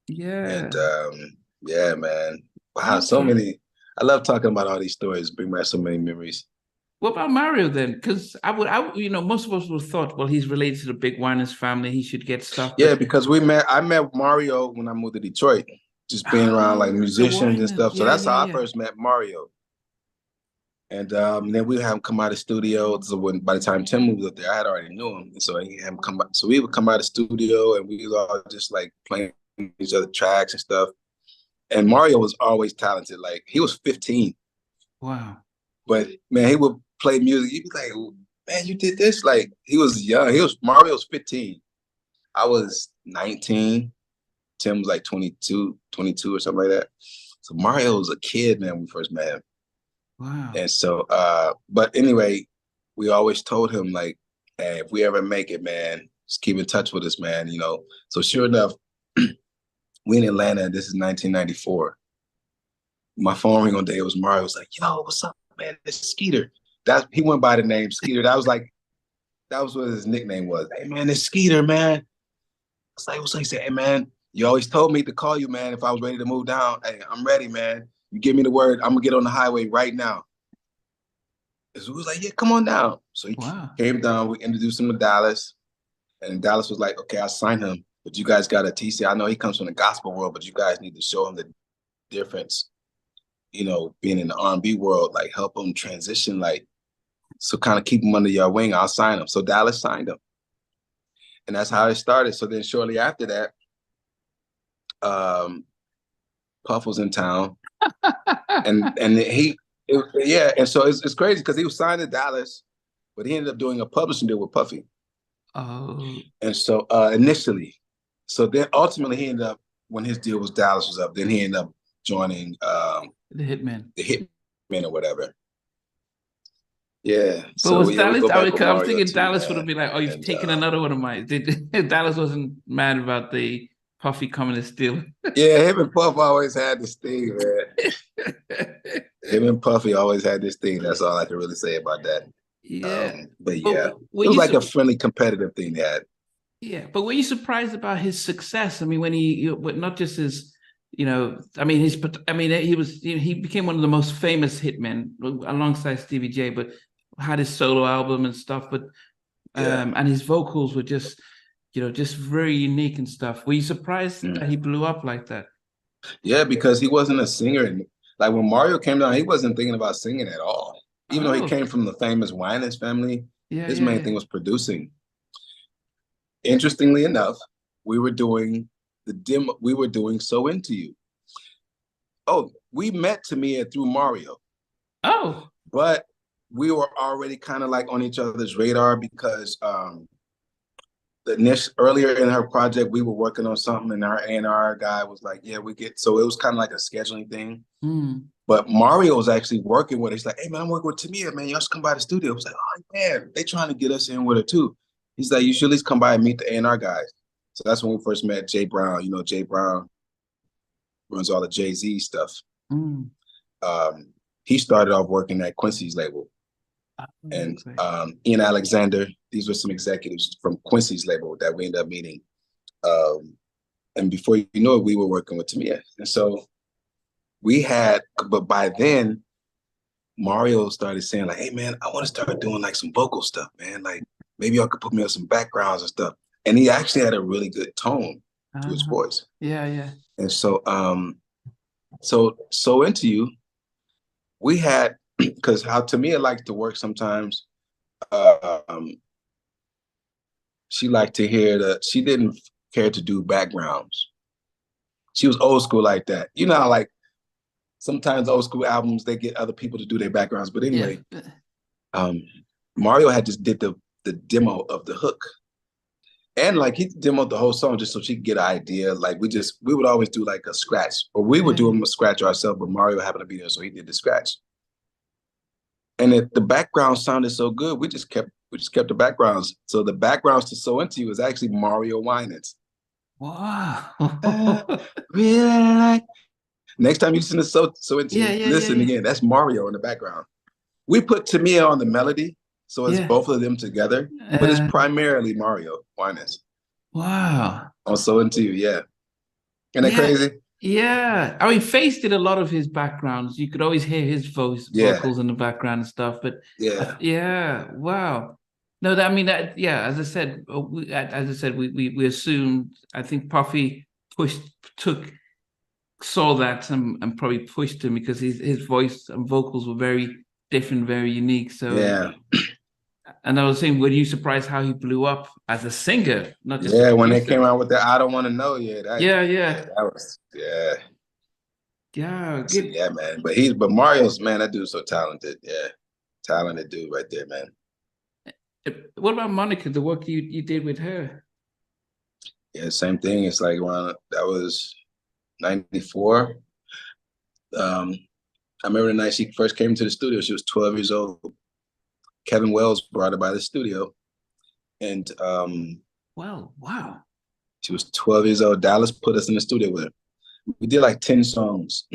Yeah. And yeah, man. Wow, so many. I love talking about all these stories. Bring back so many memories. What about Mario then? Because I would, most of us would have thought, well, he's related to the Big Winans family. He should get stuff. Yeah, because I met Mario when I moved to Detroit, just being around like musicians and stuff. So that's how I first met Mario. And then we have him come out of the studio. So by the time Tim moved up there, I had already knew him. And so he had him come out. So we would come out of the studio and we was all just like playing each other tracks and stuff. And Mario was always talented. Like he was 15. Wow. But man, he would play music. He'd be like, man, you did this? Like he was young. Mario was 15. I was 19. Tim was like 22 or something like that. So Mario was a kid, man, when we first met him. Wow. And so, but anyway, we always told him like, hey, if we ever make it, man, just keep in touch with us, man, So sure enough, we in Atlanta, this is 1994. My phone ring one day, it was Mario. Was like, yo, what's up, man? It's Skeeter. He went by the name Skeeter. That was what his nickname was. Hey, man, it's Skeeter, man. It's like, what's up? He said, hey, man, you always told me to call you, man, if I was ready to move down. Hey, I'm ready, man. You give me the word, I'm gonna get on the highway right now. And so we was like, yeah, come on down. So he came down, we introduced him to Dallas. And Dallas was like, okay, I'll sign him, but you guys got a TC. I know he comes from the gospel world, but you guys need to show him the difference, being in the R&B world, like help him transition, like So kind of keep him under your wing. I'll sign him. So Dallas signed him. And that's how it started. So then shortly after that, Puff was in town. and so it's crazy because he was signed to Dallas, but he ended up doing a publishing deal with Puffy. Oh. And so initially, so then ultimately he ended up, when his deal with Dallas was up, then he ended up joining the Hitmen or whatever. Yeah. But so was yeah, Dallas? I was thinking too, Dallas man. would have been like, "Oh, you've taken another one of mine." Dallas wasn't mad about the Puffy coming to steal. Yeah, him and Puff always had this thing, man. Him and Puffy always had this thing. That's all I can really say about that. Yeah, but yeah, it was like a friendly, competitive thing they had. Yeah, but were you surprised about his success? I mean, when not just his, he became one of the most famous hitmen alongside Stevie J, but had his solo album and stuff. But and his vocals were just very unique and stuff. Were you surprised that he blew up like that? Yeah, because he wasn't a singer. Like when Mario came down, he wasn't thinking about singing at all. Even though he came from the famous Winans family, his main thing was producing. Interestingly enough, we were doing So Into You. Oh, we met Tamia through Mario. Oh. But we were already kind of like on each other's radar because earlier in her project, we were working on something and our A&R guy was like, yeah, so it was kind of like a scheduling thing. But Mario was actually working with her. He's like, hey man, I'm working with Tamia, man. Y'all should come by the studio. I was like, oh man, they trying to get us in with her too. He's like, you should at least come by and meet the A&R guys. So that's when we first met Jay Brown. You know, Jay Brown runs all the Jay-Z stuff. He started off working at Quincy's label. And Ian Alexander, these were some executives from Quincy's label that we ended up meeting. And before you know it, we were working with Tamia. And so but by then, Mario started saying like, hey man, I want to start doing like some vocal stuff, man. Like maybe y'all could put me on some backgrounds and stuff. And he actually had a really good tone to his voice. Yeah. And so, So Into You, we had, because how Tamia liked to work sometimes, she liked to hear she didn't care to do backgrounds. She was old school like that. You know how like sometimes old school albums, they get other people to do their backgrounds. But anyway, Mario had just did the demo of the hook. And like he demoed the whole song just so she could get an idea. Like we would always do like a scratch, or we would do a scratch ourselves, but Mario happened to be there, so he did the scratch. And the background sounded so good, we just kept the backgrounds. So the backgrounds to So Into You is actually Mario Winans. Wow. Really like. Next time you listen to So Into You, listen again. That's Mario in the background. We put Tamia on the melody, so it's both of them together, but it's primarily Mario Winans. Wow. On So Into You, yeah. Isn't that crazy? Yeah. I mean, Face did a lot of his backgrounds. You could always hear his vocals in the background and stuff. But wow. No, as I said, we assumed. I think Puffy saw that and probably pushed him because his voice and vocals were very different, very unique. So yeah. And I was saying, were you surprised how he blew up as a singer? Not just when they came out with that, I Don't Want to Know. That was good. Yeah, man. But Mario's, man, that dude's so talented. Yeah, talented dude right there, man. What about Monica? The work you did with her? Yeah, same thing. It's like around that was 94. I remember the night she first came to the studio. She was 12 years old. Kevin Wells brought her by the studio, and wow, she was 12 years old. Dallas put us in the studio with her. We did like 10 songs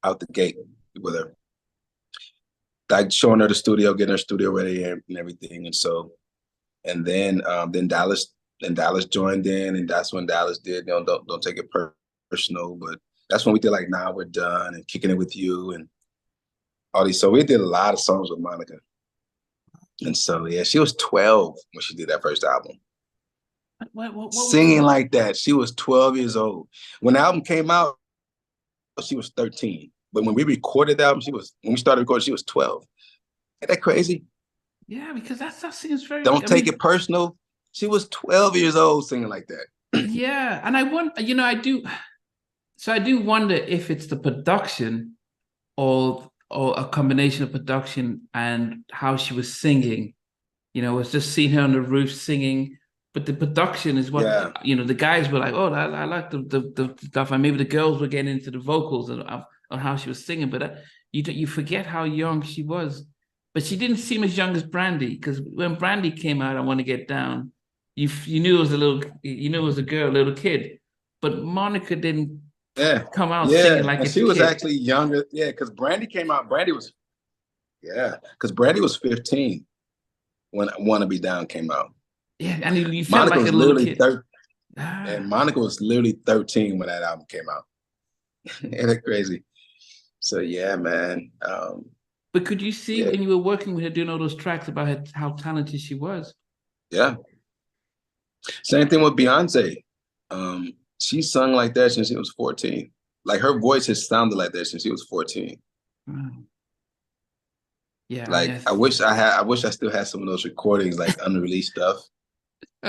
out the gate with her, like showing her the studio, getting her studio ready and everything. And so, and then Dallas joined in, and that's when Dallas did, don't take it personal, but that's when we did like Now We're Done and Kicking It With You and all these. So we did a lot of songs with Monica. And so, yeah, she was 12 when she did that first album. What singing like that. She was 12 years old. When the album came out, she was 13. But when we recorded the album, when we started recording, she was 12. Ain't that crazy? Yeah, because that seems very. Don't take it personal. She was 12 years old singing like that. Yeah, and I want, I do. So I do wonder if it's the production or a combination of production and how she was singing. I was just seeing her on the roof singing, but the production is what Yeah. the guys were like, oh, I like the stuff, and maybe the girls were getting into the vocals on how she was singing, but you forget how young she was. But she didn't seem as young as Brandy, because when Brandy came out, I Want to Get Down, you knew it was a girl, a little kid, but Monica didn't come out singing like and a she was kid. actually younger. Yeah, because Brandy came out. Because Brandy was 15 when "Wanna Be Down" came out. Yeah, and you felt Monica like was a little literally kid. 13, and Monica was literally 13 when that album came out. Isn't it crazy? So yeah, man. But could you see when you were working with her, doing all those tracks about how talented she was? Yeah. Same thing with Beyonce. She sung like that since she was 14. Like her voice has sounded like that since she was 14. Wow. Yeah, Like yes. I wish I still had some of those recordings, like unreleased stuff.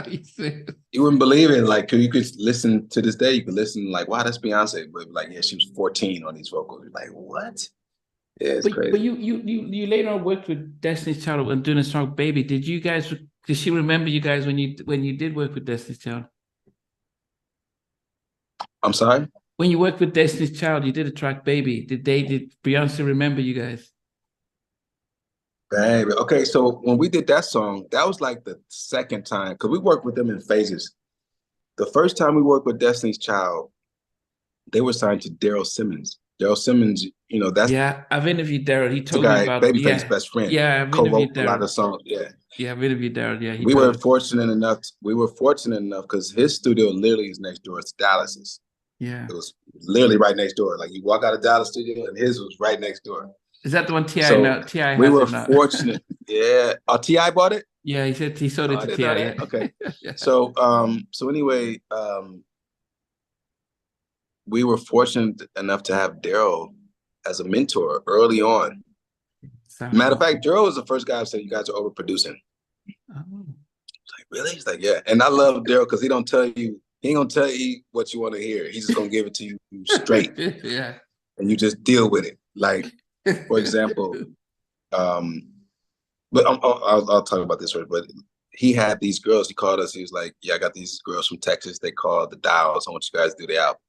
You wouldn't believe it. Like you could listen to this day, you could listen like, wow, that's Beyonce. But like, yeah, she was 14 on these vocals. You're like, what? Yeah, it's crazy. But you later on worked with Destiny's Child and doing a song "Baby." Did she remember you guys when you did work with Destiny's Child? I'm sorry? When you worked with Destiny's Child, you did a track "Baby." Did Beyonce remember you guys? Baby. Okay, so when we did that song, that was like the second time, because we worked with them in phases. The first time we worked with Destiny's Child, they were signed to Daryl Simmons. Daryl Simmons, that's I've interviewed Daryl. He the told me guy, about Babyface's best friend. Yeah, I've interviewed Co-wrote a lot Daryl. of songs. Yeah. Yeah, I've interviewed Daryl. Yeah, We were fortunate enough because his studio literally is next door to Dallas's. Yeah. It was literally right next door. Like you walk out of Dallas studio and his was right next door. Is that the one T.I. So now? T.I. we has were it now. fortunate. Yeah. T.I. bought it? Yeah, he said he sold it to T.I. Yeah. Okay. Yeah. So anyway, we were fortunate enough to have Daryl as a mentor early on. Matter of fact, Daryl was the first guy who said, you guys are overproducing. Oh. Like, really? He's like, yeah. And I love Daryl because he ain't gonna tell you what you want to hear. He's just gonna give it to you straight. Yeah. And you just deal with it. Like, for example, but I'll talk about this first. But he had these girls. He called us. He was like, "Yeah, I got these girls from Texas. They called the Dials. I want you guys to do the album."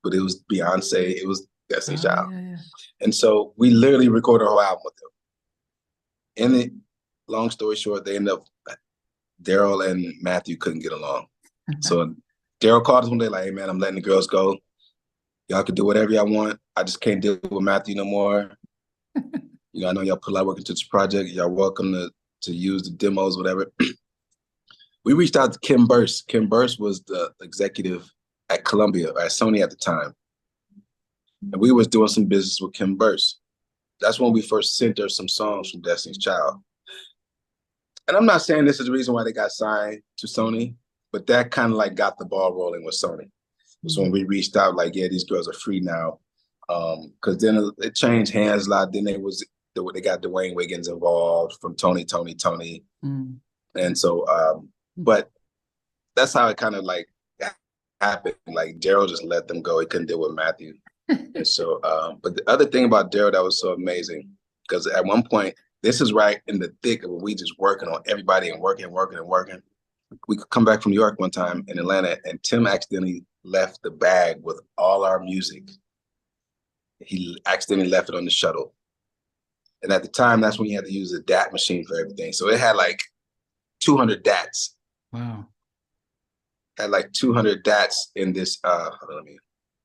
But it was Beyonce. It was Destiny's Child. Yeah. And so we literally recorded our whole album with them. And long story short, they ended up. Daryl and Matthew couldn't get along. So Daryl called us one day like, "Hey man, I'm letting the girls go. Y'all can do whatever y'all want. I just can't deal with Matthew no more. I know y'all put a lot of work into this project. Y'all welcome to use the demos, whatever." We reached out to Kim Burse. Kim Burse was the executive at Columbia, or at Sony at the time. And we was doing some business with Kim Burse. That's when we first sent her some songs from Destiny's Child. And I'm not saying this is the reason why they got signed to Sony, but that kind of like got the ball rolling with Sony. It was when we reached out like, yeah, these girls are free now. Because then it changed hands a lot. Then they got Dwayne Wiggins involved from Tony. And so, but that's how it kind of like happened. Like Daryl just let them go. He couldn't deal with Matthew. And so, but the other thing about Daryl that was so amazing, because at one point, this is right in the thick of we just working on everybody and working. We could come back from New York one time in Atlanta, and Tim accidentally left the bag with all our music. He accidentally left it on the shuttle. And at the time, that's when you had to use a DAT machine for everything. So it had like 200 DATs. Wow. Had like 200 DATs in this. Hold on, let me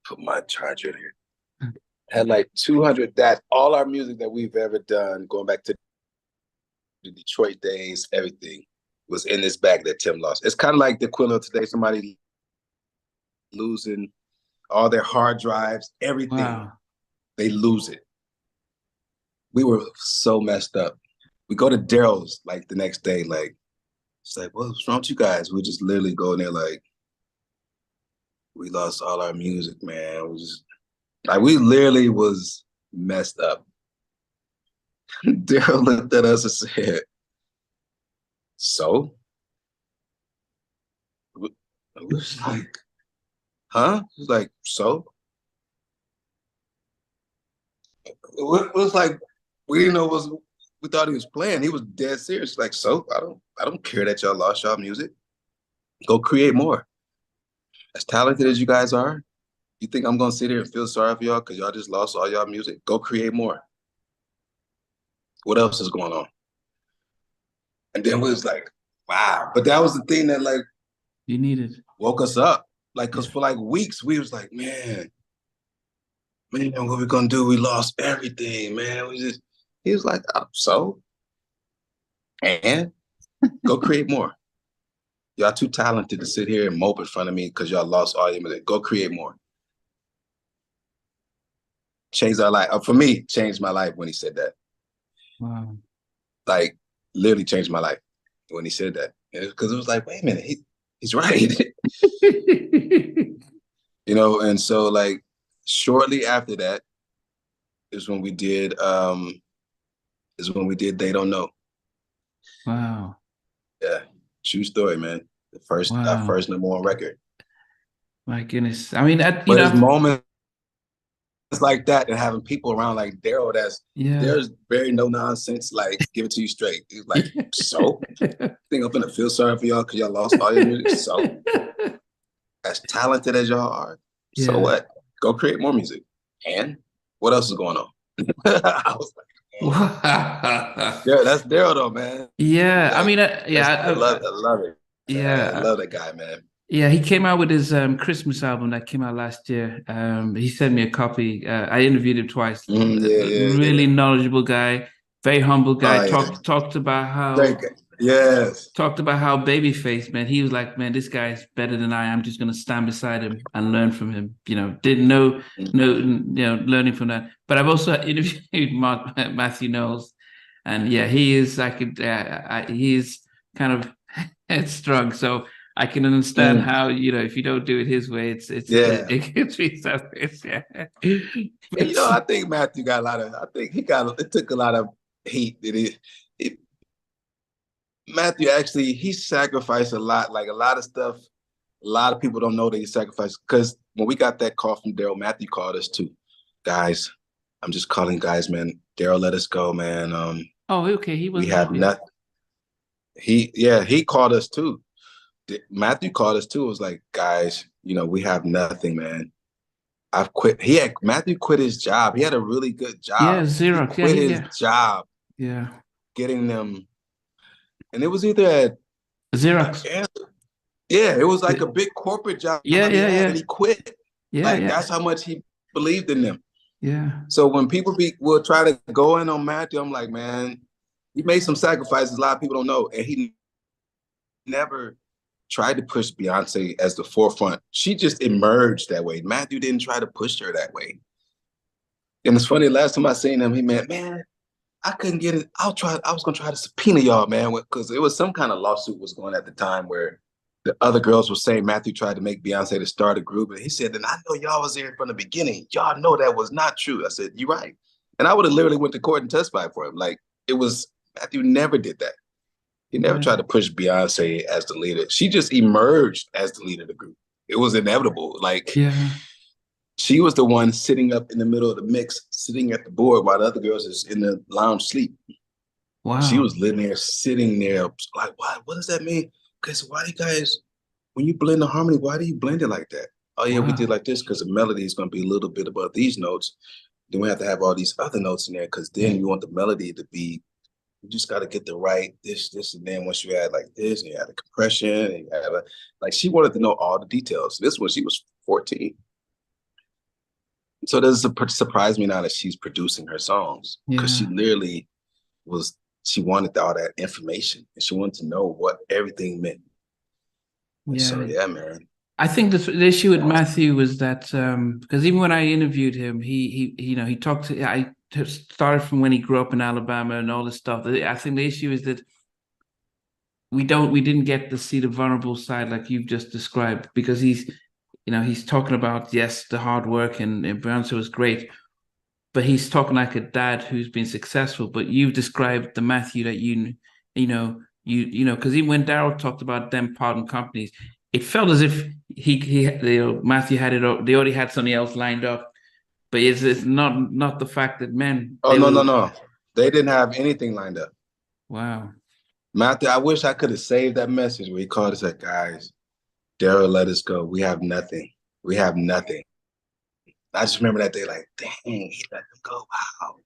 put my charger in here. Had like 200 DATs. All our music that we've ever done, going back to the Detroit days, everything was in this bag that Tim lost. It's kind of like the equivalent of today, somebody losing all their hard drives, everything. Wow. They lose it. We were so messed up. We go to Daryl's like the next day, like, it's like, what's wrong with you guys? We just literally go in there like, we lost all our music, man. We literally was messed up. Daryl looked at us and said, so it was like, huh? It was like, so it was like, we didn't know we thought he was playing. He was dead serious. Like, so I don't care that y'all lost y'all music. Go create more. As talented as you guys are, you think I'm gonna sit here and feel sorry for y'all because y'all just lost all y'all music? Go create more. What else is going on? And then we was like, wow. But that was the thing that like you needed woke us up. Like, cause for like weeks we was like, man, what we gonna do? We lost everything, man. He was like, so, and go create more. Y'all too talented to sit here and mope in front of me because y'all lost all your music. Go create more. Changed our life. For me, changed my life when he said that. Wow. Like, literally changed my life when he said that. Because it was like, wait a minute, he's right. You know, and so like shortly after that is when we did They Don't Know. Wow. Yeah. True story, man. Our first #1 record. My goodness. I mean, but it's moments like that and having people around like Daryl there's very no nonsense, like give it to you straight. He's like, so think I'm gonna feel sorry for y'all because y'all lost all your music. So as talented as y'all are, so what? Go create more music. And what else is going on? I was like, yeah, that's Daryl though, man. Yeah, like, I mean, I love it. Yeah, I love that guy, man. Yeah, he came out with his Christmas album that came out last year. He sent me a copy. I interviewed him twice. Really knowledgeable guy, very humble guy. Talked about how talked about how babyface, man. He was like, man, this guy's better than I am. I'm just gonna stand beside him and learn from him. You know, didn't know learning from that. But I've also interviewed Matthew Knowles, and yeah, he is he's kind of headstrong. So I can understand how, if you don't do it his way, it gets me selfish. Yeah. But, I think Matthew got it took a lot of heat. Matthew actually, he sacrificed a lot, like a lot of stuff. A lot of people don't know that he sacrificed, because when we got that call from Daryl, Matthew called us too. Guys, I'm just calling guys, man. Daryl let us go, man. Okay. We have nothing. He called us too. Matthew called us too. It was like, guys, we have nothing, man. I've quit. Matthew quit his job. He had a really good job. Yeah, Xerox. He quit his job. Yeah. Getting them. And it was either at Xerox. It was like a big corporate job. And he quit. Yeah. That's how much he believed in them. Yeah. So when people will try to go in on Matthew, I'm like, man, he made some sacrifices a lot of people don't know. And he never tried to push Beyonce as the forefront. She just emerged that way. Matthew didn't try to push her that way. And it's funny, last time I seen him, he man, I couldn't get it. I was gonna try to subpoena y'all, man, because it was some kind of lawsuit was going at the time where the other girls were saying Matthew tried to make Beyonce to start a group. And he said, then I know y'all was there from the beginning. Y'all know that was not true. I said, you're right. And I would have literally went to court and testified for him. Like, Matthew never did that. He never tried to push Beyonce as the leader. She just emerged as the leader of the group. It was inevitable. She was the one sitting up in the middle of the mix, sitting at the board while the other girls is in the lounge sleep. Wow. She was living there, sitting there, like, what does that mean? Because why do you guys, when you blend the harmony, why do you blend it like that? Oh yeah, we did like this because the melody is going to be a little bit above these notes. Then we have to have all these other notes in there because then you want the melody to be, you just got to get the right this, and then once you add like this, and you add the compression, and you add she wanted to know all the details. This one, she was 14. So it doesn't surprise me now that she's producing her songs, because she literally she wanted all that information and she wanted to know what everything meant. So man. I think the issue with Matthew was that because even when I interviewed him, he talked to, I started from when he grew up in Alabama and all this stuff. I think the issue is that we didn't get to see the vulnerable side like you've just described, because he's talking about, yes, the hard work and Beyonce was great, but he's talking like a dad who's been successful. But you've described the Matthew that you know, because even when Daryl talked about them parting companies, it felt as if Matthew had it. They already had something else lined up. But it's not the fact that men. Oh, no. They didn't have anything lined up. Wow. Matthew, I wish I could have saved that message where he called us like, guys, Daryl let us go. We have nothing. We have nothing. I just remember that day like, dang, he let them go. Wow.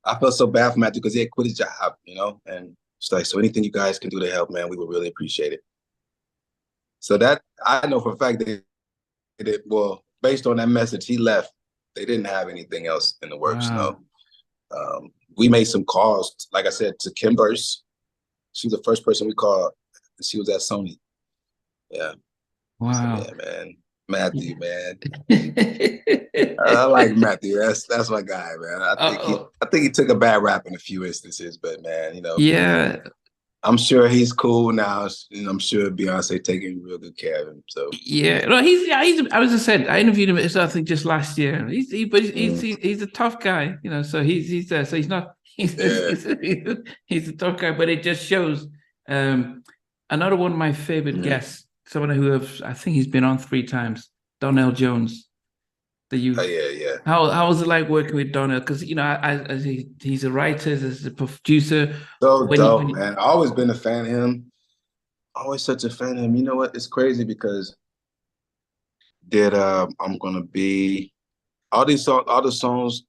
I felt so bad for Matthew because he had quit his job, you know? And it's like, so anything you guys can do to help, man, we would really appreciate it. So that, I know for a fact they did, well, based on that message, he left. They didn't have anything else in the works, Wow. no. We made some calls, like I said, to Kim Burse. She was the first person we called. She was at Sony. Yeah. Wow. So, yeah, man. Matthew, man. I like Matthew. That's my guy, man. I think he took a bad rap in a few instances, but man, you know. Yeah. I'm sure he's cool now, and I'm sure Beyonce taking real good care of him. So yeah, no, he's I was just said I interviewed him. I think just last year. He's a tough guy, you know. So he's there. So he's not he's a tough guy, but it just shows. Another one of my favorite guests, someone who I think he's been on 3 times, Donell Jones. Oh yeah. How was it like working with Donell? Because you know, he's a writer, as a producer. So dope, man. I've always been a fan of him. Always such a fan of him. You know what? It's crazy because I'm Gonna Be all the songs.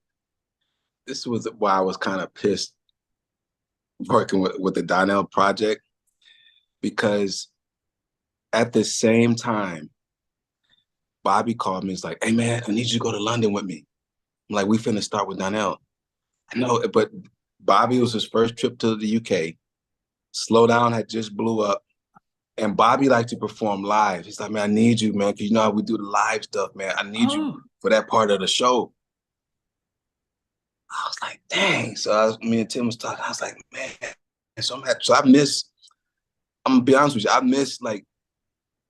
This was why I was kind of pissed working with the Donell project, because at the same time, Bobby called me. It's like, hey man, I need you to go to London with me. I'm like, we finna start with Donell. I know, but Bobby was his first trip to the UK. Slow Down had just blew up. And Bobby liked to perform live. He's like, man, I need you, man, because you know how we do the live stuff, man. I need you for that part of the show. I was like, dang. So me and Tim was talking. I was like, man. So I'm gonna be honest with you, I missed like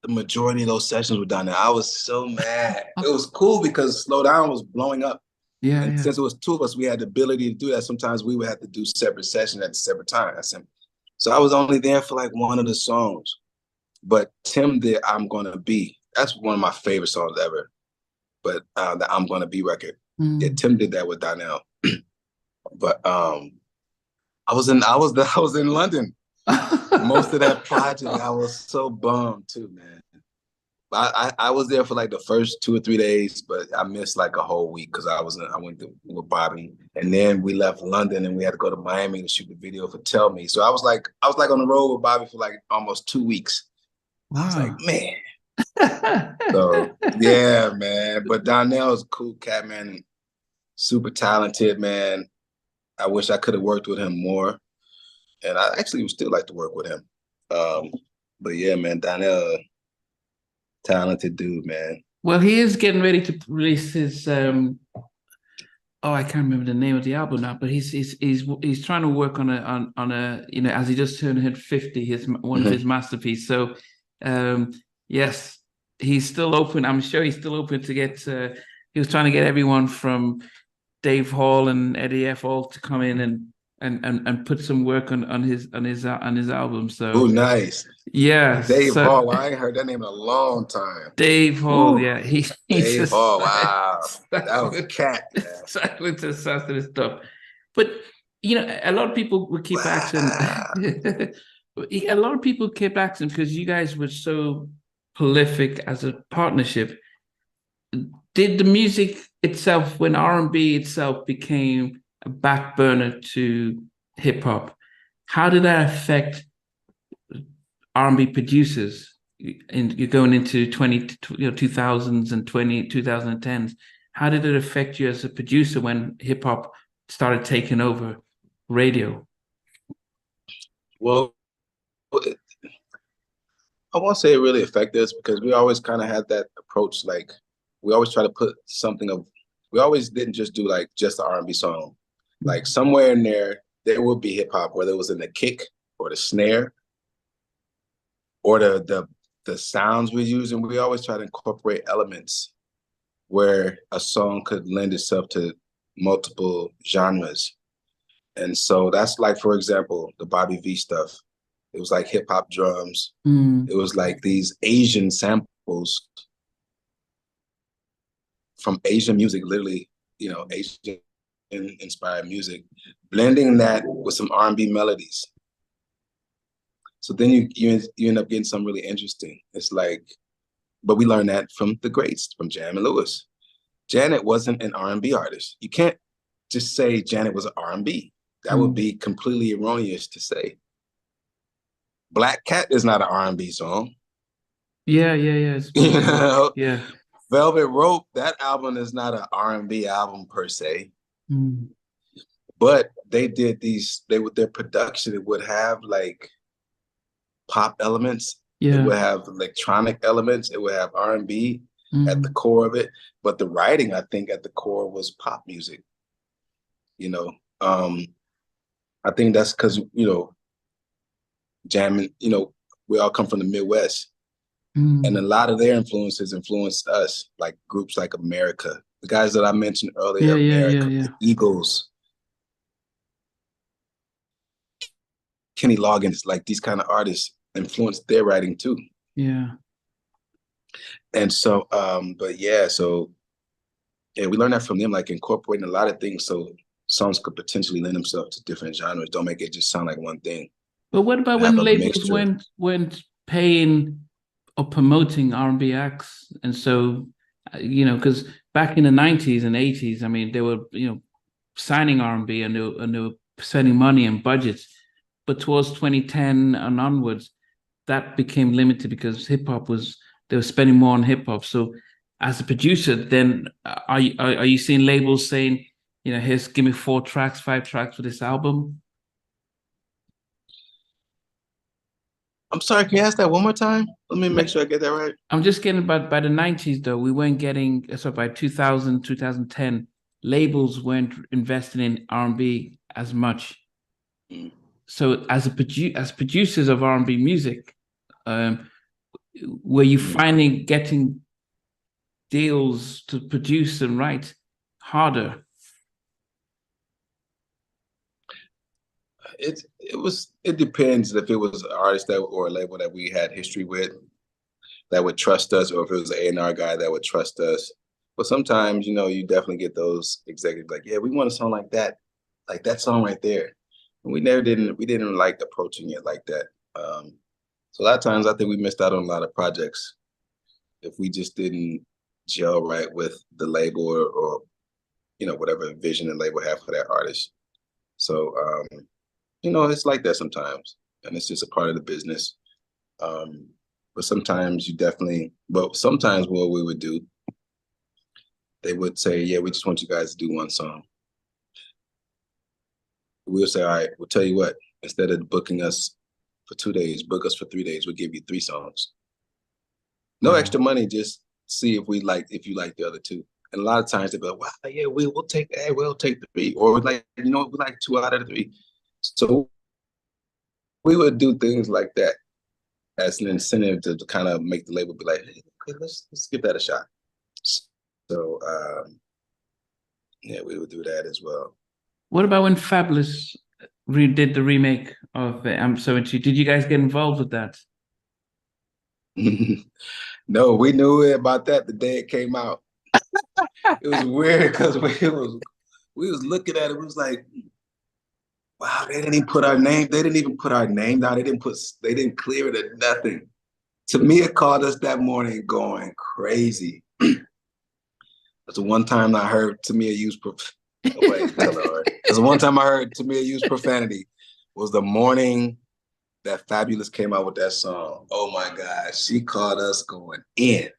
the majority of those sessions with Donell. I was so mad. It was cool because Slow Down was blowing up. Yeah. And since it was 2 of us, we had the ability to do that. Sometimes we would have to do separate sessions at separate times. So I was only there for like one of the songs. But Tim did I'm Gonna Be. That's one of my favorite songs ever. But the I'm Gonna Be record. Yeah, Tim did that with Donell. But I was in London. Most of that project, I was so bummed too, man. I was there for like the first 2 or 3 days, but I missed like a whole week because I went with Bobby, and then we left London and we had to go to Miami to shoot the video for Tell Me. So I was like on the road with Bobby for like almost 2 weeks. Wow. I was like, man. So yeah, man. But Donell's a cool cat, man. Super talented, man. I wish I could have worked with him more. And I actually would still like to work with him. But yeah, man, Donell, talented dude, man. Well, he is getting ready to release his I can't remember the name of the album now, but he's trying to work on a you know, as he just turned 50, one of his masterpieces. So yes, he's still open. I'm sure he's still open to get he was trying to get everyone from Dave Hall and Eddie F. all to come in and put some work on his album. So oh, nice. Yeah, Dave Hall. I ain't heard that name in a long time. Dave Hall. Ooh. Yeah, he's Dave Hall. Wow, that was a cat. Exactly to this stuff. But you know, a lot of people would keep asking. A lot of people kept asking because you guys were so prolific as a partnership. Did the music itself, when R&B itself became a back burner to hip hop, how did that affect R&B producers? And you're going into 2000s and 2010s. How did it affect you as a producer when hip hop started taking over radio? Well, I won't say it really affected us because we always kind of had that approach. Like we always try to put we always didn't just do like just the R&B song. Like somewhere in there would be hip hop, whether it was in the kick or the snare or the sounds we use. And we always try to incorporate elements where a song could lend itself to multiple genres. And so that's like, for example, the Bobby V stuff. It was like hip hop drums. It was like these Asian samples from Asian music, literally, Asian inspired music, blending that with some R&B melodies. So then you end up getting something really interesting. It's like, but we learned that from the greats, from Jam and Lewis. Janet wasn't an R&B artist. You can't just say Janet was an R&B. That would be completely erroneous to say. Black Cat is not an R&B song. Yeah. You know? Yeah. Velvet Rope, that album is not an R&B album per se. But they did with their production, it would have like pop elements. It would have electronic elements. It would have R&B at the core of it. But the writing, I think, at the core was pop music. I think that's because, jamming, we all come from the Midwest. And a lot of their influences influenced us, like groups like America, the guys that I mentioned earlier, the Eagles, Kenny Loggins, like these kind of artists influenced their writing too. Yeah. And so, we learned that from them, like incorporating a lot of things so songs could potentially lend themselves to different genres. Don't make it just sound like one thing. But what about when labels weren't paying or promoting R&B acts? And so, because back in the 90s and 80s, I mean, they were, signing R&B and they were spending money and budgets. But towards 2010 and onwards, that became limited because they were spending more on hip hop. So as a producer, then are you seeing labels saying, give me 4 tracks, 5 tracks for this album? I'm sorry, can you ask that one more time? Let me make sure I get that right. I'm just getting by the 90s, though, we weren't getting, so by 2000, 2010, labels weren't investing in R&B as much. So as producers of R&B music, were you finding getting deals to produce and write harder? It depends if it was an artist or a label that we had history with that would trust us, or if it was an A&R guy that would trust us. But sometimes, you definitely get those executives like, yeah, we want a song like that song right there. And we didn't like approaching it like that. So a lot of times I think we missed out on a lot of projects if we just didn't gel right with the label or whatever vision the label had for that artist. So, it's like that sometimes, and it's just a part of the business. But sometimes sometimes what we would do, they would say, yeah, we just want you guys to do one song. We'll say, all right, we'll tell you what, instead of booking us for 2 days, book us for 3 days. We'll give you 3 songs. No extra money, just see if you like the other 2. And a lot of times they'll be like, wow, yeah, we'll take 3. Or like, we like 2 out of the 3. So we would do things like that as an incentive to kind of make the label be like, hey, okay, let's give that a shot. So we would do that as well. What about when Fabulous did the remake of I'm So Into You? Did you guys get involved with that? No, we knew about that the day it came out. It was weird because we was looking at it. We was like, wow, they didn't even put our name. They didn't even put our name down. They didn't clear it or nothing. Tamia called us that morning going crazy. That's the one time I heard Tamia use profanity. Was the morning that Fabulous came out with that song. Oh my God, she called us going in.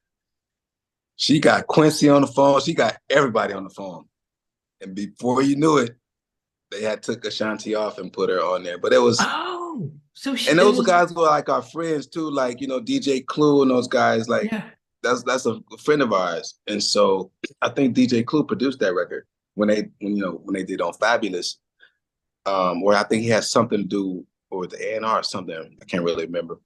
She got Quincy on the phone. She got everybody on the phone. And before you knew it, they had took Ashanti off and put her on there. But it was and those guys were like our friends too, like DJ Clue and those guys, like that's a friend of ours. And so I think DJ Clue produced that record when they did on Fabulous, where I think he had something to do with the A&R or something. I can't really remember.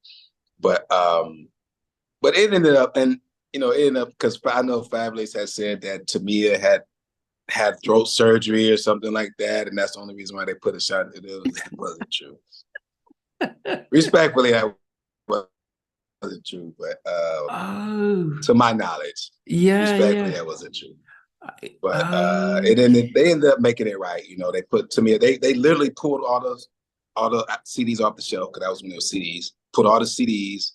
But it ended up, and it ended up because I know Fabulous had said that Tamia had had throat surgery or something like that, and that's the only reason why they put a shot. That wasn't true. Respectfully, that wasn't true, but to my knowledge, respectfully, that wasn't true. But they ended up making it right. You know, they put Tamia. They literally pulled all the CDs off the shelf, because that was when there were CDs. Put all the CDs,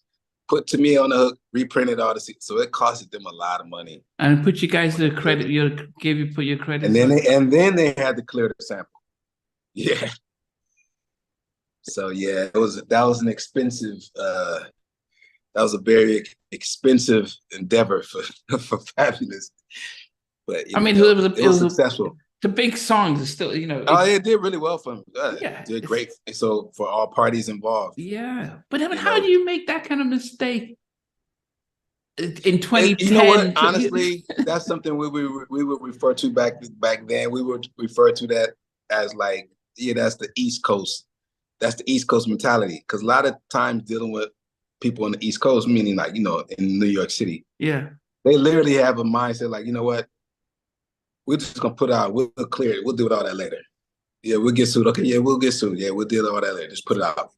put Tamia on the hook, reprinted all the CDs. So it costed them a lot of money. And put you guys the credit. Put your credit. And then they had to clear the sample. Yeah. So yeah, that was an expensive. That was a very expensive endeavor for Fabulous. But I mean, it was successful. The big songs is still, it did really well for him. Yeah, it did great. So for all parties involved. Yeah, but I mean, how do you make that kind of mistake in 2010? You know what? Honestly, that's something we would refer to back then. We would refer to that as like, that's the East Coast. That's the East Coast mentality. Because a lot of times dealing with people on the East Coast, meaning like, in New York City. Yeah. They literally have a mindset like, you know what? We're just gonna put out, we'll clear it. We'll deal with all that later. Yeah, we'll get sued. Okay, yeah, we'll get sued. Yeah, we'll deal with all that later. Just put it out.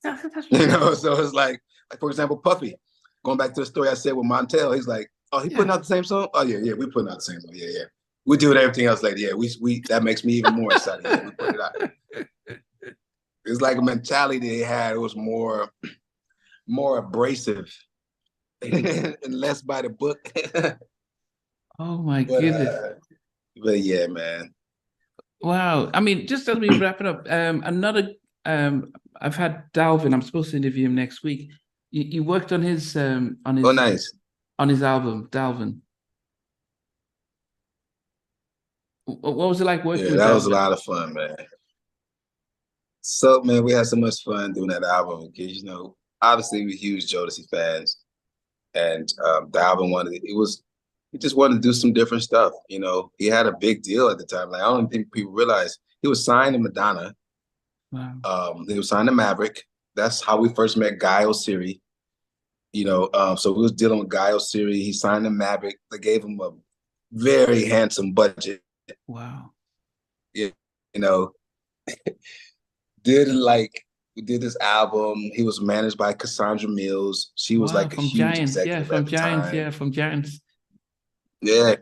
So it's like for example, Puffy. Going back to the story I said with Montel, he's like, oh, he putting out the same song? Oh yeah, we're putting out the same song. Yeah. We do with everything else later. Yeah, we that makes me even more excited. Yeah, we put it out. It's like a mentality they had. It was more abrasive and less by the book. Oh my goodness. But yeah, man. Wow. I mean, just as we wrap it up, I've had Dalvin. I'm supposed to interview him next week. You worked on his nice. On his album, Dalvin. What was it like working with that Dalvin? Was a lot of fun, man. So man, we had so much fun doing that album because obviously we're huge Jodeci fans, and the album he just wanted to do some different stuff. He had a big deal at the time. Like I don't think people realize he was signed to Madonna. Wow. He was signed to Maverick. That's how we first met Guy Oseary. So we was dealing with Guy Oseary. He signed to Maverick. They gave him a very handsome budget. Wow. Yeah, we did this album. He was managed by Cassandra Mills. She was like a huge Giants. executive From at the Giants. time. Yeah, from Giants. Yeah,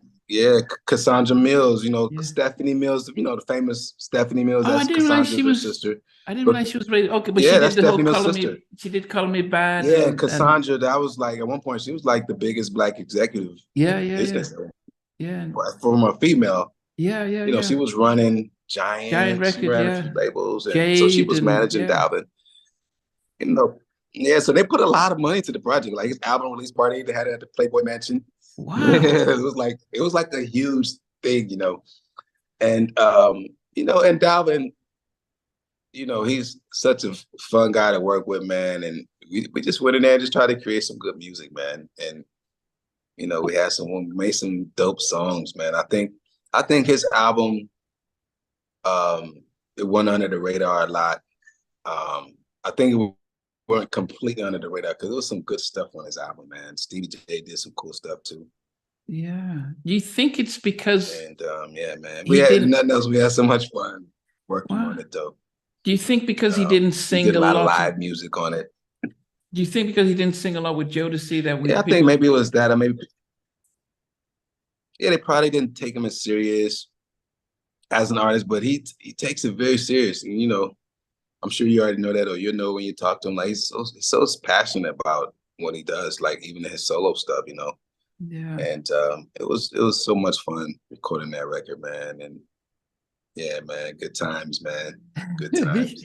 Cassandra Mills, Stephanie Mills, the famous Stephanie Mills. That's Cassandra's sister. I didn't realize she was ready. Okay, but yeah, she that's did the Stephanie whole Mills' sister. She did Color Me Bad. Yeah, Cassandra, that was like, at one point, she was like the biggest Black executive. Yeah. From a female. Yeah. She was running Giant Records, labels. And so she was managing Dalvin. So they put a lot of money into the project. Like his album release party, they had it at the Playboy Mansion. Wow. it was like a huge thing, and and Dalvin, he's such a fun guy to work with, man. And we just went in there and just tried to create some good music, man. And we made some dope songs, man. I think his album, it went under the radar a lot. I think it weren't completely under the radar because there was some good stuff on his album, man. Stevie J did some cool stuff too. Yeah. You think it's because man. We had nothing else. We had so much fun working on it though. Do you think because he didn't sing he did a lot of live music on it? Do you think because he didn't sing a lot with Jodeci that I think maybe it was that. Or maybe they probably didn't take him as serious as an artist, but he takes it very serious. And I'm sure you already know that, or when you talk to him, like he's so passionate about what he does, like even his solo stuff, Yeah. And it was so much fun recording that record, man. And yeah, man, good times, man. Good times.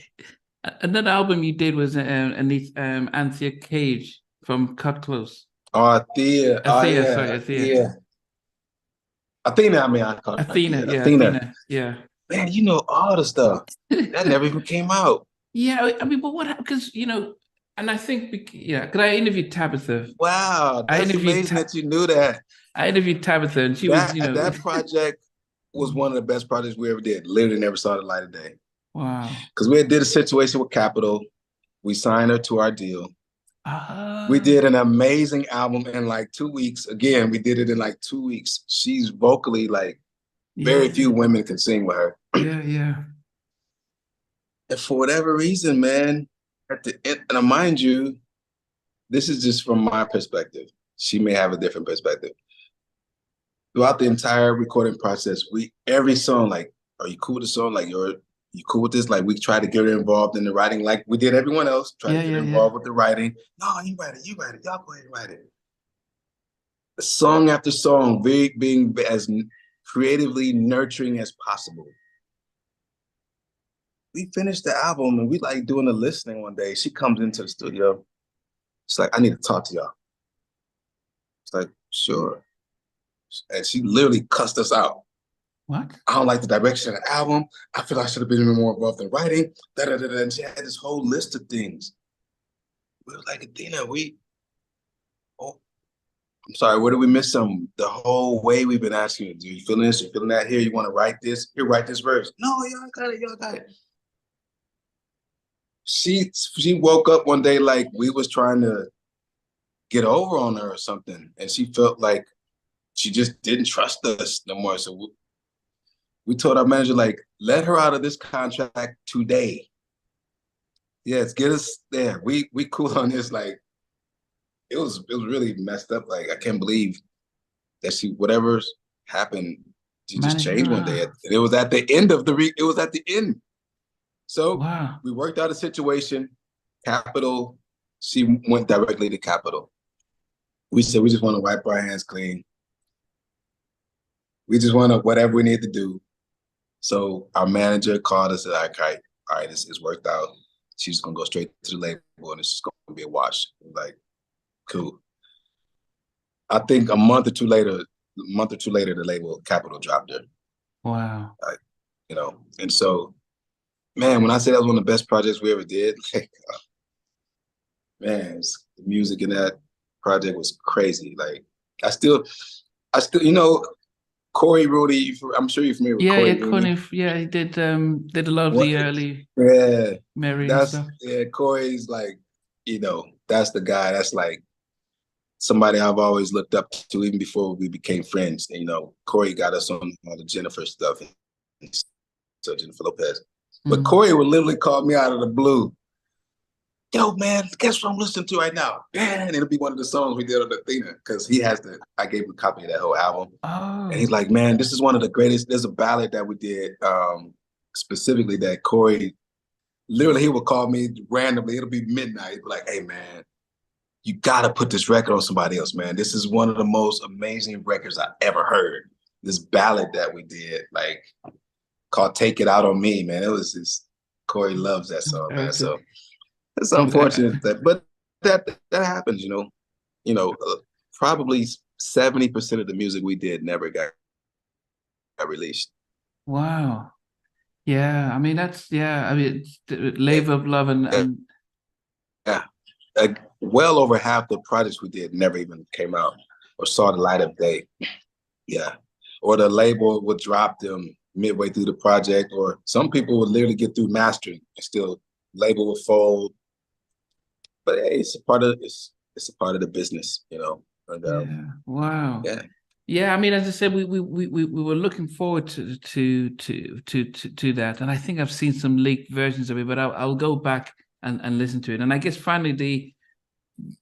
Another album you did was Athena Cage from Cut Close. Oh, Athena. Athena. Athena. Yeah. Man, all the stuff that never even came out. Yeah, I mean, but what happened? Because and I think because I interviewed Tabitha. Wow, that's amazing that you knew that. I interviewed Tabitha, and she was that project was one of the best projects we ever did. Literally never saw the light of day. Wow. Because we did a situation with Capitol. We signed her to our deal. We did an amazing album in like 2 weeks. Again, we did it in like 2 weeks. She's vocally like Very Yeah. few women can sing with her. Yeah. And for whatever reason, man, at the end, and mind you, this is just from my perspective. She may have a different perspective. Throughout the entire recording process, every song, like, are you cool with the song? Like, you cool with this? Like, we try to get her involved in the writing, like we did everyone else. Try to get her involved with the writing. No, you write it. Y'all go ahead and write it. Song after song, being as creatively nurturing as possible. We finished the album and we like doing the listening one day. She comes into the studio. It's like, I need to talk to y'all. It's like, sure. And she literally cussed us out. What? I don't like the direction of the album. I feel I should have been more involved in writing. And she had this whole list of things. We were like, Athena, I'm sorry, where did we miss some? The whole way we've been asking you, do you feel this? You feeling that? Here, you want to write this? Here, write this verse. No, y'all got it. She woke up one day like we was trying to get over on her or something. And she felt like she just didn't trust us no more. So we told our manager, like, let her out of this contract today. Yes, get us there. We cool on this. Like, it was really messed up. Like, I can't believe that whatever's happened, she just changed one day. And it was at the end of it was at the end. So we worked out a situation. Capitol, she went directly to Capitol. We said, we just want to wipe our hands clean. We just want to, whatever we need to do. So our manager called us and said, all right, this is worked out. She's going to go straight to the label and it's just going to be a wash. Like, cool. I think a month or two later, the label Capitol dropped her. Wow. Like, and so, man, when I say that was one of the best projects we ever did, like, man, the music in that project was crazy. Like, I still, Corey Rudy, I'm sure you're familiar with Corey Rudy. He did a lot of the early Mary stuff. Yeah, Corey's like, that's the guy. That's like somebody I've always looked up to even before we became friends. And, Corey got us on all the Jennifer stuff, so Jennifer Lopez. But Corey would literally call me out of the blue. Yo, man, guess what I'm listening to right now? And it'll be one of the songs we did on Athena, because I gave him a copy of that whole album. Oh. And he's like, man, this is one of the greatest. There's a ballad that we did specifically that Corey, literally, he would call me randomly. It'll be midnight. He'd be like, hey, man, you got to put this record on somebody else, man. This is one of the most amazing records I ever heard. This ballad that we did, like, called Take It Out on Me, man. It was just, Corey loves that song, man. So it's unfortunate but that happens, probably 70% of the music we did never got released. Wow. Yeah, I mean Labor of Love and yeah, well over half the projects we did never even came out or saw the light of day. Yeah, or the label would drop them midway through the project, or some people would literally get through mastering and still label would fold. But hey, it's a part of the business, And, wow. Yeah. I mean, as I said, we were looking forward to that, and I think I've seen some leaked versions of it, but I'll go back and listen to it. And I guess finally, the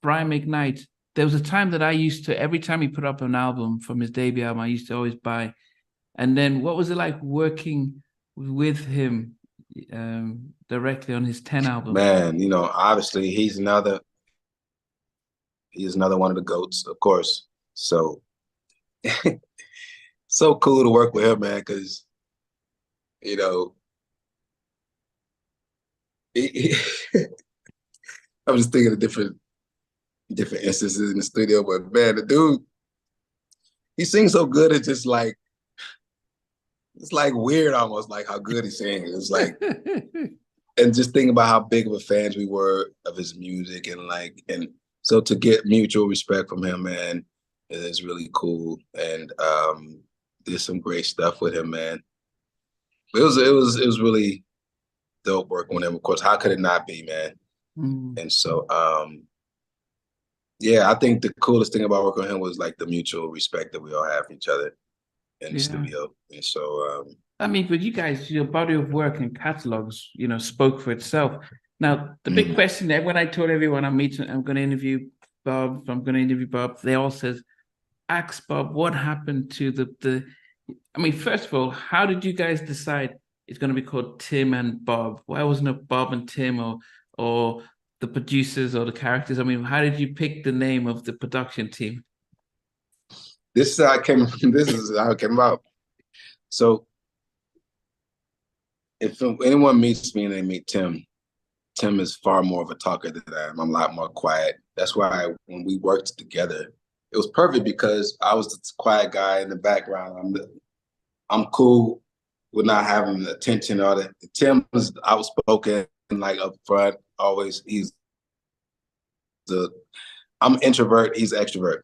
Brian McKnight. There was a time that I used to, every time he put up an album from his debut album, I used to always buy. And then, what was it like working with him directly on his 10 album? Man, obviously he's another one of the GOATs, of course. So so cool to work with him, man, because I was just thinking of different instances in the studio, but man, the dude, he sings so good. It's just like, it's like weird almost, like how good he sings. It's like, and just thinking about how big of a fans we were of his music, and so to get mutual respect from him, man, is really cool. And did some great stuff with him, man. It was really dope working with him. Of course, how could it not be, man? And so, I think the coolest thing about working with him was like the mutual respect that we all have for each other. in the studio. And so I mean, but you guys, your body of work and catalogs, spoke for itself. Now, the big question that when I told everyone I'm going to interview Bob, they all says, ask Bob, what happened to the I mean, first of all, how did you guys decide it's going to be called Tim and Bob? Why wasn't it Bob and Tim or the producers or the characters? I mean, how did you pick the name of the production team? This is how it came about. So if anyone meets me and they meet Tim is far more of a talker than I am. I'm a lot more quiet. That's why when we worked together, it was perfect because I was the quiet guy in the background. I'm cool with not having the attention or that. Tim was outspoken, like up front, always. I'm introvert, he's extrovert.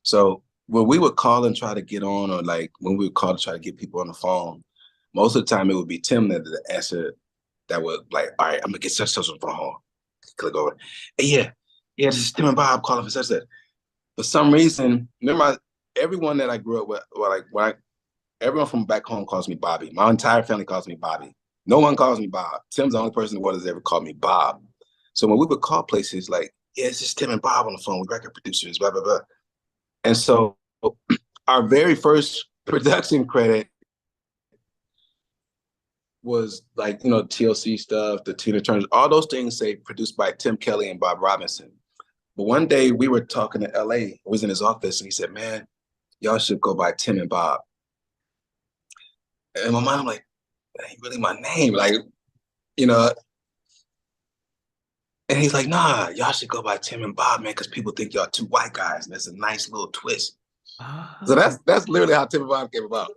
So when we would call and try to get on, or like when we would call to try to get people on the phone, most of the time it would be Tim that the answer that would like, all right, I'm gonna get such on the phone. Click over. Hey, yeah, this is Tim and Bob calling for such that. For some reason, remember everyone that I grew up with, everyone from back home calls me Bobby. My entire family calls me Bobby. No one calls me Bob. Tim's the only person in the world that's ever called me Bob. So when we would call places like, yeah, it's just Tim and Bob on the phone with record producers, blah, blah, blah. And so our very first production credit was like, TLC stuff, the Tina Turner, all those things say produced by Tim Kelly and Bob Robinson. But one day we were talking to LA, I was in his office, and he said, man, y'all should go by Tim and Bob. And in my mind, I'm like, that ain't really my name. Like, and he's like, nah, y'all should go by Tim and Bob, man, because people think y'all two white guys. And that's a nice little twist. So that's literally how Tim and Bob came about.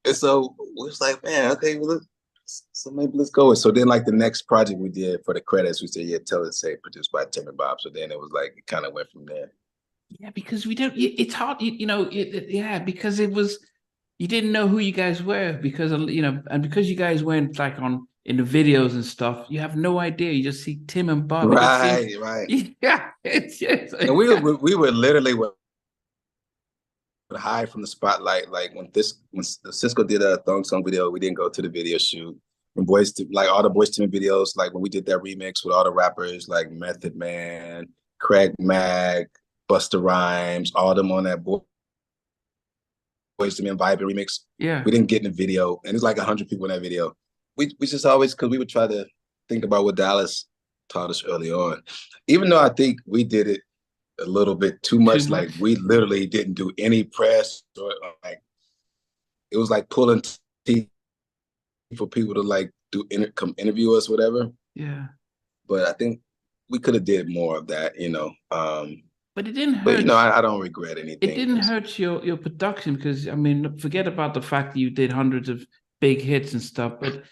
And so we was like, man, okay, well, so maybe let's go. So then like the next project we did for the credits, we said, yeah, tell it, say produced by Tim and Bob. So then it was like, it kind of went from there. Yeah, because it's hard, because it was, you didn't know who you guys were because, and because you guys went like in the videos and stuff, you have no idea. You just see Tim and Bob. Right. Yeah. It's just like, and we were literally hide from the spotlight. Like when the Sisqó did a Thong song video, we didn't go to the video shoot. When all the Boys to Men videos, like when we did that remix with all the rappers like Method Man, Craig Mack, Busta Rhymes, all them on that Boys to Men Vibe remix. Yeah. We didn't get in the video. And it's like 100 people in that video. We just always, because we would try to think about what Dallas taught us early on. Even though I think we did it a little bit too much. Like we literally didn't do any press or like it was like pulling teeth for people to like come interview us, whatever. Yeah. But I think we could have did more of that, But it didn't hurt. But I don't regret anything. It didn't hurt your production because I mean, forget about the fact that you did hundreds of big hits and stuff, but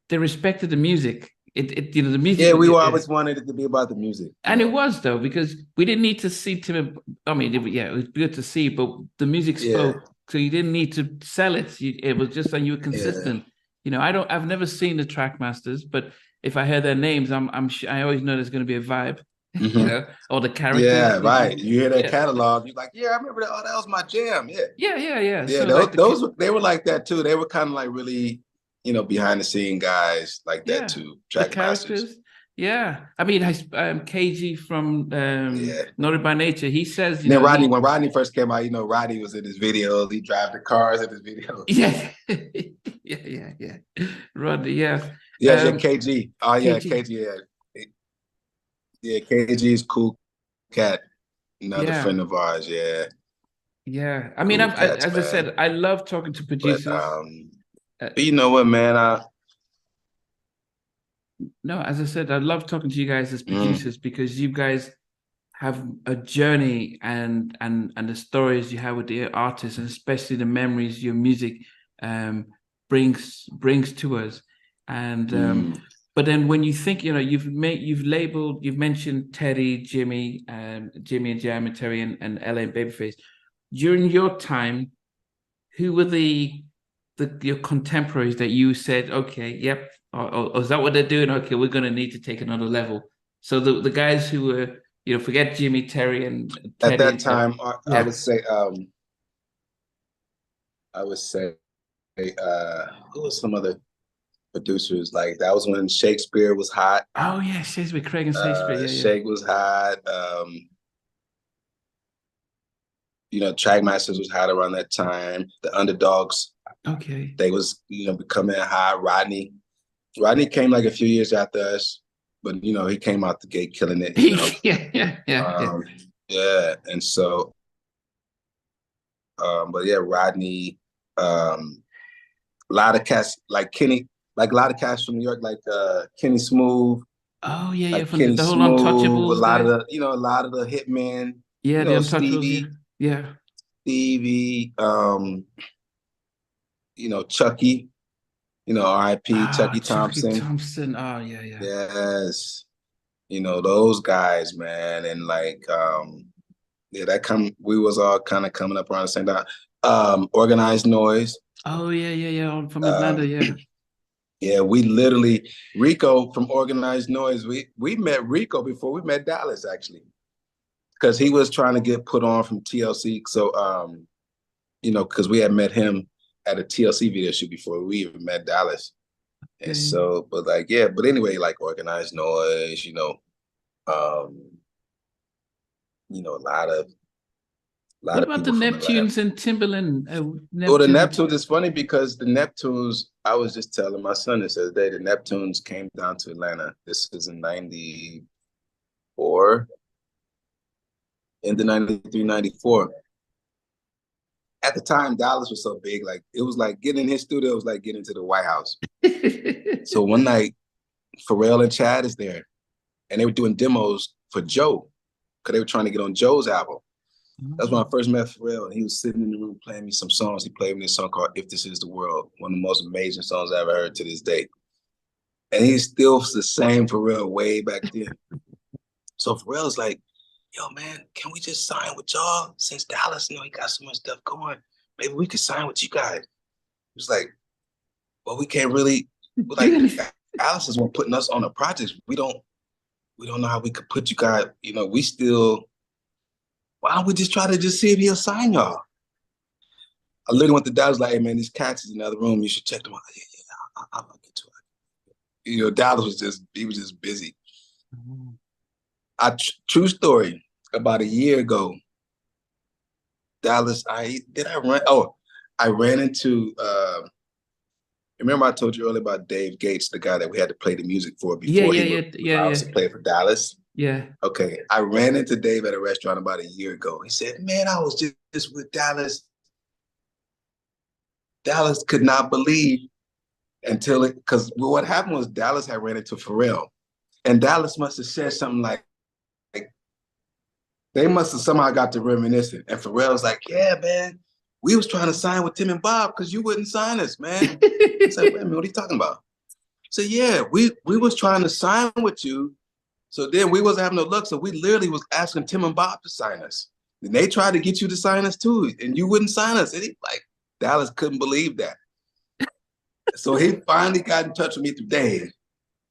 they respected the music. The music. Yeah, we always wanted it to be about the music, and it was though because we didn't need to see Tim. I mean, it was good to see, but the music spoke, so you didn't need to sell it. It was just that you were consistent. Yeah. I've never seen the Trackmasters, but if I hear their names, I always know there's going to be a vibe, or the characters. Yeah, right. You hear their catalog, you're like, yeah, I remember that. Oh, that was my jam. Yeah. Yeah. Yeah, so they were like that too. They were kind of like really. Behind the scene guys like that too. Trackmasters. Yeah. I mean, KG from Noted by Nature, he says... then Rodney, when Rodney first came out, Rodney was in his videos. He drive the cars in his videos. Yeah. Yeah. Rodney, yeah. Yeah, KG. Oh, yeah, KG, yeah. Yeah, KG is cool cat. Another friend of ours, yeah. Yeah. I mean, as I said, I love talking to producers. But you know what, man? No, as I said, I love talking to you guys as producers because you guys have a journey and the stories you have with the artists, and especially the memories your music brings to us. And but then when you think, you've mentioned Teddy, Jimmy and Jam and Terry and LA and Babyface. During your time, who were your contemporaries that you said, okay, yep, or is that what they're doing? Okay, we're going to need to take another level. So the guys who were, forget Jimmy, Terry, and Teddy at that time, I would say I would say, who was some other producers? Like that was when Shakespeare was hot. Oh yeah, Shakespeare, Craig and Shakespeare. Yeah. Shake was hot. Trackmasters was hot around that time. The Underdogs, Okay. they was, becoming hot. Rodney came like a few years after us, but he came out the gate killing it. Yeah. Yeah. And so, but yeah, Rodney, a lot of cats like Kenny, like a lot of cats from New York, like Kenny Smooth, Oh yeah, like from Kenny the whole Smooth, Untouchables guys. a lot of the hitmen, Yeah, the Untouchables. Stevie, Yeah. Stevie, Chucky, R.I.P. Chucky Chucky Thompson. Thompson. Oh yeah. Yes. Those guys, man. And like, we was all kind of coming up around the same time. Organized Noise. Oh yeah. From Atlanta, Um, yeah. yeah, we literally, Rico from Organized Noise, we met Rico before we met Dallas, actually. Because he was trying to get put on from TLC. So, because we had met him at a TLC video shoot before we even met Dallas. Okay. And so, but like, yeah, but anyway, like Organized Noise, a lot of What about the people from Atlanta. Neptunes and Timbaland? Well, the Neptunes is funny because the Neptunes, I was just telling my son this the other day, the Neptunes came down to Atlanta. This is in 94, in the 93, 94. At the time, Dallas was so big, like it was like getting in his studio was like getting into the White House. So one night, Pharrell and Chad is there, and they were doing demos for Joe, because they were trying to get on Joe's album. That's when I first met Pharrell, and he was sitting in the room playing me some songs. He played me this song called "If This Is the World," one of the most amazing songs I ever heard to this day. And he's still the same Pharrell way back then. So Pharrell's like, yo, man, can we just sign with y'all? Since Dallas, he got so much stuff going. Maybe we could sign with you guys. It was like, well, we can't really, Dallas is one putting us on the projects. We don't know how we could put you guys, why don't we just try to just see if he'll sign y'all? I literally went to Dallas like, hey man, these cats is in the other room. You should check them out. Yeah, I'll get to it. Dallas was just busy. True story, about a year ago, Dallas, I ran into, remember I told you earlier about Dave Gates, the guy that we had to play the music for before he was allowed to play for Dallas? Yeah. Okay, I ran into Dave at a restaurant about a year ago. He said, man, I was just with Dallas. Dallas could not believe because what happened was Dallas had ran into Pharrell, and Dallas must have said something like they must have somehow got to reminiscing. And Pharrell's like, yeah, man, we was trying to sign with Tim and Bob because you wouldn't sign us, man. I said, wait a minute, what are you talking about? I said, yeah, we was trying to sign with you. So then we wasn't having no luck. So we literally was asking Tim and Bob to sign us. And they tried to get you to sign us too, and you wouldn't sign us. And Dallas couldn't believe that. So he finally got in touch with me through Dave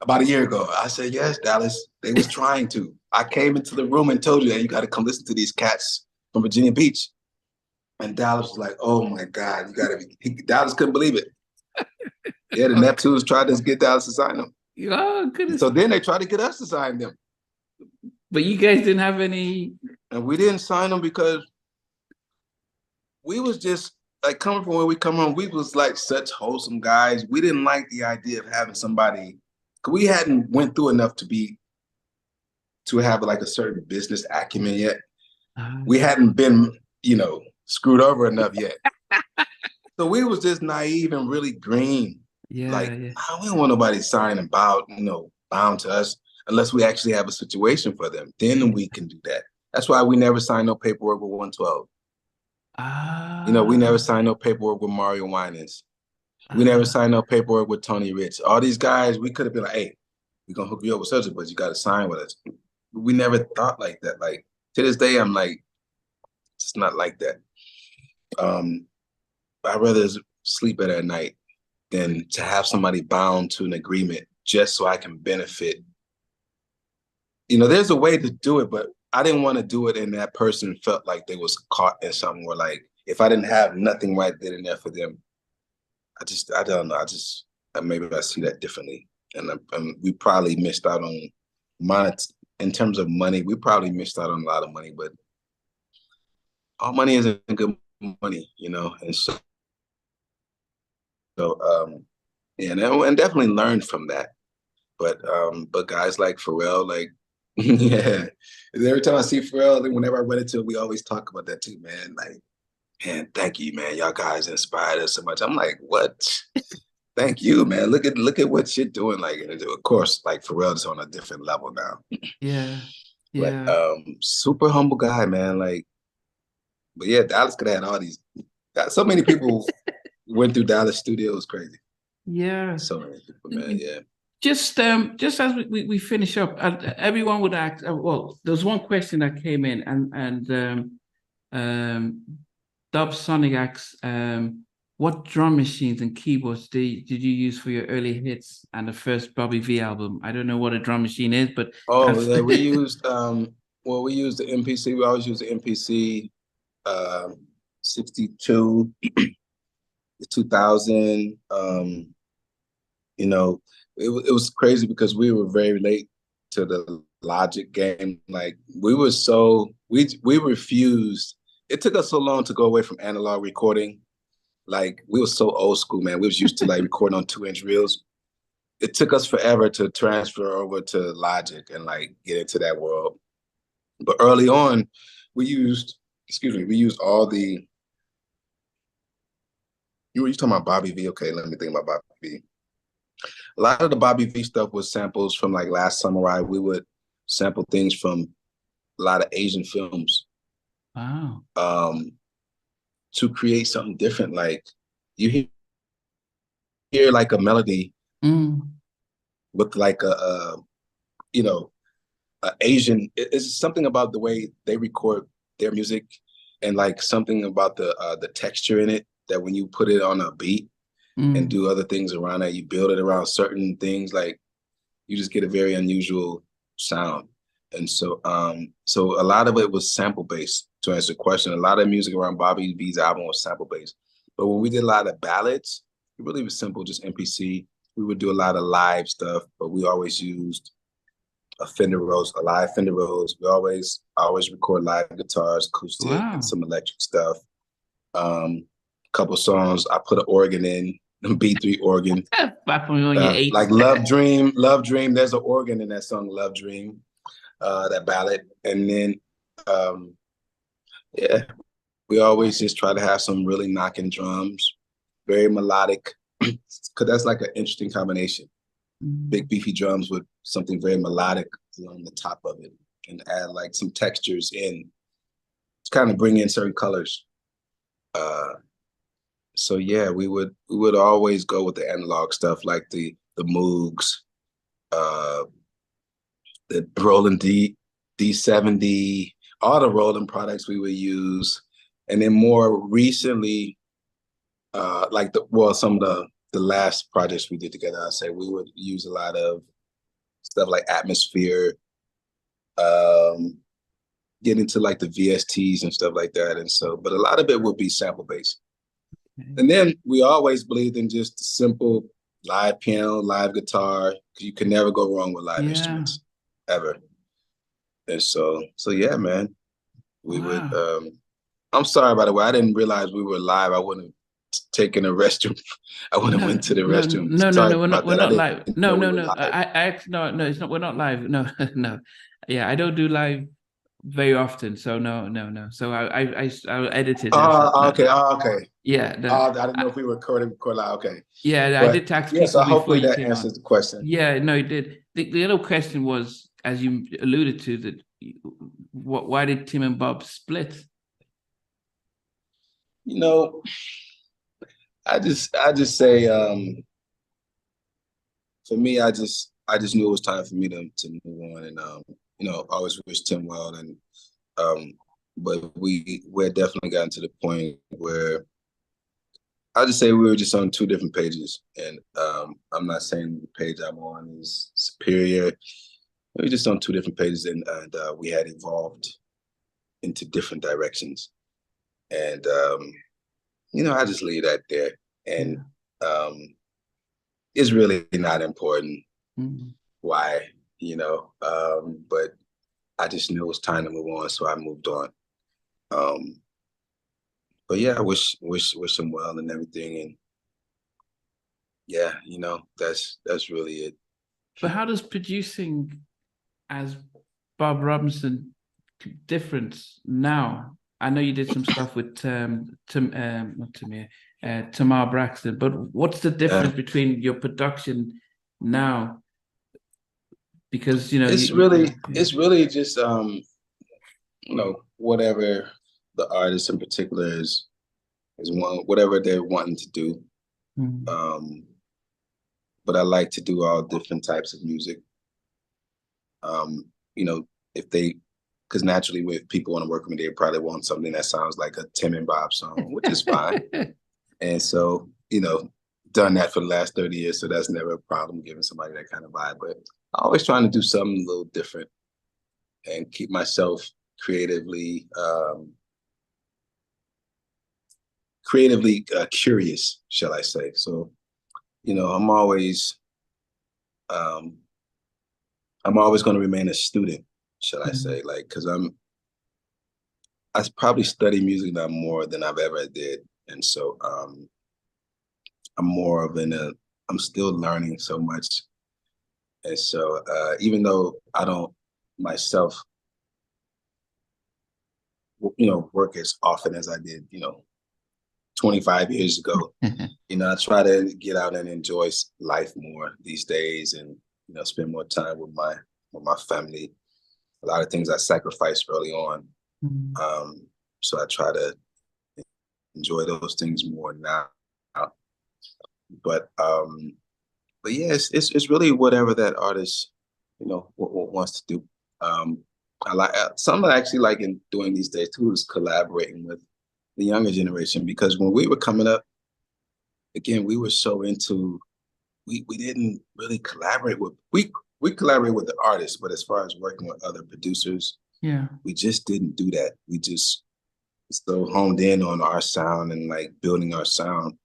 about a year ago. I said, yes, Dallas, they was trying to. I came into the room and told you that you got to come listen to these cats from Virginia Beach. And Dallas was like, oh my God, Dallas couldn't believe it. Yeah, the Neptunes tried to get Dallas to sign them. Oh, goodness. So then they tried to get us to sign them. But you guys didn't have any. And we didn't sign them because we was just like coming from where we come from. We was like such wholesome guys. We didn't like the idea of having somebody, because we hadn't went through enough to have like a certain business acumen yet. We hadn't been, screwed over enough yet. So we was just naive and really green. Yeah. We don't want nobody signing bound to us unless we actually have a situation for them. Then we can do that. That's why we never signed no paperwork with 112. We never signed no paperwork with Mario Winans. We never signed no paperwork with Tony Rich. All these guys, we could have been like, hey, we're going to hook you up with such, but you got to sign with us. We never thought like that. Like, to this day, I'm like, it's not like that. I'd rather sleep better at night than to have somebody bound to an agreement just so I can benefit. There's a way to do it, but I didn't want to do it and that person felt like they was caught in something where like, if I didn't have nothing right then and there for them, I don't know. Maybe I see that differently. And we probably missed out on in terms of money, we probably missed out on a lot of money, but all money isn't good money, you know? And so yeah, and definitely learned from that. But guys like Pharrell, like, yeah, every time I see Pharrell, whenever I run into it, we always talk about that too, man. Like, man, thank you, man. Y'all guys inspired us so much. I'm like, what? Thank you, man. Look at what you're doing. Like, and of course, like Pharrell is on a different level now. Yeah. But Yeah. super humble guy, man. Like, but yeah, Dallas could have had all these. So many people went through Dallas studio. It was crazy. Yeah. So many people, man. Yeah. Just as we finish up, everyone would ask. Well, there's one question that came in, and Dub Sonic asks, what drum machines and keyboards did you use for your early hits and the first Bobby V album? I don't know what a drum machine is, but yeah, we used we used the MPC. We always use the MPC 62, 2000. You know, it was crazy because we were very late to the Logic game. Like we refused. It took us so long to go away from analog recording. Like we were so old school, man. We was used to like recording on 2-inch reels. It took us forever to transfer over to Logic and like get into that world. But early on, we used all the. You were talking about Bobby V? Okay, let me think about Bobby V. A lot of the Bobby V stuff was samples from like Last Samurai. We would sample things from a lot of Asian films. Wow. To create something different. Like you hear like a melody with like a Asian. It's something about the way they record their music, and like something about the texture in it that when you put it on a beat and do other things around that, you build it around certain things, like you just get a very unusual sound. And so so a lot of it was sample based. To answer the question, a lot of music around Bobby V's album was sample based. But when we did a lot of ballads, it really was simple, just MPC. We would do a lot of live stuff, but we always used a live Fender Rose. We always record live guitars, acoustic, and some electric stuff. Couple songs, I put an organ in, B3 organ. Like Love Dream. There's an organ in that song, Love Dream, that ballad. And then, yeah, we always just try to have some really knocking drums, very melodic, because that's like an interesting combination. Big beefy drums with something very melodic on the top of it, and add like some textures in to kind of bring in certain colors. So yeah, we would always go with the analog stuff, like the Moogs, the Roland D70, all the Roland products we would use. And then more recently, like some of the last projects we did together, I'd say we would use a lot of stuff like Atmosphere, get into like the VSTs and stuff like that. And so, but a lot of it would be sample based. And then we always believed in just simple live piano, live guitar, because you can never go wrong with live instruments, ever. And so yeah, man, we would. I'm sorry, by the way, I didn't realize we were live. I wouldn't have taken a restroom. I wouldn't have went to the restroom. No, we're not live. No. It's not. We're not live. No, no. Yeah, I don't do live very often, so no. So I edited it. Okay. Yeah. I didn't know if we were recording live. Okay. Yeah, I did text people. So hopefully that answers the question. Yeah, no, it did. The other question was, as you alluded to, that why did Tim and Bob split? You know, I just say, for me, I just knew it was time for me to move on, and I always wish Tim well, and but we're definitely gotten to the point where I just say we were just on two different pages, and I'm not saying the page I'm on is superior. We were just on two different pages, and we had evolved into different directions. And I just leave that there. And it's really not important why, but I just knew it was time to move on, so I moved on. But yeah, I wish him well and everything. And yeah, that's really it. But how does producing as Bob Robinson different now? I know you did some stuff with not Tamia, Tamar Braxton, but what's the difference between your production now? Because it's really just whatever the artist in particular is whatever they're wanting to do. But I like to do all different types of music. Because naturally, if people want to work with me, they probably want something that sounds like a Tim and Bob song, which is fine. And so, done that for the last 30 years, so that's never a problem giving somebody that kind of vibe. But I'm always trying to do something a little different and keep myself creatively curious, shall I say. So, I'm always going to remain a student, shall I say, because I probably study music now more than I've ever did. And so I'm more of I'm still learning so much. And so even though I don't myself, work as often as I did, 25 years ago, I try to get out and enjoy life more these days and, spend more time with my family. A lot of things I sacrificed early on. So I try to enjoy those things more now. But yeah, it's really whatever that artist, wants to do. I like something I actually like in doing these days too is collaborating with the younger generation, because when we were coming up, again, we were so into, we didn't really collaborate with, we collaborate with the artists, but as far as working with other producers, we just didn't do that. We just so honed in on our sound and like building our sound.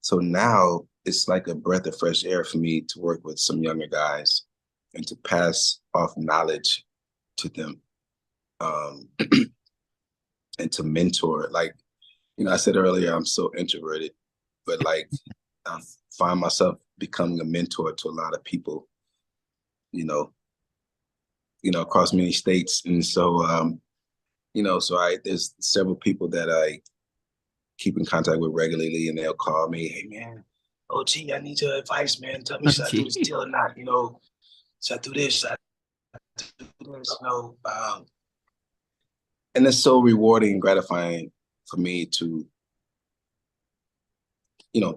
So now it's like a breath of fresh air for me to work with some younger guys and to pass off knowledge to them, and to mentor. Like, I said earlier, I'm so introverted, but like I find myself becoming a mentor to a lot of people, across many states. And so, so there's several people that I keep in contact with regularly, and they'll call me, "Hey man, oh gee, I need your advice, man. Tell me, should I do this deal or not? Should I do this? Should I do this?" And it's so rewarding and gratifying for me to,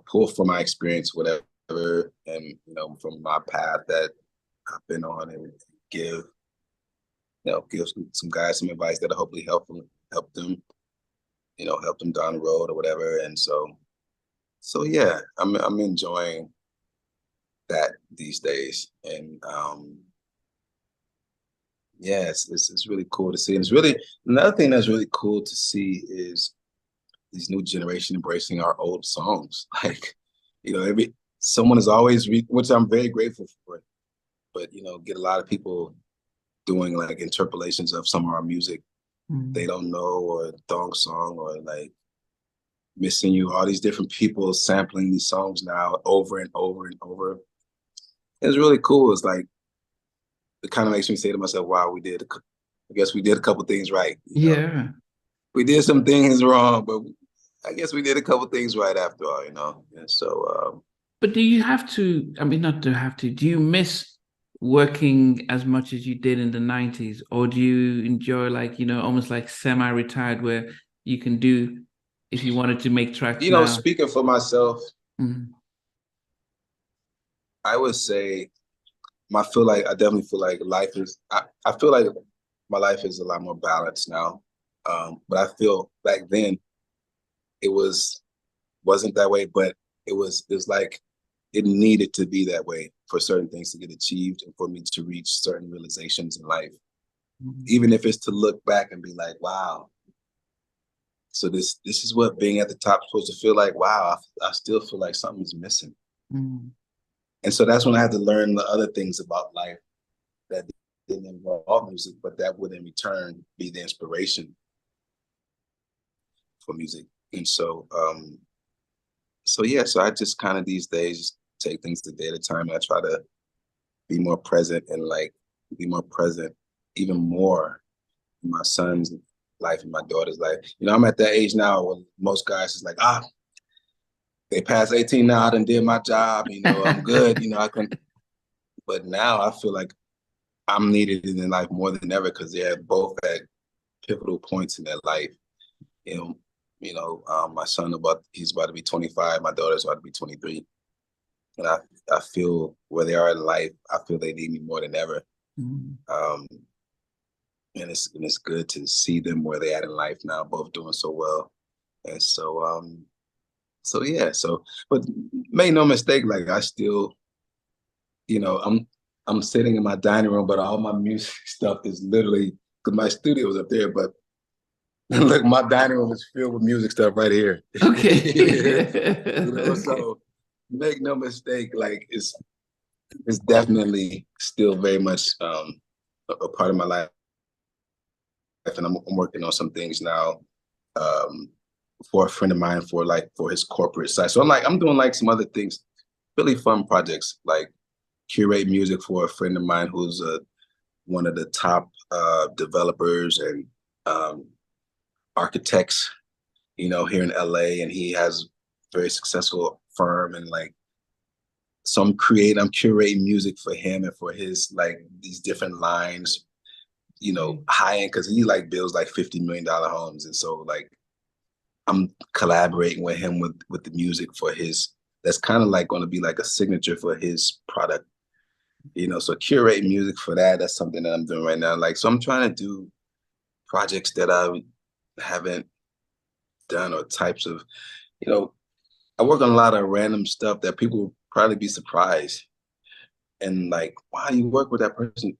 pull from my experience, whatever, and from my path that I've been on, and give some guys some advice that'll hopefully help them, help them down the road or whatever. And so yeah, I'm enjoying that these days. And yeah, it's really cool to see. And it's really, another thing that's really cool to see is these new generation embracing our old songs. Like, someone is always, which I'm very grateful for, but, get a lot of people doing like interpolations of some of our music they don't know, or Thong song, or like Missing You, all these different people sampling these songs now over and over and over. It's really cool. It's like, it kind of makes me say to myself, wow, I guess we did a couple things right. Yeah. We did some things wrong, but I guess we did a couple things right after all, And so, but do you have to, not to have to, do you miss working as much as you did in the 90s, or do you enjoy like, almost like semi-retired, where you can do, if you wanted to make tracks now? Speaking for myself, I would say I definitely feel like life is, I feel like my life is a lot more balanced now. But I feel back then it wasn't that way, but it was like it needed to be that way for certain things to get achieved and for me to reach certain realizations in life. Even if it's to look back and be like, wow, So this is what being at the top is supposed to feel like. Wow, I still feel like something's missing. Mm. And so that's when I had to learn the other things about life that didn't involve music, but that would in return be the inspiration for music. And so so I just kind of these days take things a day at a time. I try to be more present and like be more present even more in my son's life and my daughter's life. You know, I'm at that age now where most guys is like, they passed 18 now, I done did my job, you know, I'm good, you know, I can. But now I feel like I'm needed in their life more than ever because they're both at pivotal points in their life. My son he's about to be 25, my daughter's about to be 23. And I feel where they are in life, I feel they need me more than ever. Mm. And it's good to see them where they at in life now, both doing so well. And but make no mistake, like I still, you know, I'm sitting in my dining room, but all my music stuff is literally because my studio is up there, but look, my dining room is filled with music stuff right here. Okay. So make no mistake, like it's definitely still very much a part of my life. And I'm working on some things now for a friend of mine for his corporate side. So I'm doing like some other things, really fun projects, like curate music for a friend of mine who's one of the top developers and architects, you know, here in LA, and he has a very successful firm. And like, so I'm curating music for him and for his like these different lines, you know, high end, because he like builds like $50 million homes. And so like I'm collaborating with him with the music for his, that's kind of like going to be like a signature for his product, you know. So curating music for that's something that I'm doing right now. Like, so I'm trying to do projects that I haven't done, or types of, you know, I work on a lot of random stuff that people will probably be surprised. And like, wow, you work with that person.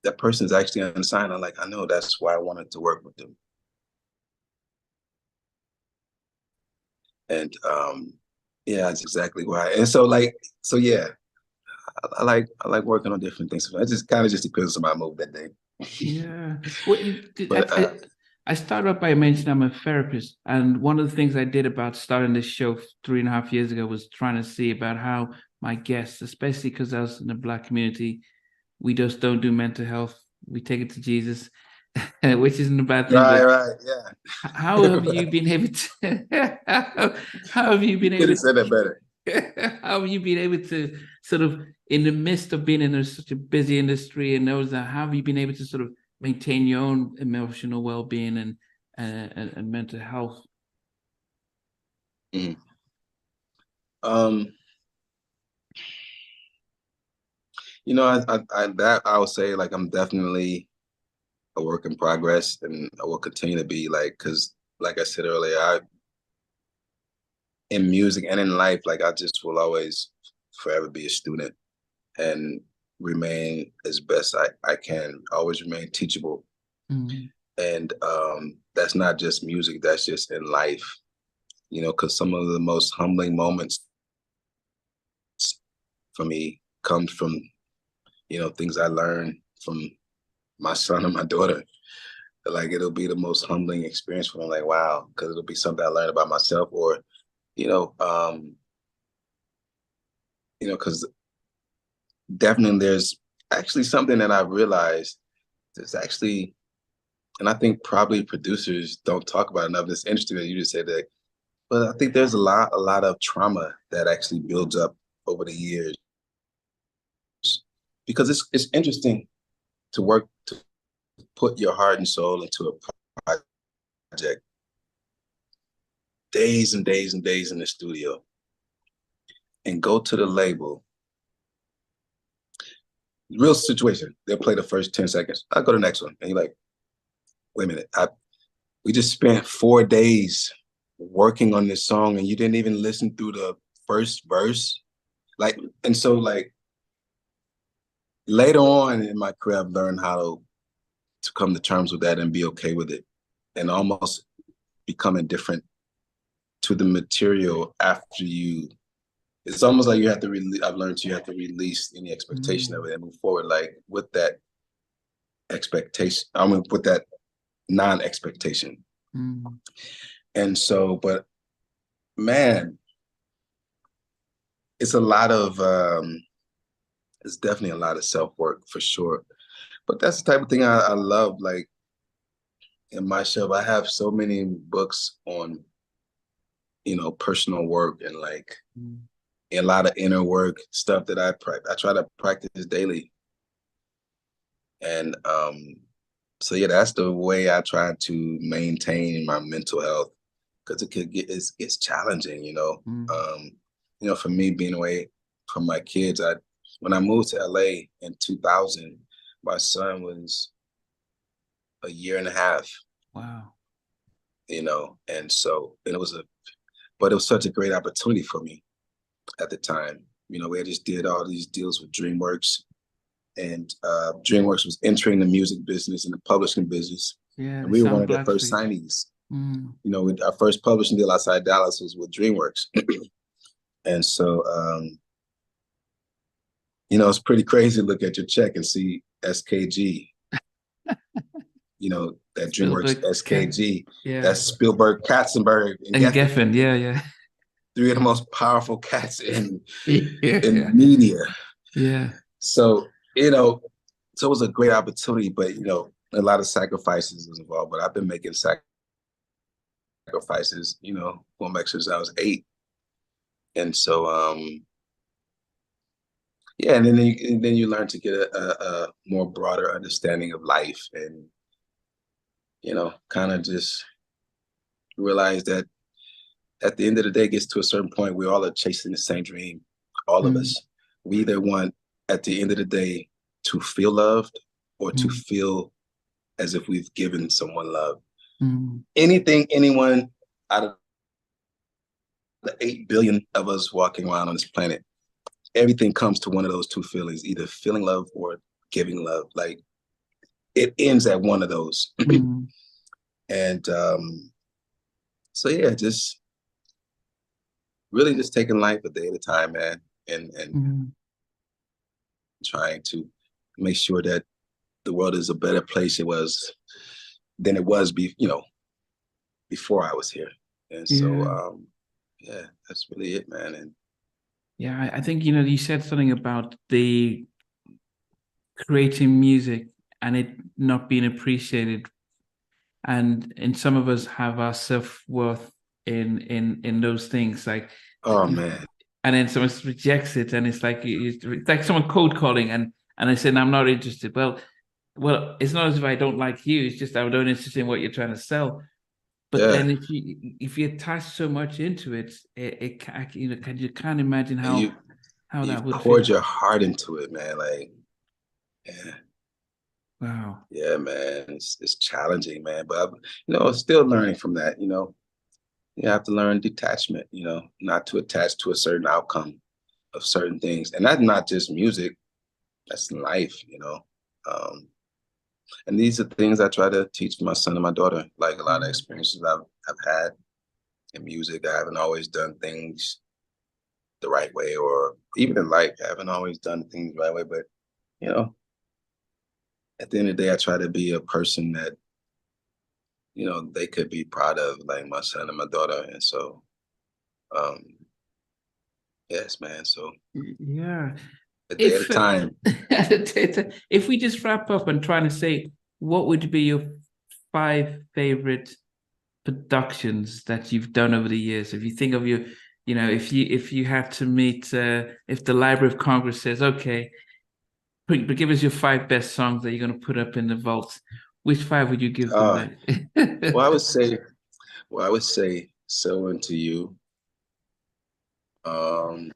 That person's actually unsigned. I'm like, I know, that's why I wanted to work with them. And yeah, that's exactly why. And so yeah, I like working on different things. It just kind of just depends on my mood that day. Yeah. Well, But I started off by mentioning I'm a therapist, and one of the things I did about starting this show 3.5 years ago was trying to see about how my guests, especially because I was in the Black community, we just don't do mental health. We take it to Jesus, which isn't a bad thing. right, yeah. How have you been able to? How have you been You could able have said that better. How have you been able to sort of, in the midst of being in such a busy industry and those that, how have you been able to sort of maintain your own emotional well-being and mental health? Mm. You know, I would say like I'm definitely a work in progress, and I will continue to be, like, because like I said earlier, in music and in life, like I just will always forever be a student and remain as best I can, always remain teachable. Mm. And that's not just music, that's just in life, you know, because some of the most humbling moments for me comes from, you know, things I learned from my son and my daughter. Like, it'll be the most humbling experience for me, like, wow, because it'll be something I learned about myself, or, you know, because definitely there's actually something that I realized. There's actually, and I think probably producers don't talk about enough in this industry, that you just said that, but I think there's a lot of trauma that actually builds up over the years, because it's interesting to work, to put your heart and soul into a project, days and days and days in the studio, and go to the label. Real situation, they'll play the first 10 seconds. I'll go to the next one. And you're like, wait a minute, we just spent 4 days working on this song and you didn't even listen through the first verse. Like, and so like later on in my career, I've learned how to come to terms with that and be okay with it. And almost become indifferent to the material after you. It's almost like you have to I've learned you have to release any expectation of it and move forward, like with that expectation. I mean, with that non-expectation. And so, but man, it's a lot of it's definitely a lot of self-work for sure. But that's the type of thing I love. Like in my show, I have so many books on, personal work and like a lot of inner work stuff that I try to practice daily. And so yeah, that's the way I try to maintain my mental health, because it's challenging, for me being away from my kids. When I moved to LA in 2000, my son was a year and a half. Wow. And so it was such a great opportunity for me at the time. We had just did all these deals with DreamWorks, and DreamWorks was entering the music business and the publishing business. Yeah, and we were one of their first signees. Our first publishing deal outside Dallas was with DreamWorks. And so, it's pretty crazy to look at your check and see SKG, that DreamWorks SKG, that's Spielberg, Katzenberg, and Geffen. Yeah. Three of the most powerful cats in media. Yeah. So, so it was a great opportunity, but, a lot of sacrifices was involved. But I've been making sacrifices, going back since I was 8. And so, and then you learn to get a more broader understanding of life, and, kind of just realize that at the end of the day, it gets to a certain point, we all are chasing the same dream. All of us. We either want, at the end of the day, to feel loved or to feel as if we've given someone love. Anyone out of the 8 billion of us walking around on this planet, everything comes to one of those two feelings, either feeling love or giving love. Like it ends at one of those. And so yeah, just really just taking life a day at a time, man, and trying to make sure that the world is a better place than it was before I was here. And so that's really it, man. And yeah, I think you said something about the creating music and it not being appreciated, and some of us have our self-worth in those things, like, oh man, and then someone rejects it, and it's like someone cold calling, and I said, I'm not interested. Well, it's not as if I don't like you, it's just I don't interested in what you're trying to sell. But then if you attach so much into it, you can't imagine how that would poured feel. your heart into it, man. Like, yeah. Wow. Yeah, man. It's challenging, man. But still learning from that. You have to learn detachment. Not to attach to a certain outcome of certain things, and that's not just music. That's life. And these are things I try to teach my son and my daughter. Like a lot of experiences I've had in music, I haven't always done things the right way, or even in life, I haven't always done things the right way. But at the end of the day, I try to be a person that they could be proud of, like my son and my daughter. And so, yes, man. So yeah, a day at a time. If we just wrap up and try to say, what would be your 5 favorite productions that you've done over the years? If you think of your, if you had to meet, if the Library of Congress says, okay, give us your 5 best songs that you're going to put up in the vault, which 5 would you give them? Well, I would say "So Into You." And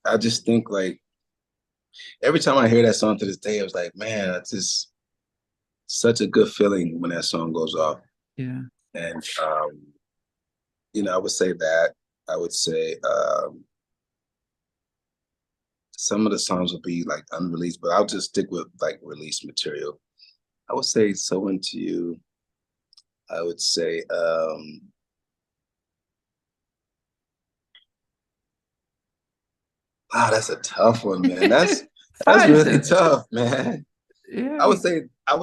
I just think, like, every time I hear that song to this day, I was like, man, it's just such a good feeling when that song goes off. Yeah. And I would say that. I would say some of the songs would be like unreleased, but I'll just stick with like released material. I would say "So Into You." I would say wow, that's a tough one, man. That's Fine, really sir. tough, man. Yeah. I would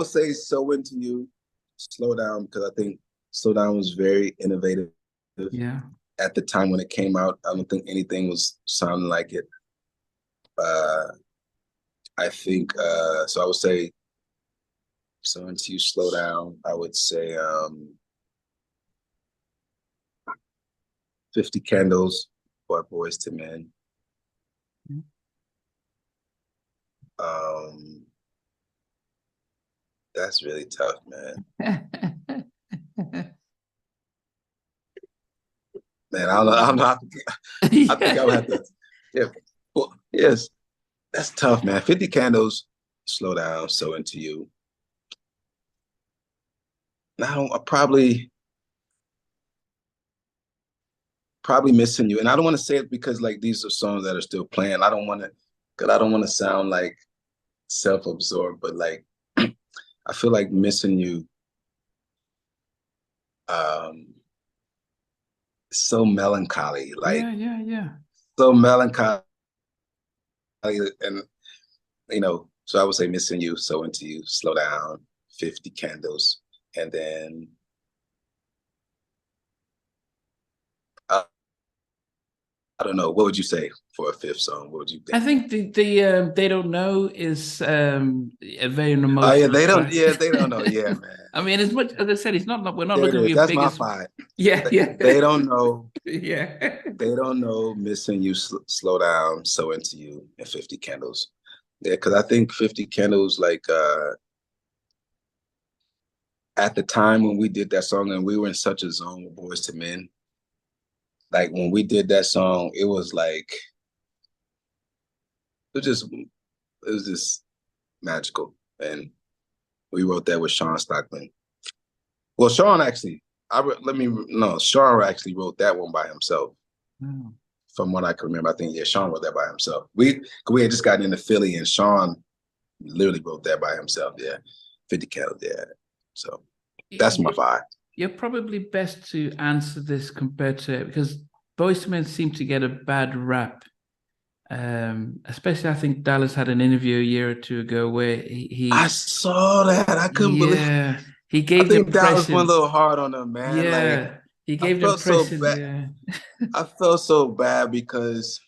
say So Into You, Slow Down, because I think Slow Down was very innovative Yeah. at the time when it came out. I don't think anything was sounding like it. Uh I think so I would say So Into You, Slow Down. I would say 50 Candles by Boys to Men. Um that's really tough, man. Man, I don't know. I don't know. I think I would have to. Yeah. Well, yes, that's tough, man. 50 Candles, Slow Down, So Into You. Now I probably Missing You, and I don't want to say it because like these are songs that are still playing. I don't want to, cause I don't want to sound like self-absorbed, but like I feel like Missing You, um, so melancholy, like Yeah. so melancholy, and so I would say Missing You, So Into You, Slow Down, 50 Candles, and then uh, I don't know. What would you say for a fifth song? What would you I think? think the They Don't Know is a very Oh yeah, emotional they don't. track. Yeah, they don't know. Yeah, man. I mean, as much as I said, it's not we're not There it looking at is. your That's my biggest. five. Yeah. They don't know. Yeah. They don't know. Missing You, Slow Down, So Into You, and 50 Candles. Yeah, because I think 50 Candles, like at the time when we did that song, and we were in such a zone with Boys to Men. Like when we did that song, it was like it was just magical, and we wrote that with Sean Stockman. Well, Sean actually, Sean actually wrote that one by himself. Oh. From what I can remember, I think Sean wrote that by himself. We had just gotten into Philly, and Sean literally wrote that by himself. Yeah, 50 Candles. Yeah, so that's my five. You're probably best to answer this compared to because Boyz II Men seem to get a bad rap. Especially I think Dallas had an interview a year or two ago where I saw that. I couldn't believe. yeah, he I gave the think Dallas went a impression. little hard on him, man. Like Yeah, he I gave the felt so impression. bad. Yeah. I felt so bad because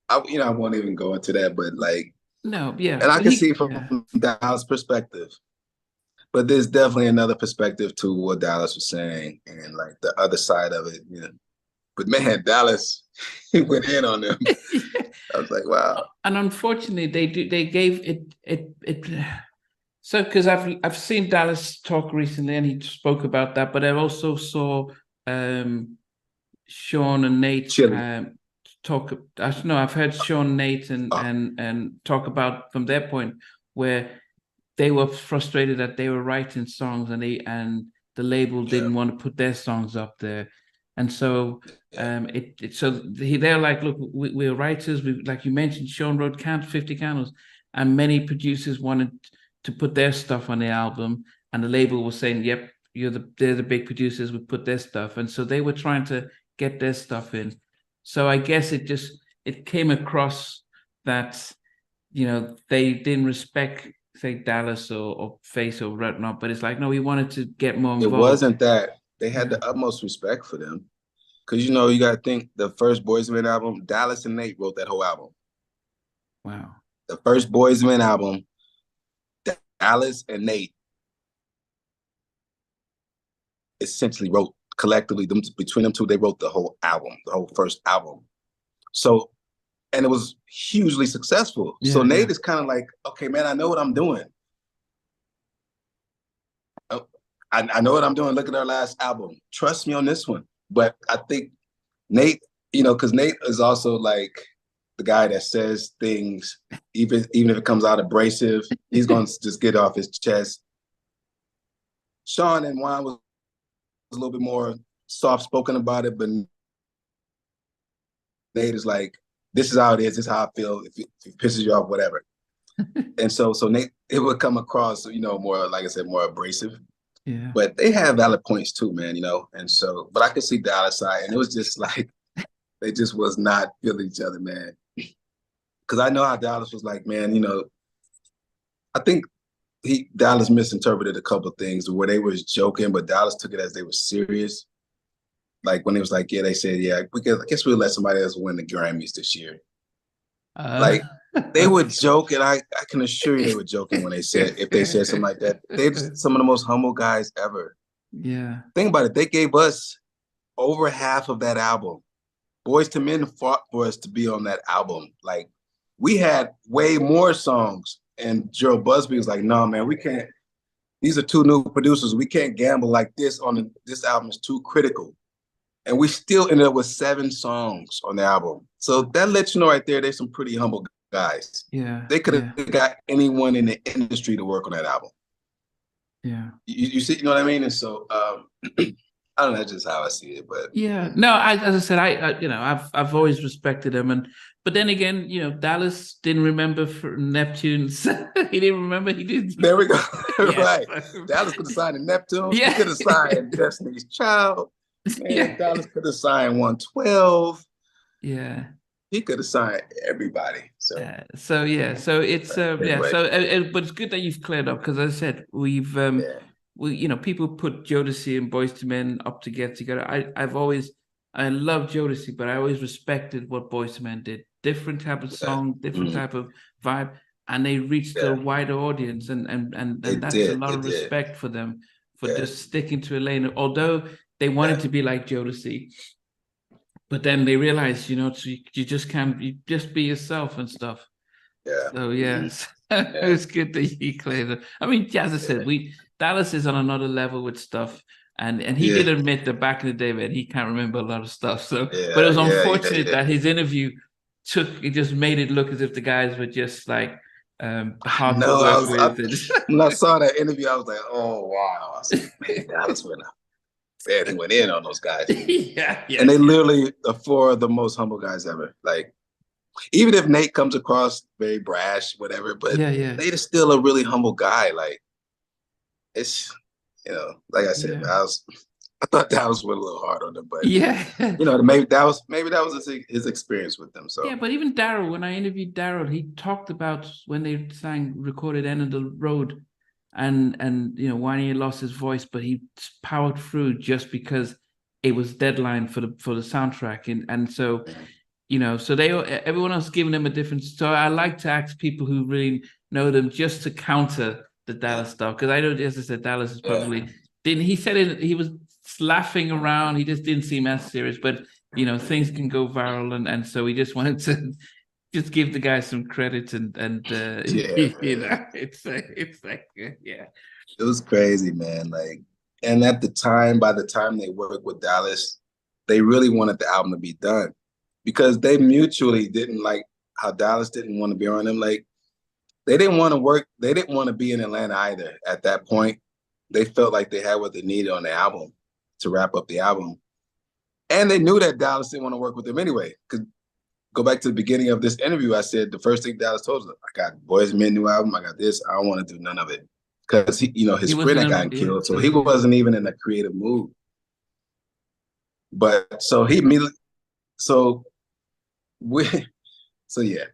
I won't even go into that, but like, No, yeah, and I but can see from yeah. Dallas' perspective. But there's definitely another perspective to what Dallas was saying and like the other side of it. But man, Dallas, he went in on them. I was like, wow. And unfortunately, they gave it. So because I've seen Dallas talk recently, and he spoke about that, but I also saw um Sean and Nate Chilling. talk. No, I've heard Sean, Nate, Oh, and talk about from their point where they were frustrated that they were writing songs and the label yeah, didn't want to put their songs up there, and so yeah, they're like, look, we're writers. We like you mentioned, Sean wrote "Count 50 Candles," and many producers wanted to put their stuff on the album, and the label was saying, "Yep, they're the big producers. We put their stuff," and so they were trying to get their stuff in. So I guess it came across that they didn't respect say Dallas or Face or whatnot, but it's like no, we wanted to get more it involved. wasn't that. They had Yeah. the utmost respect for them. Because you got to think the first Boys Men album, Dallas and Nate wrote that whole album. Wow. The first Boys Men album, Dallas and Nate essentially wrote collectively between them two. They wrote the whole album, the whole first album. So, and it was hugely successful. So Yeah. Nate is kind of like, okay, man, I know what I'm doing. Oh, I know what I'm doing. Look at our last album. Trust me on this one. But I think Nate, because Nate is also like the guy that says things, even if it comes out abrasive, he's going to just get off his chest. Sean and Juan was a little bit more soft spoken about it, but Nate is like, this is how it is. This is how I feel. If it pisses you off, whatever. And so Nate, it would come across, more, like I said, more abrasive. Yeah. But they have valid points too, man, and so, but I could see Dallas side, and it was just like, they just was not feeling each other, man. Because I know how Dallas was like, man, I think Dallas misinterpreted a couple of things where they was joking, but Dallas took it as they were serious. Like when it was like, yeah, they said, yeah, I guess we'll let somebody else win the Grammys this year. Like they were joking. I can assure you they were joking when if they said something like that. They're some of the most humble guys ever. Yeah. Think about it. They gave us over half of that album. Boyz II Men fought for us to be on that album. Like we had way more songs. And Gerald Busby was like, no, man, we can't. These are two new producers. We can't gamble like this this album is too critical. And we still ended up with 7 songs on the album. So that lets you know right there, there's some pretty humble guys. Yeah. They could have got anyone in the industry to work on that album. Yeah. You see, you know what I mean? And so I don't know, that's just how I see it. But yeah, no, as I said, I've always respected him, but then again, Dallas didn't remember for Neptunes. He didn't remember. He didn't. There we go. Yeah. Right. Dallas could have signed a Neptunes. Yeah. He could have signed Destiny's Child. Man, Yeah. Dallas could have signed 112. Yeah. He could have signed everybody. So so it's anyway. but it's good that you've cleared up, because as I said, we've people put Jodeci and Boyz II Men up to get together. I love Jodeci, but I always respected what Boyz II Men did. Different type of song, different type of vibe, and they reached a wider audience, and that's a lot of respect for them for just sticking to a lane. Although they wanted to be like Jodeci, but then they realized, you just can't. You just be yourself and stuff. Yeah. So yes, it was good that you cleared it. I mean, as I said, Dallas is on another level with stuff, and he did admit that back in the day, man, he can't remember a lot of stuff. So, but it was unfortunate that his interview just made it look as if the guys were just like hard to work with. When I saw that interview, I was like, oh wow, I was like, man, Dallas went in on those guys. And they literally are 4 of the most humble guys ever. Like, even if Nate comes across very brash, whatever, but Nate is still a really humble guy. Like, it's, like I said, I thought Dallas went a little hard on them, but maybe that was his experience with them. So but even Daryl, when I interviewed Daryl, he talked about when they recorded "End of the Road," and when he lost his voice, but he powered through just because it was deadline for the soundtrack, and so. So everyone else giving them a different. So I like to ask people who really know them just to counter the Dallas stuff, because I know, as I said, Dallas is probably didn't. He said it. He was laughing around. He just didn't seem as serious. But things can go viral, and so we just wanted to just give the guy some credit, and it's like It was crazy, man. Like, and at the time, by the time they worked with Dallas, they really wanted the album to be done. Because they mutually didn't like how Dallas didn't want to be on them. Like, they didn't want to work. They didn't want to be in Atlanta either. At that point, they felt like they had what they needed on the album to wrap up the album. And they knew that Dallas didn't want to work with them anyway. Because go back to the beginning of this interview, I said the first thing Dallas told us, I got Boyz II Men new album. I got this. I don't want to do none of it. Because his friend had gotten killed. So he wasn't even in a creative mood. But so he immediately,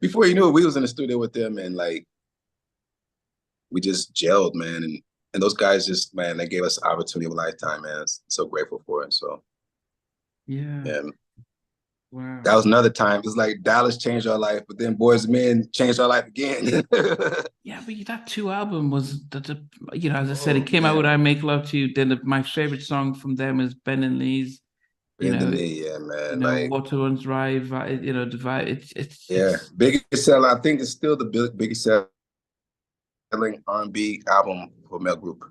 before you knew it, we was in the studio with them, and like we just gelled, man. And those guys just, man, they gave us the opportunity of a lifetime, man. I'm so grateful for it. So wow. That was another time. It's like Dallas changed our life, but then Boyz II Men changed our life again. But that 2 album was as I said, it came out with "I Make Love to You." Then my favorite song from them is Ben and Lee's. Man. Like, Water Runs Dry, Divide. It's biggest seller. I think it's still the biggest selling R&B album for male group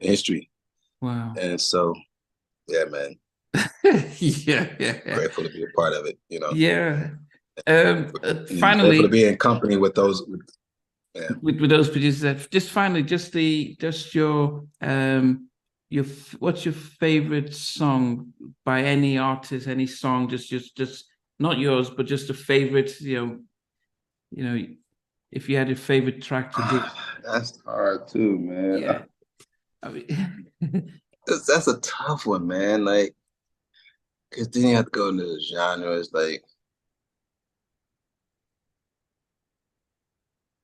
in history. Wow. And so, man. Grateful to be a part of it. Finally, grateful to be in company with those. With those producers. Just finally, just your what's your favorite song by any artist, any song, just not yours, but just a favorite, if you had a favorite track to do. That's hard too, man. I mean, That's a tough one, man. Like, because then you have to go into the genres. Like,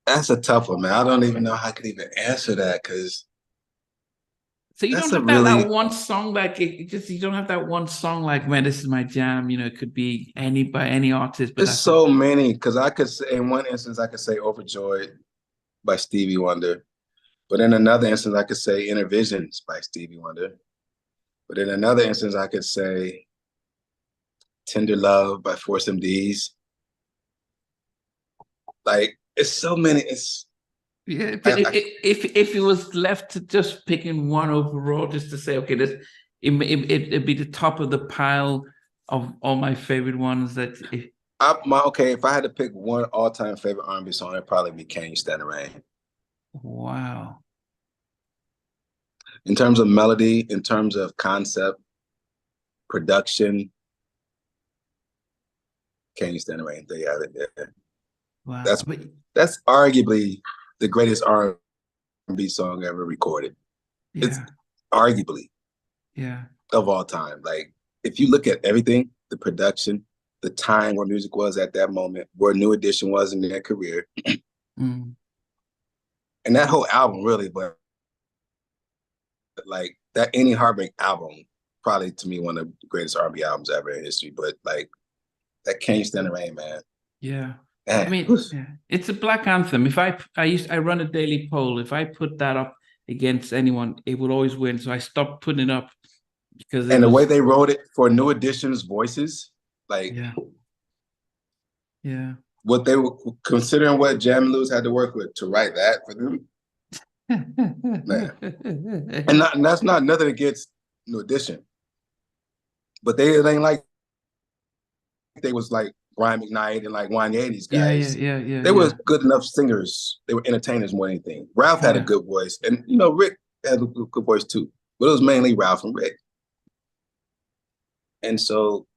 that's a tough one, man. I don't even know how I could even answer that because so you don't that's a have that really one song like it just you don't have that one song like man, this is my jam. You know, it could be any by any artist, but there's that's it. so many. Because I could say in one instance I could say "Overjoyed" by Stevie Wonder, but in another instance I could say "Inner Visions" by Stevie Wonder, but in another instance I could say "Tender Love" by Force MDs. Like, it's so many. It's Yeah, but if it was left to just picking one overall, just to say, okay, it'd be the top of the pile of all my favorite ones. okay. If I had to pick one all-time favorite R&B song, it'd probably be "Can You Stand the Rain." Wow, In terms of melody, in terms of concept, production, "Can You Stand the Rain." There you have it. Yeah. wow, That's that's arguably the greatest R&B song ever recorded. It's yeah, arguably yeah, of all time. Like, if you look at everything, the production, the time where music was at that moment, where New Edition was in their career, mm, and that whole album really, but like that Any Heartbreak album, probably to me one of the greatest R&B albums ever in history. But like that "Can You Stand the Rain," man. yeah. I Man. mean, yeah, it's a black anthem. If I run a daily poll. If I put that up against anyone, it would always win. So I stopped putting it up because it And the way was, they wrote it for New Edition's voices, like yeah, yeah. what they were considering, what Jam and Lewis had to work with to write that for them, man. And that's not nothing against New Edition, but it ain't like they was like Brian McKnight and like Wanye, these Yeah, yeah, guys. yeah, yeah, They yeah, was good enough singers. They were entertainers more than anything. Ralph had a yeah. good voice, and Rick had a good voice too. But it was mainly Ralph and Rick. And so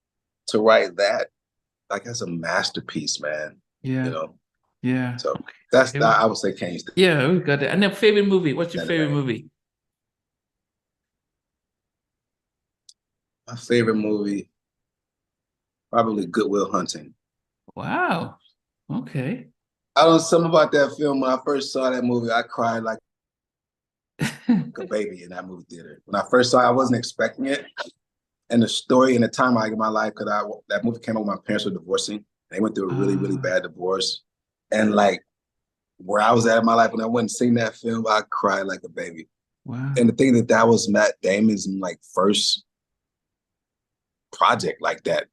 to write that, like, that's a masterpiece, man. You Yeah, know. yeah. So that's Okay. I would say Kane Yeah, we got it. And then favorite movie. What's your Stand the favorite Rain. movie? My favorite movie, probably Good Will Hunting. Wow. Okay. I don't know something about that film. When I first saw that movie, I cried like a baby in that movie theater. When I first saw it, I wasn't expecting it. And the story and the time I in my life, because that movie came out when my parents were divorcing. They went through a really, really Ah, bad divorce. And like where I was at in my life when I went and seen that film, I cried like a baby. And wow. the thing that was Matt Damon's like first project like that.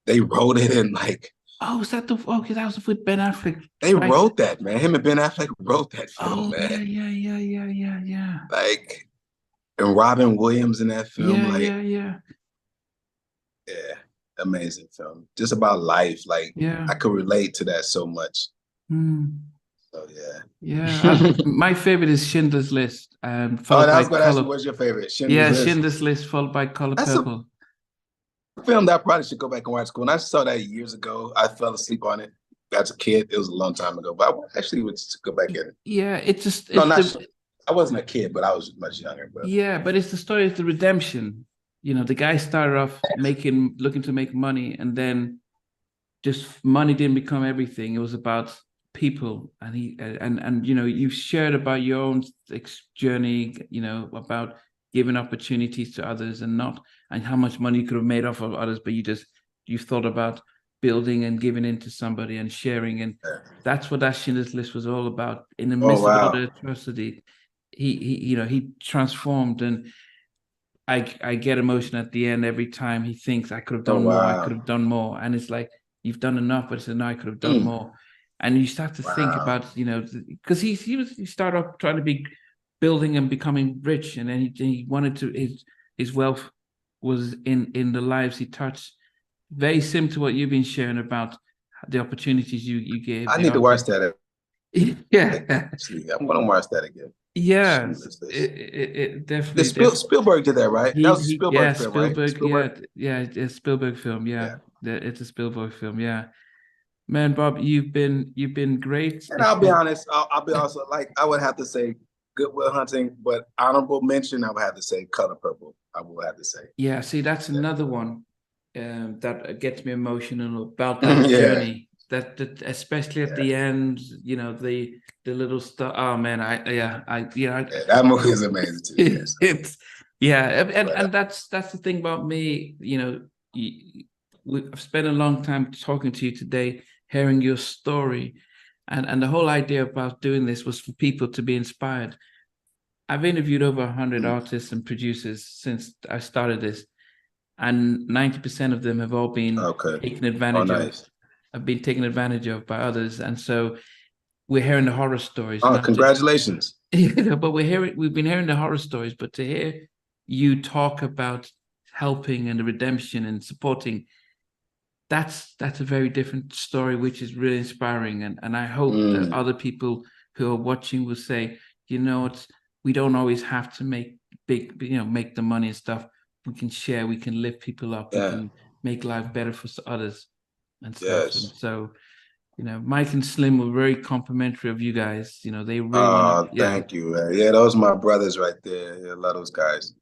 They wrote it and like Oh, is that the okay? That was with Ben Affleck, they right? wrote that, man. Him and Ben Affleck wrote that film, Oh, man. yeah, yeah, yeah, yeah, yeah, yeah. Like, and Robin Williams in that film, Yeah, like, yeah, yeah. yeah, amazing film. Just about life. Like, Yeah. I could relate to that so much. Hmm. So Yeah. yeah. My favorite is Schindler's List, Oh, followed and I by was gonna ask you, Color. what's your favorite? Schindler's Yeah, List. Schindler's List, followed by Color That's a Purple. film that I probably should go back and watch. When I saw that years ago, I fell asleep on it as a kid. It was a long time ago, but I actually would go back in. Yeah, it's just No, it's not. the I wasn't a kid, but I was much younger. But yeah, but it's the story of the redemption. You know, the guy started off looking to make money, and then just money didn't become everything. It was about people, and you've shared about your own journey. You know, about giving opportunities to others, and how much money you could have made off of others, but you've thought about building and giving into somebody and sharing, and that's what that Schindler's List was all about. In the oh midst of all wow, the atrocity, he transformed, and I get emotion at the end every time he thinks I could have oh done more, I could wow, have done more, and it's like you've done enough, but it's no, I could have done mm, more, and you start to think wow. about because he started off trying to be building and becoming rich, and then he wanted to his wealth was in the lives he touched, very similar to what you've been sharing about the opportunities you gave I the need to artist. watch that. Yeah, Actually, I'm gonna watch that again. yeah, Schindler's List. it The definitely definitely. Spielberg did that, right? That was a Yeah, Spielberg film, right? Spielberg, Spielberg. yeah, it's a Spielberg film, Yeah. yeah. It's a Spielberg film, yeah. Man, Bob, you've been great. And It's I'll be been honest. I'll be honest. Like, I would have to say Goodwill Hunting, but honorable mention, I would have to say Color Purple. I will have to say. Yeah, see, that's another one that gets me emotional about that Yeah. journey. That especially at the end, the little stuff. Oh man, That movie is amazing too. Yes. It's and that's the thing about me. I've spent a long time talking to you today, hearing your story, and the whole idea about doing this was for people to be inspired. I've interviewed over 100 artists and producers since I started this, and 90% of them have all been taken advantage of. Have been taken advantage of by others, and so we're hearing the horror stories. Oh, congratulations! But we've been hearing the horror stories, but to hear you talk about helping and the redemption and supporting, that's a very different story, which is really inspiring. And I hope that other people who are watching will say, we don't always have to make make the money and stuff. We can share, we can lift people up, we can make life better for others and stuff. Yes. And so, Mike and Slim were very complimentary of you guys. They really thank you. Yeah, those are my brothers right there. Yeah, I love those guys.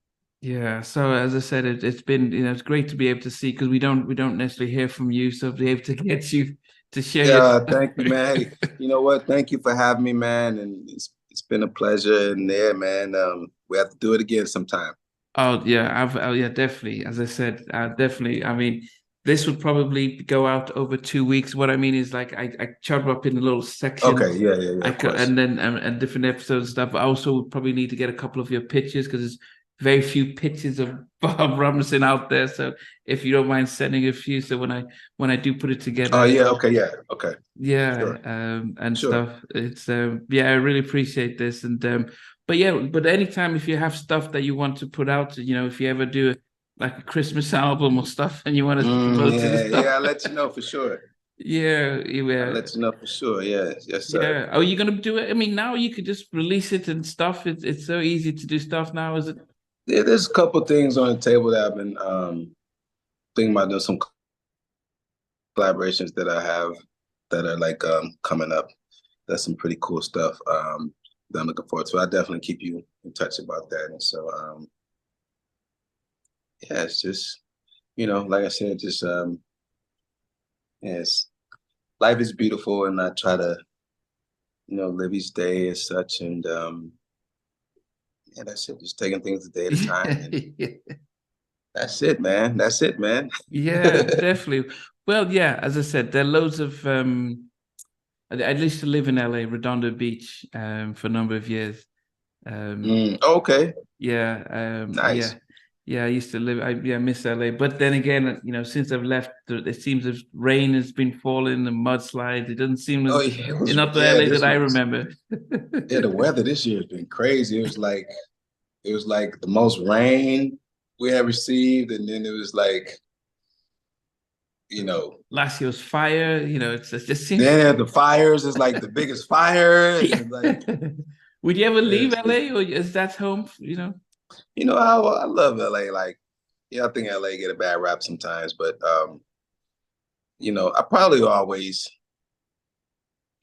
Yeah. So as I said, it's been, it's great to be able to see, because we don't necessarily hear from you. So be able to get you to share. Yeah, thank you, man. Hey, you know what? Thank you for having me, man. And it's been a pleasure. And man, we have to do it again sometime. Oh yeah, definitely. As I said, definitely. I mean, this would probably go out over 2 weeks. What I mean is, like, I chop up in a little section. Okay, yeah. And then and different episodes and stuff. I also would probably need to get a couple of your pictures, because there's very few pictures of Bob Robinson out there. So if you don't mind sending a few, so when I do put it together. Oh yeah, okay. Yeah, sure. And sure. Stuff. It's I really appreciate this. And but anytime, if you have stuff that you want to put out, if you ever do like a Christmas album or stuff and you want to promote the stuff. Yeah, I'll let you know for sure. Yeah. I'll let you know for sure. Yes, sir. Yeah. Are you gonna do it? I mean, now you could just release it and stuff. It's so easy to do stuff now, is it? Yeah, there's a couple things on the table that I've been thinking about doing, some collaborations that I have that are like coming up. That's some pretty cool stuff that I'm looking forward to. I definitely keep you in touch about that. And so it's just, like I said, just yes, life is beautiful, and I try to, live each day as such. And that's it. Just taking things a day at a time. That's it, man. Yeah, definitely. Well, yeah, as I said, there are loads of I used to live in LA, Redondo Beach, for a number of years. Okay. Yeah. Nice. Yeah, I used to live. I miss LA, but then again, since I've left, it seems as rain has been falling and mudslides. It doesn't seem as not the LA that I remember. Yeah, the weather this year has been crazy. It was like the most rain we have received, and then it was like, last year was fire. It just seems. Then the fires is like the biggest fire. Like, would you ever leave LA, or is that home? I love LA. Like, I think LA get a bad rap sometimes, but I probably always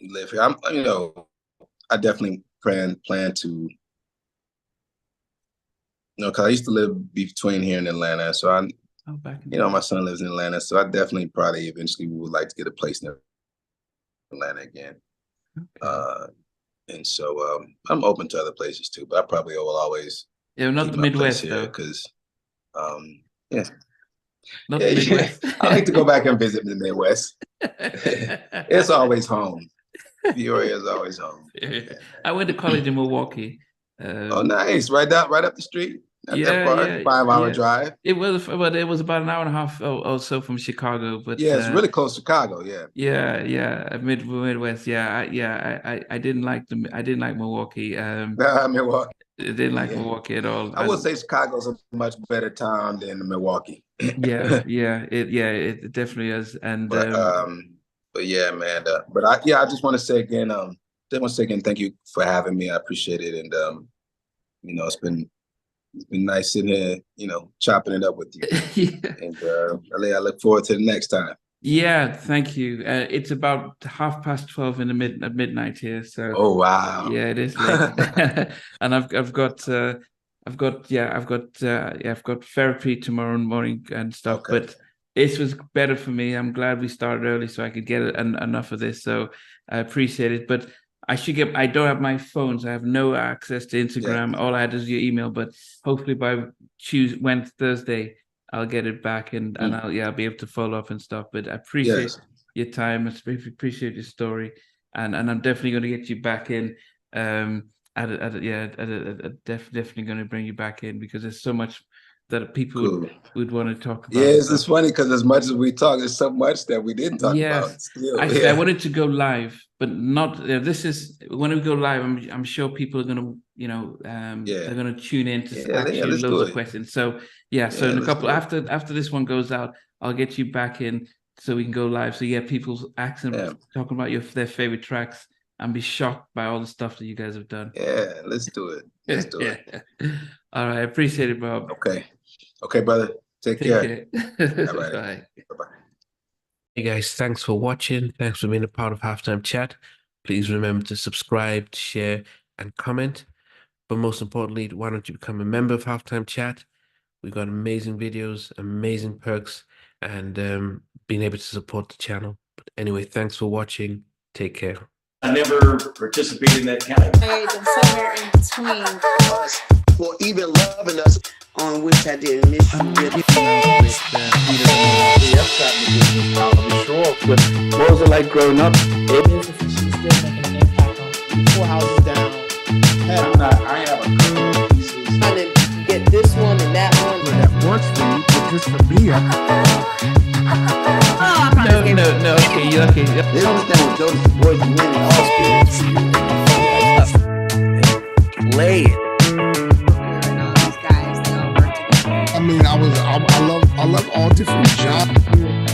live here. I definitely plan to, because I used to live between here and Atlanta, so my son lives in Atlanta, so I definitely probably eventually would like to get a place in Atlanta again. Okay. And so I'm open to other places too, but I probably will always. Yeah, not the Midwest though, because not the Midwest. I like to go back and visit the Midwest. It's always home. Peoria is always home. I went to college in Milwaukee. Oh, nice! Right up the street. Not that far. 5-hour drive. It was about an hour and a half or so from Chicago. But it's really close to Chicago. Yeah. Midwest. I didn't like Milwaukee. Milwaukee. I didn't like Milwaukee at all. I would say Chicago's a much better town than Milwaukee. It definitely is. And but yeah, man. I just want to say again, thank you for having me. I appreciate it, and it's been nice sitting here, chopping it up with you. And I look forward to the next time. Yeah, thank you. It's about 12:30 in the at midnight here, so Oh wow. yeah, it is late. And I've got therapy tomorrow morning and stuff. Okay. But this was better for me. I'm glad we started early so I could get enough of this. So I appreciate it. But I don't have my phone, so I have no access to Instagram. Yeah. All I had is your email. But hopefully by Thursday, I'll get it back and I'll be able to follow up and stuff. But I appreciate Yes. your time. I appreciate your story, and I'm definitely going to get you back in. Definitely going to bring you back in because there's so much that people Cool. would want to talk about. Yeah, it's funny because as much as we talk, there's so much that we didn't talk about. Still, I wanted to go live, but not. This is when we go live. I'm sure people are going to, they're going to tune in to ask you loads of questions. So so in a couple after this one goes out, I'll get you back in so we can go live. So people asking, talking about their favorite tracks, and be shocked by all the stuff that you guys have done. Yeah, let's do it. Let's do it. All right, I appreciate it, Bob. Okay, brother. Take care. All right. Bye. Bye-bye. Hey guys, thanks for watching. Thanks for being a part of Halftime Chat. Please remember to subscribe, share, and comment. But most importantly, why don't you become a member of Halftime Chat? We've got amazing videos, amazing perks, and being able to support the channel. But anyway, thanks for watching. Take care. I never participated in that category. And somewhere in between us, or even loving us, on which I didn't miss you. What was it like growing up? She's still making an impact on 4 houses down. I have a couple pieces. Trying to get this one and that one. That works for you, but just for me, No. Okay, you're okay. They don't understand what Jonas' voice is winning all spirits. Play it. I mean, I love all different genres.